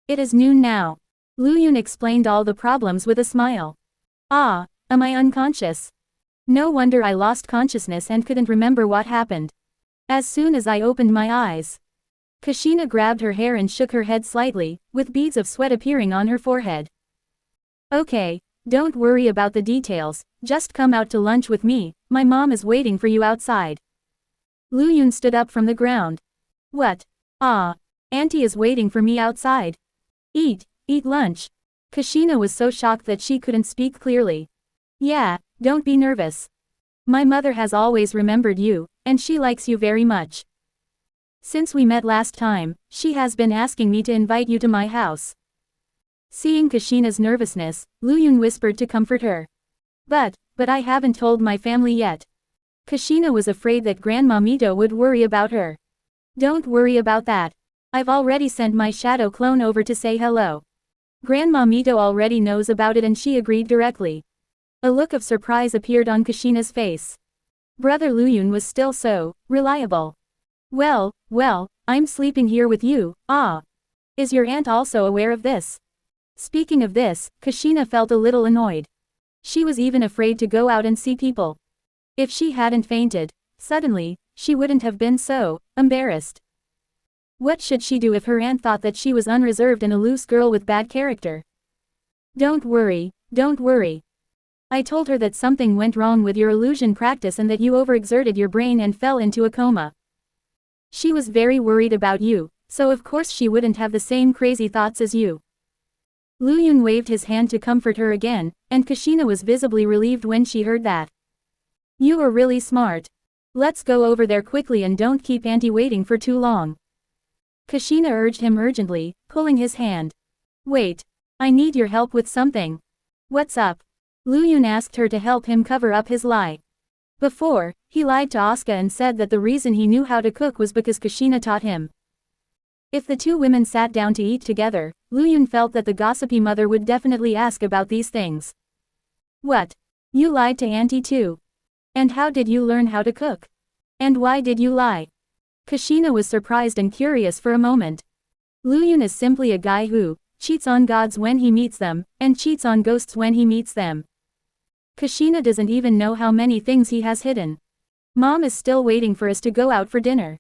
It is noon now. Luyun explained all the problems with a smile. Ah, am I unconscious? No wonder I lost consciousness and couldn't remember what happened. As soon as I opened my eyes. Kushina grabbed her hair and shook her head slightly, with beads of sweat appearing on her forehead. Okay, don't worry about the details, just come out to lunch with me, my mom is waiting for you outside. Luyun stood up from the ground. What? Ah, Auntie is waiting for me outside. Eat lunch. Kushina was so shocked that she couldn't speak clearly. Yeah, don't be nervous. My mother has always remembered you, and she likes you very much. Since we met last time, she has been asking me to invite you to my house. Seeing Kushina's nervousness, Luyun whispered to comfort her. But I haven't told my family yet. Kushina was afraid that Grandma Mito would worry about her. Don't worry about that. I've already sent my shadow clone over to say hello. Grandma Mito already knows about it and she agreed directly. A look of surprise appeared on Kushina's face. Brother Luyun was still so reliable. Well, I'm sleeping here with you, ah. Is your aunt also aware of this? Speaking of this, Kushina felt a little annoyed. She was even afraid to go out and see people. If she hadn't fainted, suddenly, she wouldn't have been so embarrassed. What should she do if her aunt thought that she was unreserved and a loose girl with bad character? Don't worry. I told her that something went wrong with your illusion practice and that you overexerted your brain and fell into a coma. She was very worried about you, so of course she wouldn't have the same crazy thoughts as you. Luyun waved his hand to comfort her again, and Kushina was visibly relieved when she heard that. You are really smart. Let's go over there quickly and don't keep Auntie waiting for too long. Kushina urged him urgently, pulling his hand. Wait. I need your help with something. What's up? Luyun asked her to help him cover up his lie. Before, he lied to Asuka and said that the reason he knew how to cook was because Kushina taught him. If the two women sat down to eat together, Luyun felt that the gossipy mother would definitely ask about these things. What? You lied to Auntie too? And how did you learn how to cook? And why did you lie? Kushina was surprised and curious for a moment. Luyun is simply a guy who cheats on gods when he meets them, and cheats on ghosts when he meets them. Kushina doesn't even know how many things he has hidden. Mom is still waiting for us to go out for dinner.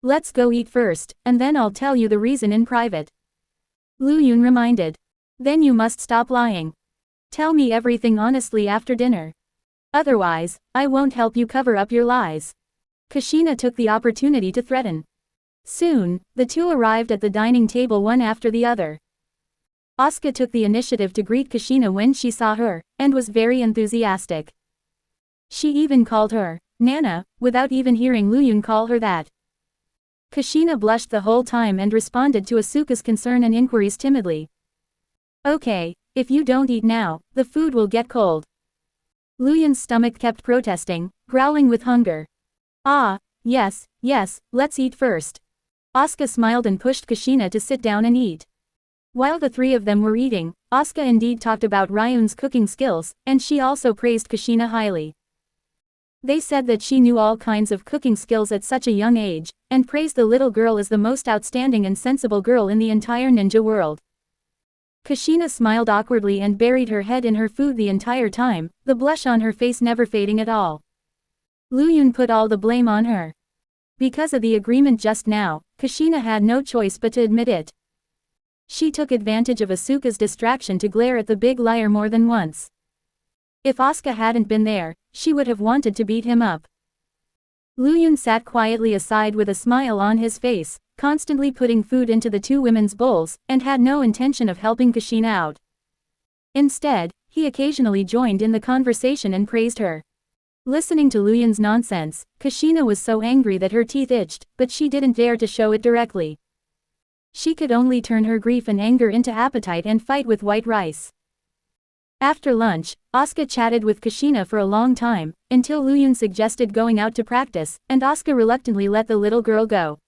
Let's go eat first, and then I'll tell you the reason in private. Luyun reminded. Then you must stop lying. Tell me everything honestly after dinner. Otherwise, I won't help you cover up your lies. Kushina took the opportunity to threaten. Soon, the two arrived at the dining table one after the other. Asuka took the initiative to greet Kushina when she saw her, and was very enthusiastic. She even called her Nana, without even hearing Luyun call her that. Kushina blushed the whole time and responded to Asuka's concern and inquiries timidly. Okay, if you don't eat now, the food will get cold. Luyun's stomach kept protesting, growling with hunger. Ah, yes, let's eat first. Asuka smiled and pushed Kushina to sit down and eat. While the three of them were eating, Asuka indeed talked about Ryun's cooking skills, and she also praised Kushina highly. They said that she knew all kinds of cooking skills at such a young age, and praised the little girl as the most outstanding and sensible girl in the entire ninja world. Kushina smiled awkwardly and buried her head in her food the entire time, the blush on her face never fading at all. Luyun put all the blame on her. Because of the agreement just now, Kushina had no choice but to admit it. She took advantage of Asuka's distraction to glare at the big liar more than once. If Asuka hadn't been there, she would have wanted to beat him up. Luyun sat quietly aside with a smile on his face, constantly putting food into the two women's bowls, and had no intention of helping Kushina out. Instead, he occasionally joined in the conversation and praised her. Listening to Luyun's nonsense, Kushina was so angry that her teeth itched, but she didn't dare to show it directly. She could only turn her grief and anger into appetite and fight with white rice. After lunch, Asuka chatted with Kushina for a long time, until Luyun suggested going out to practice, and Asuka reluctantly let the little girl go.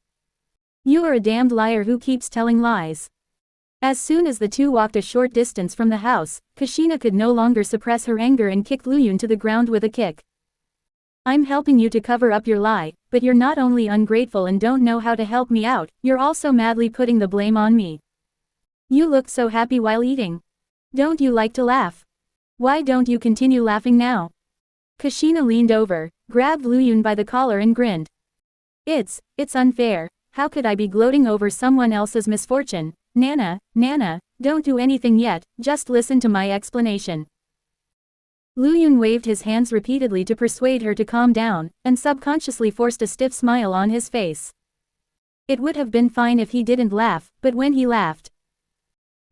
You are a damned liar who keeps telling lies. As soon as the two walked a short distance from the house, Kushina could no longer suppress her anger and kicked Luyun to the ground with a kick. I'm helping you to cover up your lie, but you're not only ungrateful and don't know how to help me out, you're also madly putting the blame on me. You looked so happy while eating. Don't you like to laugh? Why don't you continue laughing now? Kushina leaned over, grabbed Luyun by the collar and grinned. It's unfair. How could I be gloating over someone else's misfortune? Nana, don't do anything yet, just listen to my explanation. Luyun waved his hands repeatedly to persuade her to calm down, and subconsciously forced a stiff smile on his face. It would have been fine if he didn't laugh, but when he laughed,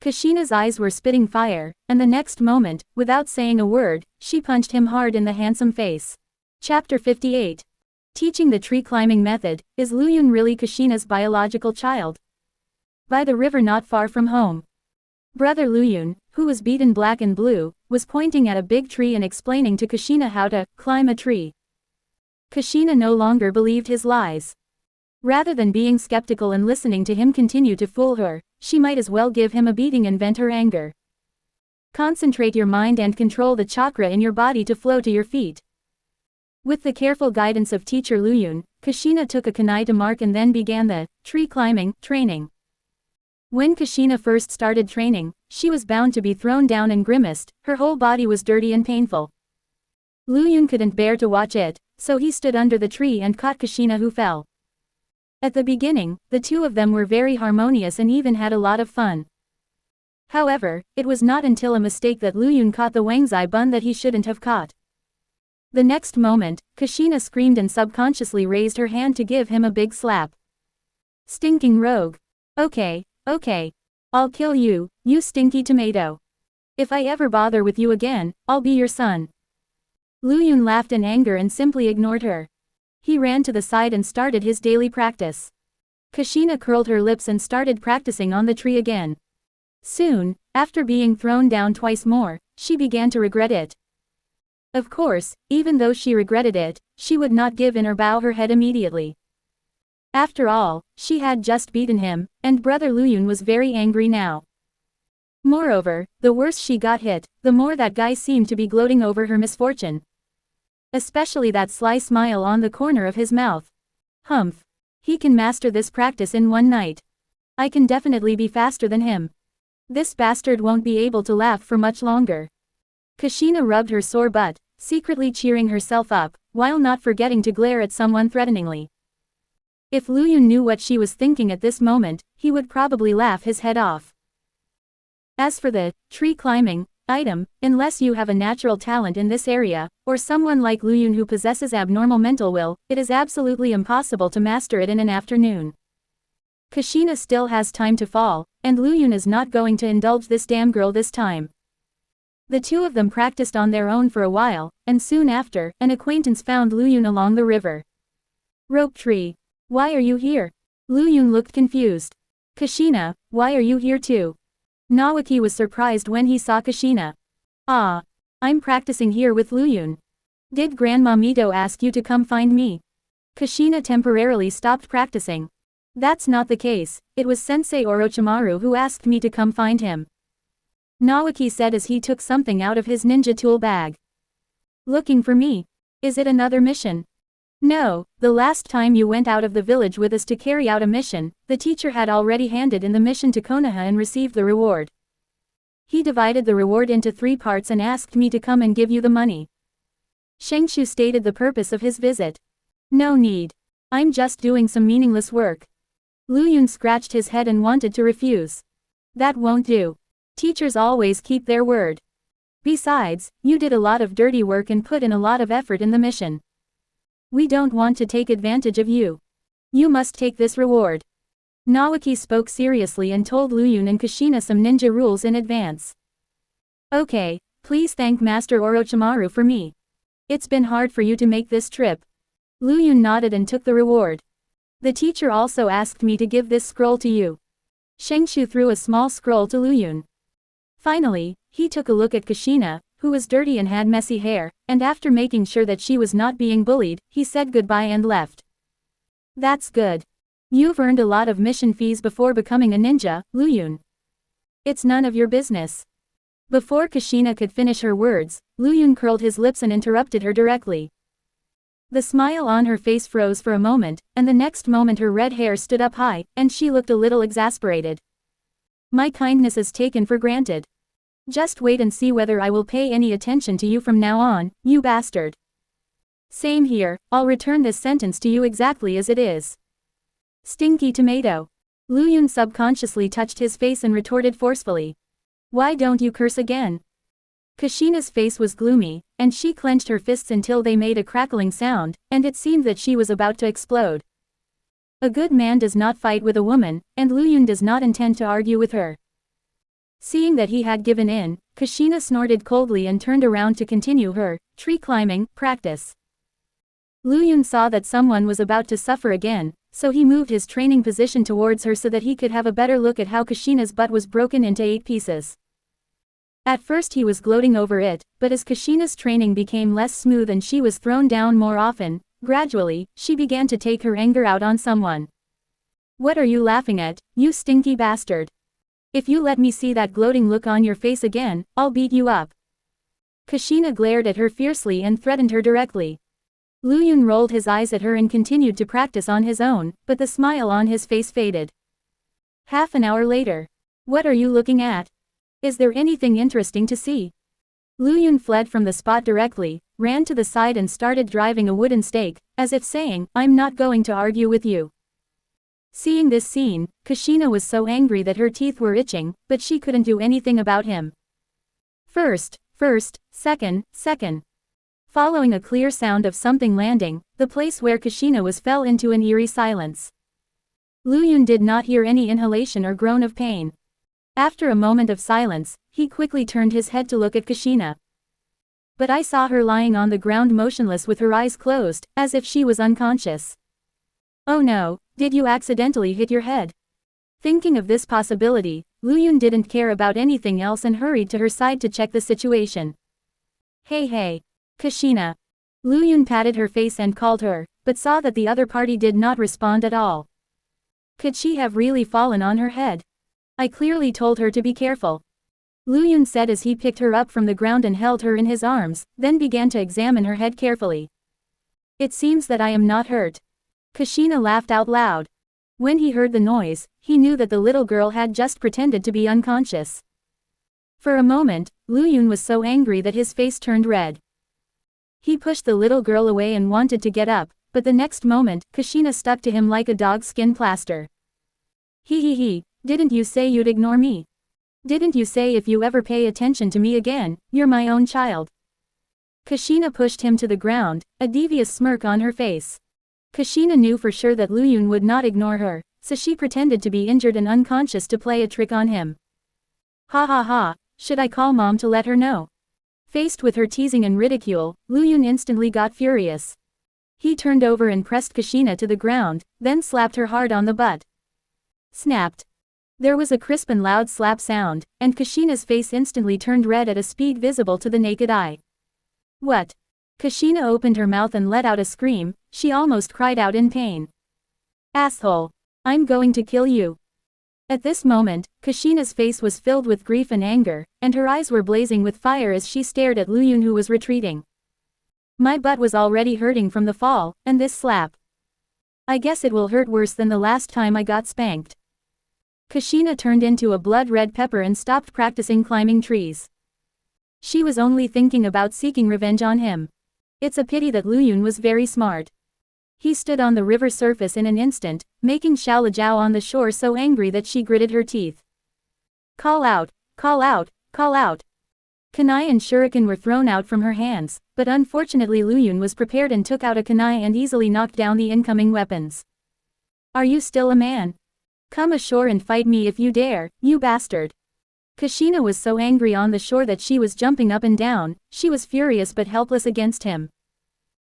Kushina's eyes were spitting fire, and the next moment, without saying a word, she punched him hard in the handsome face. Chapter 58. Teaching the tree climbing method. Is Luyun really Kushina's biological child? By the river not far from home, Brother Luyun, who was beaten black and blue, was pointing at a big tree and explaining to Kushina how to climb a tree. Kushina no longer believed his lies. Rather than being skeptical and listening to him continue to fool her, she might as well give him a beating and vent her anger. Concentrate your mind and control the chakra in your body to flow to your feet. With the careful guidance of teacher Luyun, Kushina took a kunai to mark and then began the tree climbing training. When Kushina first started training, she was bound to be thrown down and grimaced, her whole body was dirty and painful. Luyun couldn't bear to watch it, so he stood under the tree and caught Kushina who fell. At the beginning, the two of them were very harmonious and even had a lot of fun. However, it was not until a mistake that Luyun caught the wangzai bun that he shouldn't have caught. The next moment, Kushina screamed and subconsciously raised her hand to give him a big slap. Stinking rogue. Okay, I'll kill you, you stinky tomato. If I ever bother with you again, I'll be your son. Luyun laughed in anger and simply ignored her. He ran to the side and started his daily practice. Kushina curled her lips and started practicing on the tree again. Soon, after being thrown down twice more, she began to regret it. Of course, even though she regretted it, she would not give in or bow her head immediately. After all, she had just beaten him, and Brother Luyun was very angry now. Moreover, the worse she got hit, the more that guy seemed to be gloating over her misfortune. Especially that sly smile on the corner of his mouth. Humph. He can master this practice in one night. I can definitely be faster than him. This bastard won't be able to laugh for much longer. Kushina rubbed her sore butt, secretly cheering herself up, while not forgetting to glare at someone threateningly. If Luyun knew what she was thinking at this moment, he would probably laugh his head off. As for the tree climbing item, unless you have a natural talent in this area, or someone like Luyun who possesses abnormal mental will, it is absolutely impossible to master it in an afternoon. Kushina still has time to fall, and Luyun is not going to indulge this damn girl this time. The two of them practiced on their own for a while, and soon after, an acquaintance found Luyun along the river. Rope tree. Why are you here? Lu Yun looked confused. Kushina, why are you here too? Naoki was surprised when he saw Kushina. Ah. I'm practicing here with Lu Yun. Did Grandma Mito ask you to come find me? Kushina temporarily stopped practicing. That's not the case, it was Sensei Orochimaru who asked me to come find him. Naoki said as he took something out of his ninja tool bag. Looking for me? Is it another mission? No, the last time you went out of the village with us to carry out a mission, the teacher had already handed in the mission to Konoha and received the reward. He divided the reward into 3 parts and asked me to come and give you the money. Shengshu stated the purpose of his visit. No need. I'm just doing some meaningless work. Lu Yun scratched his head and wanted to refuse. That won't do. Teachers always keep their word. Besides, you did a lot of dirty work and put in a lot of effort in the mission. We don't want to take advantage of you. You must take this reward. Naoki spoke seriously and told Lu Yun and Kushina some ninja rules in advance. Okay, please thank Master Orochimaru for me. It's been hard for you to make this trip. Lu Yun nodded and took the reward. The teacher also asked me to give this scroll to you. Shengshu threw a small scroll to Lu Yun. Finally, he took a look at Kushina, who was dirty and had messy hair, and after making sure that she was not being bullied, he said goodbye and left. That's good. You've earned a lot of mission fees before becoming a ninja, Lu Yun. It's none of your business. Before Kushina could finish her words, Lu Yun curled his lips and interrupted her directly. The smile on her face froze for a moment, and the next moment her red hair stood up high, and she looked a little exasperated. My kindness is taken for granted. Just wait and see whether I will pay any attention to you from now on, you bastard. Same here, I'll return this sentence to you exactly as it is. Stinky tomato. Lu Yun subconsciously touched his face and retorted forcefully. Why don't you curse again? Kushina's face was gloomy, and she clenched her fists until they made a crackling sound, and it seemed that she was about to explode. A good man does not fight with a woman, and Lu Yun does not intend to argue with her. Seeing that he had given in, Kushina snorted coldly and turned around to continue her tree climbing practice. Lu Yun saw that someone was about to suffer again, so he moved his training position towards her so that he could have a better look at how Kushina's butt was broken into 8 pieces. At first he was gloating over it, but as Kushina's training became less smooth and she was thrown down more often, gradually, she began to take her anger out on someone. What are you laughing at, you stinky bastard? If you let me see that gloating look on your face again, I'll beat you up. Kushina glared at her fiercely and threatened her directly. Lu Yun rolled his eyes at her and continued to practice on his own, but the smile on his face faded. Half an hour later. What are you looking at? Is there anything interesting to see? Lu Yun fled from the spot directly, ran to the side and started driving a wooden stake, as if saying, I'm not going to argue with you. Seeing this scene, Kushina was so angry that her teeth were itching, but she couldn't do anything about him. First, second. Following a clear sound of something landing, the place where Kushina was fell into an eerie silence. Lu Yun did not hear any inhalation or groan of pain. After a moment of silence, he quickly turned his head to look at Kushina. But I saw her lying on the ground motionless with her eyes closed, as if she was unconscious. Oh no, did you accidentally hit your head? Thinking of this possibility, Lu Yun didn't care about anything else and hurried to her side to check the situation. Hey, Kushina. Lu Yun patted her face and called her, but saw that the other party did not respond at all. Could she have really fallen on her head? I clearly told her to be careful. Lu Yun said as he picked her up from the ground and held her in his arms, then began to examine her head carefully. It seems that I am not hurt. Kushina laughed out loud. When he heard the noise, he knew that the little girl had just pretended to be unconscious. For a moment, Lu Yun was so angry that his face turned red. He pushed the little girl away and wanted to get up, but the next moment, Kushina stuck to him like a dog's skin plaster. He, didn't you say you'd ignore me? Didn't you say if you ever pay attention to me again, you're my own child? Kushina pushed him to the ground, a devious smirk on her face. Kushina knew for sure that Lu Yun would not ignore her, so she pretended to be injured and unconscious to play a trick on him. Ha, should I call mom to let her know? Faced with her teasing and ridicule, Lu Yun instantly got furious. He turned over and pressed Kushina to the ground, then slapped her hard on the butt. Snapped. There was a crisp and loud slap sound, and Kushina's face instantly turned red at a speed visible to the naked eye. What? Kushina opened her mouth and let out a scream, she almost cried out in pain. Asshole! I'm going to kill you! At this moment, Kushina's face was filled with grief and anger, and her eyes were blazing with fire as she stared at Luyun, who was retreating. My butt was already hurting from the fall, and this slap. I guess it will hurt worse than the last time I got spanked. Kushina turned into a blood-red pepper and stopped practicing climbing trees. She was only thinking about seeking revenge on him. It's a pity that Luyun was very smart. He stood on the river surface in an instant, making Xiao Lijiao on the shore so angry that she gritted her teeth. Call out! Call out! Call out! Kunai and shuriken were thrown out from her hands, but unfortunately Luyun was prepared and took out a kunai and easily knocked down the incoming weapons. Are you still a man? Come ashore and fight me if you dare, you bastard! Kushina was so angry on the shore that she was jumping up and down, she was furious but helpless against him.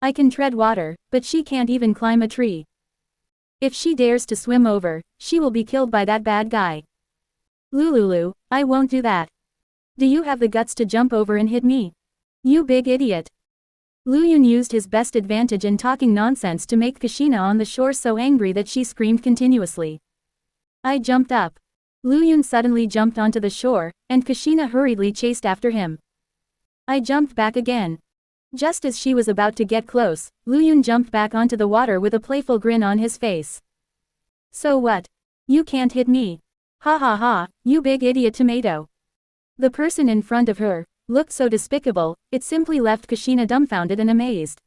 I can tread water, but she can't even climb a tree. If she dares to swim over, she will be killed by that bad guy. Lululu, I won't do that. Do you have the guts to jump over and hit me? You big idiot. Luyun used his best advantage in talking nonsense to make Kushina on the shore so angry that she screamed continuously. I jumped up. Luyun suddenly jumped onto the shore, and Kushina hurriedly chased after him. I jumped back again. Just as she was about to get close, Luyun jumped back onto the water with a playful grin on his face. So what? You can't hit me. Ha ha ha, you big idiot tomato. The person in front of her looked so despicable, it simply left Kushina dumbfounded and amazed.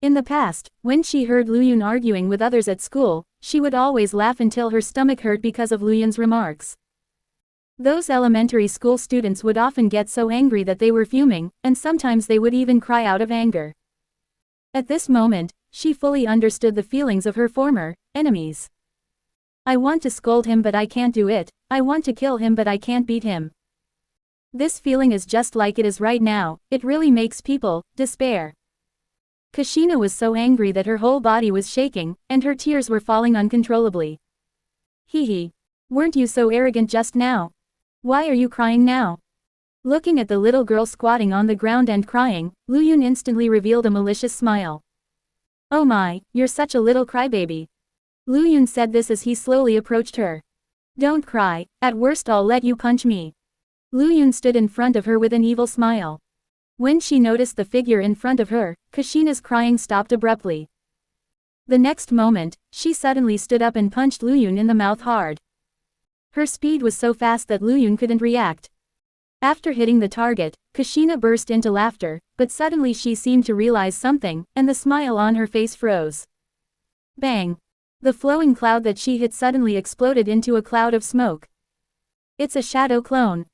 In the past, when she heard Luyun arguing with others at school, she would always laugh until her stomach hurt because of Luyun's remarks. Those elementary school students would often get so angry that they were fuming, and sometimes they would even cry out of anger. At this moment, she fully understood the feelings of her former enemies. I want to scold him but I can't do it, I want to kill him but I can't beat him. This feeling is just like it is right now, it really makes people despair. Kushina was so angry that her whole body was shaking, and her tears were falling uncontrollably. Hee. Weren't you so arrogant just now? Why are you crying now? Looking at the little girl squatting on the ground and crying, Luyun instantly revealed a malicious smile. Oh my, you're such a little crybaby. Luyun said this as he slowly approached her. Don't cry, at worst I'll let you punch me. Luyun stood in front of her with an evil smile. When she noticed the figure in front of her, Kushina's crying stopped abruptly. The next moment, she suddenly stood up and punched Luyun in the mouth hard. Her speed was so fast that Luyun couldn't react. After hitting the target, Kushina burst into laughter, but suddenly she seemed to realize something, and the smile on her face froze. Bang! The flowing cloud that she hit suddenly exploded into a cloud of smoke. It's a shadow clone.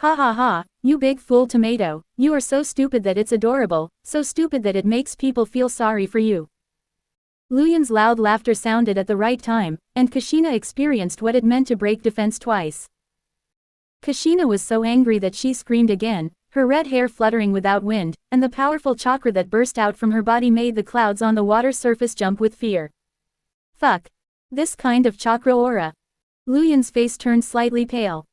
Ha ha ha, you big fool tomato, you are so stupid that it's adorable, so stupid that it makes people feel sorry for you. Luyun's loud laughter sounded at the right time, and Kushina experienced what it meant to break defense twice. Kushina was so angry that she screamed again, her red hair fluttering without wind, and the powerful chakra that burst out from her body made the clouds on the water surface jump with fear. Fuck. This kind of chakra aura. Luyun's face turned slightly pale.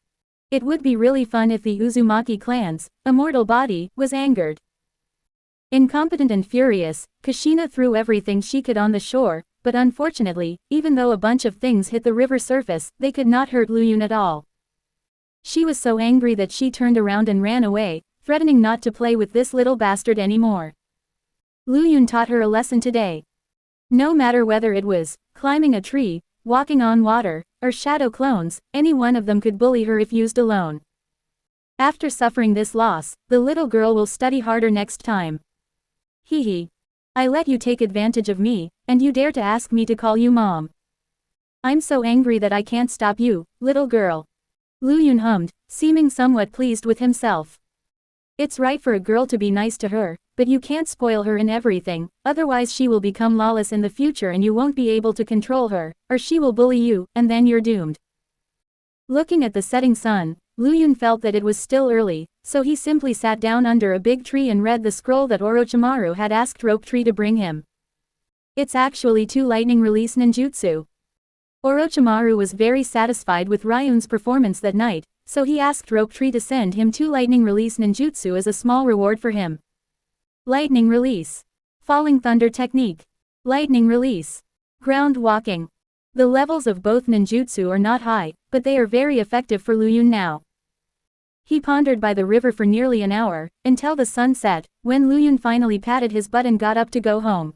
It would be really fun if the Uzumaki clan's immortal body was angered. Incompetent and furious, Kushina threw everything she could on the shore, but unfortunately, even though a bunch of things hit the river surface, they could not hurt Luyun at all. She was so angry that she turned around and ran away, threatening not to play with this little bastard anymore. Luyun taught her a lesson today. No matter whether it was climbing a tree, walking on water, or shadow clones, any one of them could bully her if used alone. After suffering this loss, the little girl will study harder next time. Hee. I let you take advantage of me, and you dare to ask me to call you mom. I'm so angry that I can't stop you, little girl. Luyun hummed, seeming somewhat pleased with himself. It's right for a girl to be nice to her, but you can't spoil her in everything, otherwise she will become lawless in the future and you won't be able to control her, or she will bully you, and then you're doomed. Looking at the setting sun, Luyun felt that it was still early, so he simply sat down under a big tree and read the scroll that Orochimaru had asked Rope Tree to bring him. It's actually 2 lightning release ninjutsu. Orochimaru was very satisfied with Ryun's performance that night, so he asked Rope Tree to send him 2 lightning release ninjutsu as a small reward for him. Lightning release. Falling thunder technique. Lightning release. Ground walking. The levels of both ninjutsu are not high, but they are very effective for Lu Yun now. He pondered by the river for nearly an hour, until the sun set, when Lu Yun finally patted his butt and got up to go home.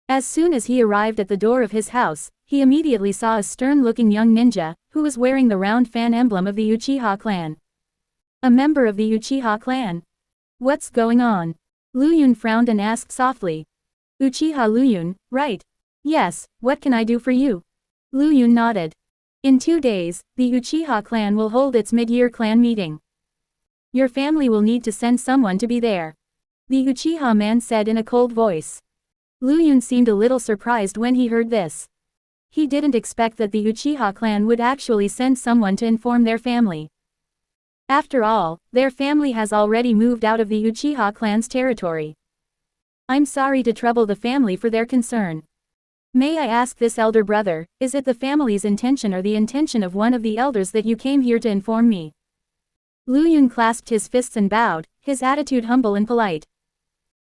As soon as he arrived at the door of his house, he immediately saw a stern-looking young ninja, who was wearing the round fan emblem of the Uchiha clan. A member of the Uchiha clan? What's going on? Lu Yun frowned and asked softly. Uchiha Lu Yun, right? Yes, what can I do for you? Lu Yun nodded. In 2 days, the Uchiha clan will hold its mid-year clan meeting. Your family will need to send someone to be there. The Uchiha man said in a cold voice. Lu Yun seemed a little surprised when he heard this. He didn't expect that the Uchiha clan would actually send someone to inform their family. After all, their family has already moved out of the Uchiha clan's territory. I'm sorry to trouble the family for their concern. May I ask this elder brother, is it the family's intention or the intention of one of the elders that you came here to inform me? Lu Yun clasped his fists and bowed, his attitude humble and polite.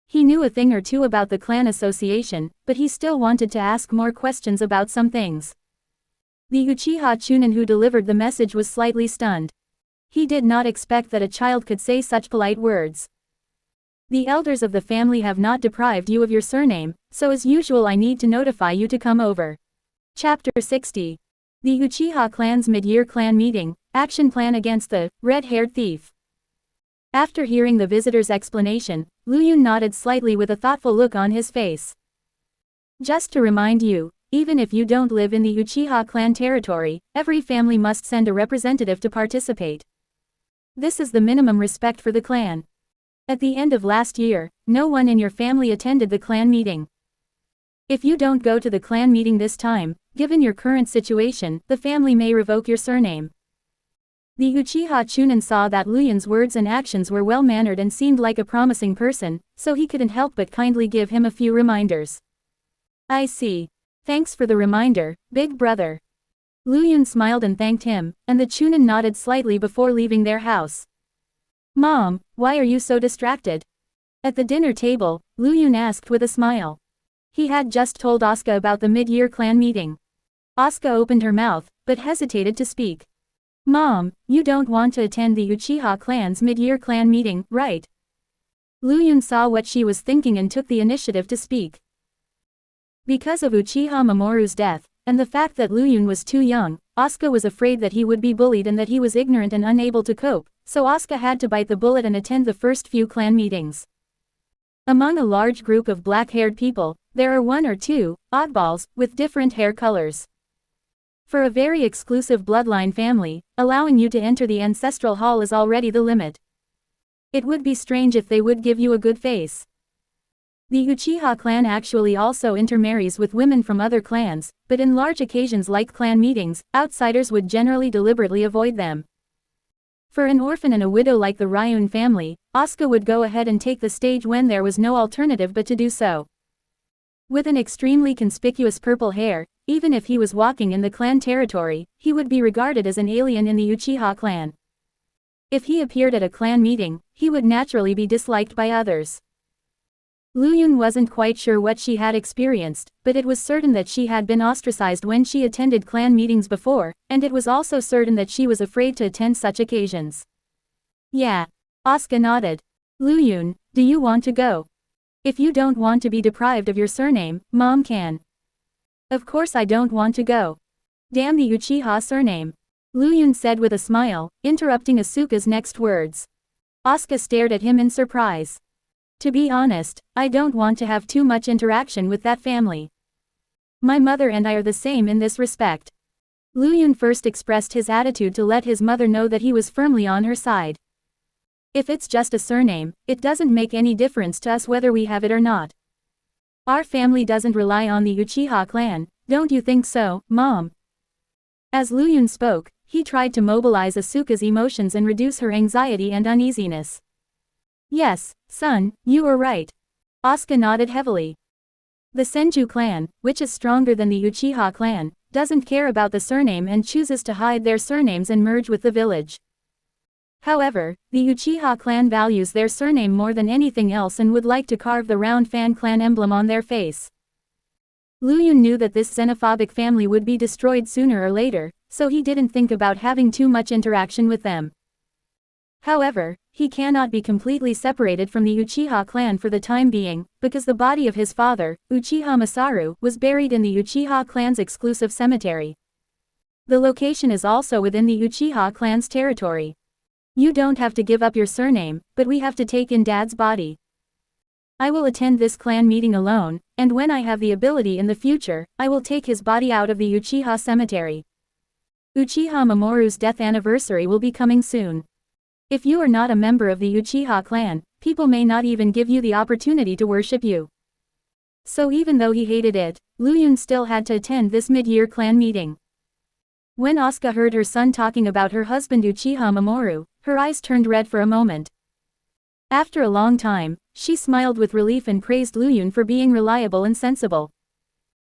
He knew a thing or two about the clan association, but he still wanted to ask more questions about some things. The Uchiha Chunin who delivered the message was slightly stunned. He did not expect that a child could say such polite words. The elders of the family have not deprived you of your surname, so as usual I need to notify you to come over. Chapter 60. The Uchiha clan's mid-year clan meeting, action plan against the red-haired thief. After hearing the visitor's explanation, Lu Yun nodded slightly with a thoughtful look on his face. Just to remind you, even if you don't live in the Uchiha clan territory, every family must send a representative to participate. This is the minimum respect for the clan. At the end of last year, no one in your family attended the clan meeting. If you don't go to the clan meeting this time, given your current situation, the family may revoke your surname. The Uchiha Chunin saw that Lu Yun's words and actions were well-mannered and seemed like a promising person, so he couldn't help but kindly give him a few reminders. I see. Thanks for the reminder, big brother. Lu Yun smiled and thanked him, and the Chunin nodded slightly before leaving their house. Mom, why are you so distracted? At the dinner table, Lu Yun asked with a smile. He had just told Asuka about the mid-year clan meeting. Asuka opened her mouth, but hesitated to speak. Mom, you don't want to attend the Uchiha clan's mid-year clan meeting, right? Lu Yun saw what she was thinking and took the initiative to speak. Because of Uchiha Mamoru's death, and the fact that Lu Yun was too young, Asuka was afraid that he would be bullied and that he was ignorant and unable to cope, so Asuka had to bite the bullet and attend the first few clan meetings. Among a large group of black-haired people, there are 1 or 2 oddballs with different hair colors. For a very exclusive bloodline family, allowing you to enter the ancestral hall is already the limit. It would be strange if they would give you a good face. The Uchiha clan actually also intermarries with women from other clans, but in large occasions like clan meetings, outsiders would generally deliberately avoid them. For an orphan and a widow like the Ryun family, Asuka would go ahead and take the stage when there was no alternative but to do so. With an extremely conspicuous purple hair, even if he was walking in the clan territory, he would be regarded as an alien in the Uchiha clan. If he appeared at a clan meeting, he would naturally be disliked by others. Lu Yun wasn't quite sure what she had experienced, but it was certain that she had been ostracized when she attended clan meetings before, and it was also certain that she was afraid to attend such occasions. Yeah. Asuka nodded. Lu Yun, do you want to go? If you don't want to be deprived of your surname, Mom can. Of course I don't want to go. Damn the Uchiha surname. Lu Yun said with a smile, interrupting Asuka's next words. Asuka stared at him in surprise. To be honest, I don't want to have too much interaction with that family. My mother and I are the same in this respect. Lu Yun first expressed his attitude to let his mother know that he was firmly on her side. If it's just a surname, it doesn't make any difference to us whether we have it or not. Our family doesn't rely on the Uchiha clan, don't you think so, Mom? As Lu Yun spoke, he tried to mobilize Asuka's emotions and reduce her anxiety and uneasiness. Yes, son, you are right. Asuka nodded heavily. The Senju clan, which is stronger than the Uchiha clan, doesn't care about the surname and chooses to hide their surnames and merge with the village. However, the Uchiha clan values their surname more than anything else and would like to carve the round fan clan emblem on their face. Luyun knew that this xenophobic family would be destroyed sooner or later, so he didn't think about having too much interaction with them. However, he cannot be completely separated from the Uchiha clan for the time being, because the body of his father, Uchiha Masaru, was buried in the Uchiha clan's exclusive cemetery. The location is also within the Uchiha clan's territory. You don't have to give up your surname, but we have to take in Dad's body. I will attend this clan meeting alone, and when I have the ability in the future, I will take his body out of the Uchiha cemetery. Uchiha Mamoru's death anniversary will be coming soon. If you are not a member of the Uchiha clan, people may not even give you the opportunity to worship you. So even though he hated it, Luyun still had to attend this mid-year clan meeting. When Asuka heard her son talking about her husband Uchiha Mamoru, her eyes turned red for a moment. After a long time, she smiled with relief and praised Luyun for being reliable and sensible.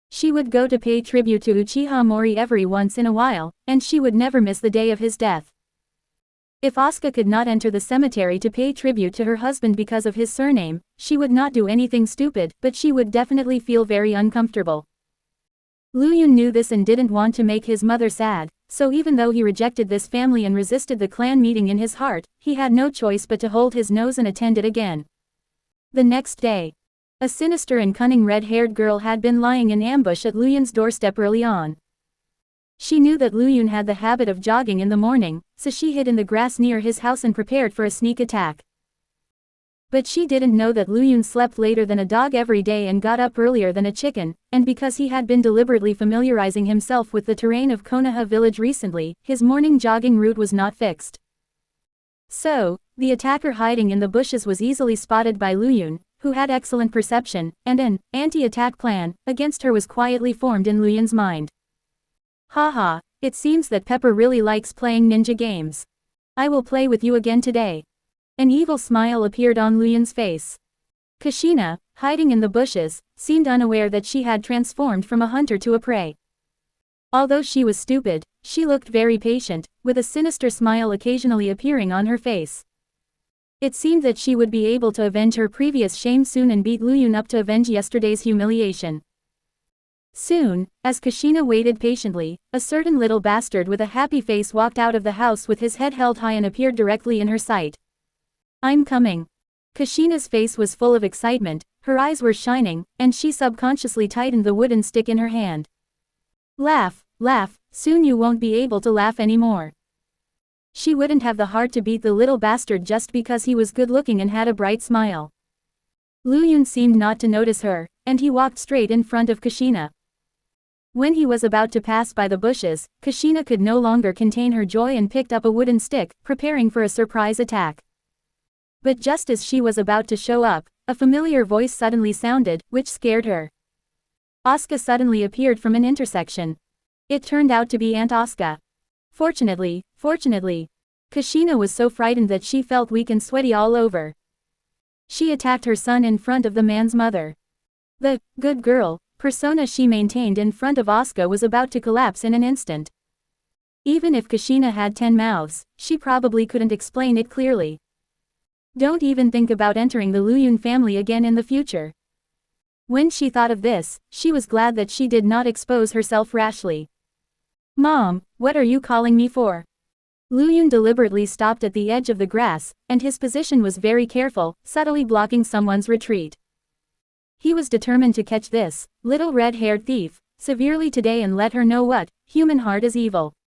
She would go to pay tribute to Uchiha Mori every once in a while, and she would never miss the day of his death. If Asuka could not enter the cemetery to pay tribute to her husband because of his surname, she would not do anything stupid, but she would definitely feel very uncomfortable. Luyun knew this and didn't want to make his mother sad, so even though he rejected this family and resisted the clan meeting in his heart, he had no choice but to hold his nose and attend it again. The next day, a sinister and cunning red-haired girl had been lying in ambush at Luyun's doorstep early on. She knew that Luyun had the habit of jogging in the morning, so she hid in the grass near his house and prepared for a sneak attack. But she didn't know that Luyun slept later than a dog every day and got up earlier than a chicken, and because he had been deliberately familiarizing himself with the terrain of Konoha village recently, his morning jogging route was not fixed. So, the attacker hiding in the bushes was easily spotted by Luyun, who had excellent perception, and an anti-attack plan against her was quietly formed in Luyun's mind. Haha, it seems that Pepper really likes playing ninja games. I will play with you again today. An evil smile appeared on Luyun's face. Kushina, hiding in the bushes, seemed unaware that she had transformed from a hunter to a prey. Although she was stupid, she looked very patient, with a sinister smile occasionally appearing on her face. It seemed that she would be able to avenge her previous shame soon and beat Luyun up to avenge yesterday's humiliation. Soon, as Kushina waited patiently, a certain little bastard with a happy face walked out of the house with his head held high and appeared directly in her sight. I'm coming. Kushina's face was full of excitement, her eyes were shining, and she subconsciously tightened the wooden stick in her hand. Laugh, laugh, soon you won't be able to laugh anymore. She wouldn't have the heart to beat the little bastard just because he was good-looking and had a bright smile. Luyun seemed not to notice her, and he walked straight in front of Kushina. When he was about to pass by the bushes, Kushina could no longer contain her joy and picked up a wooden stick, preparing for a surprise attack. But just as she was about to show up, a familiar voice suddenly sounded, which scared her. Asuka suddenly appeared from an intersection. It turned out to be Aunt Asuka. Fortunately, Kushina was so frightened that she felt weak and sweaty all over. She attacked her son in front of the man's mother. The good girl persona she maintained in front of Asuka was about to collapse in an instant. Even if Kushina had 10 mouths, she probably couldn't explain it clearly. Don't even think about entering the Luyun family again in the future. When she thought of this, she was glad that she did not expose herself rashly. Mom, what are you calling me for? Luyun deliberately stopped at the edge of the grass, and his position was very careful, subtly blocking someone's retreat. He was determined to catch this little red-haired thief severely today and let her know what human heart is evil.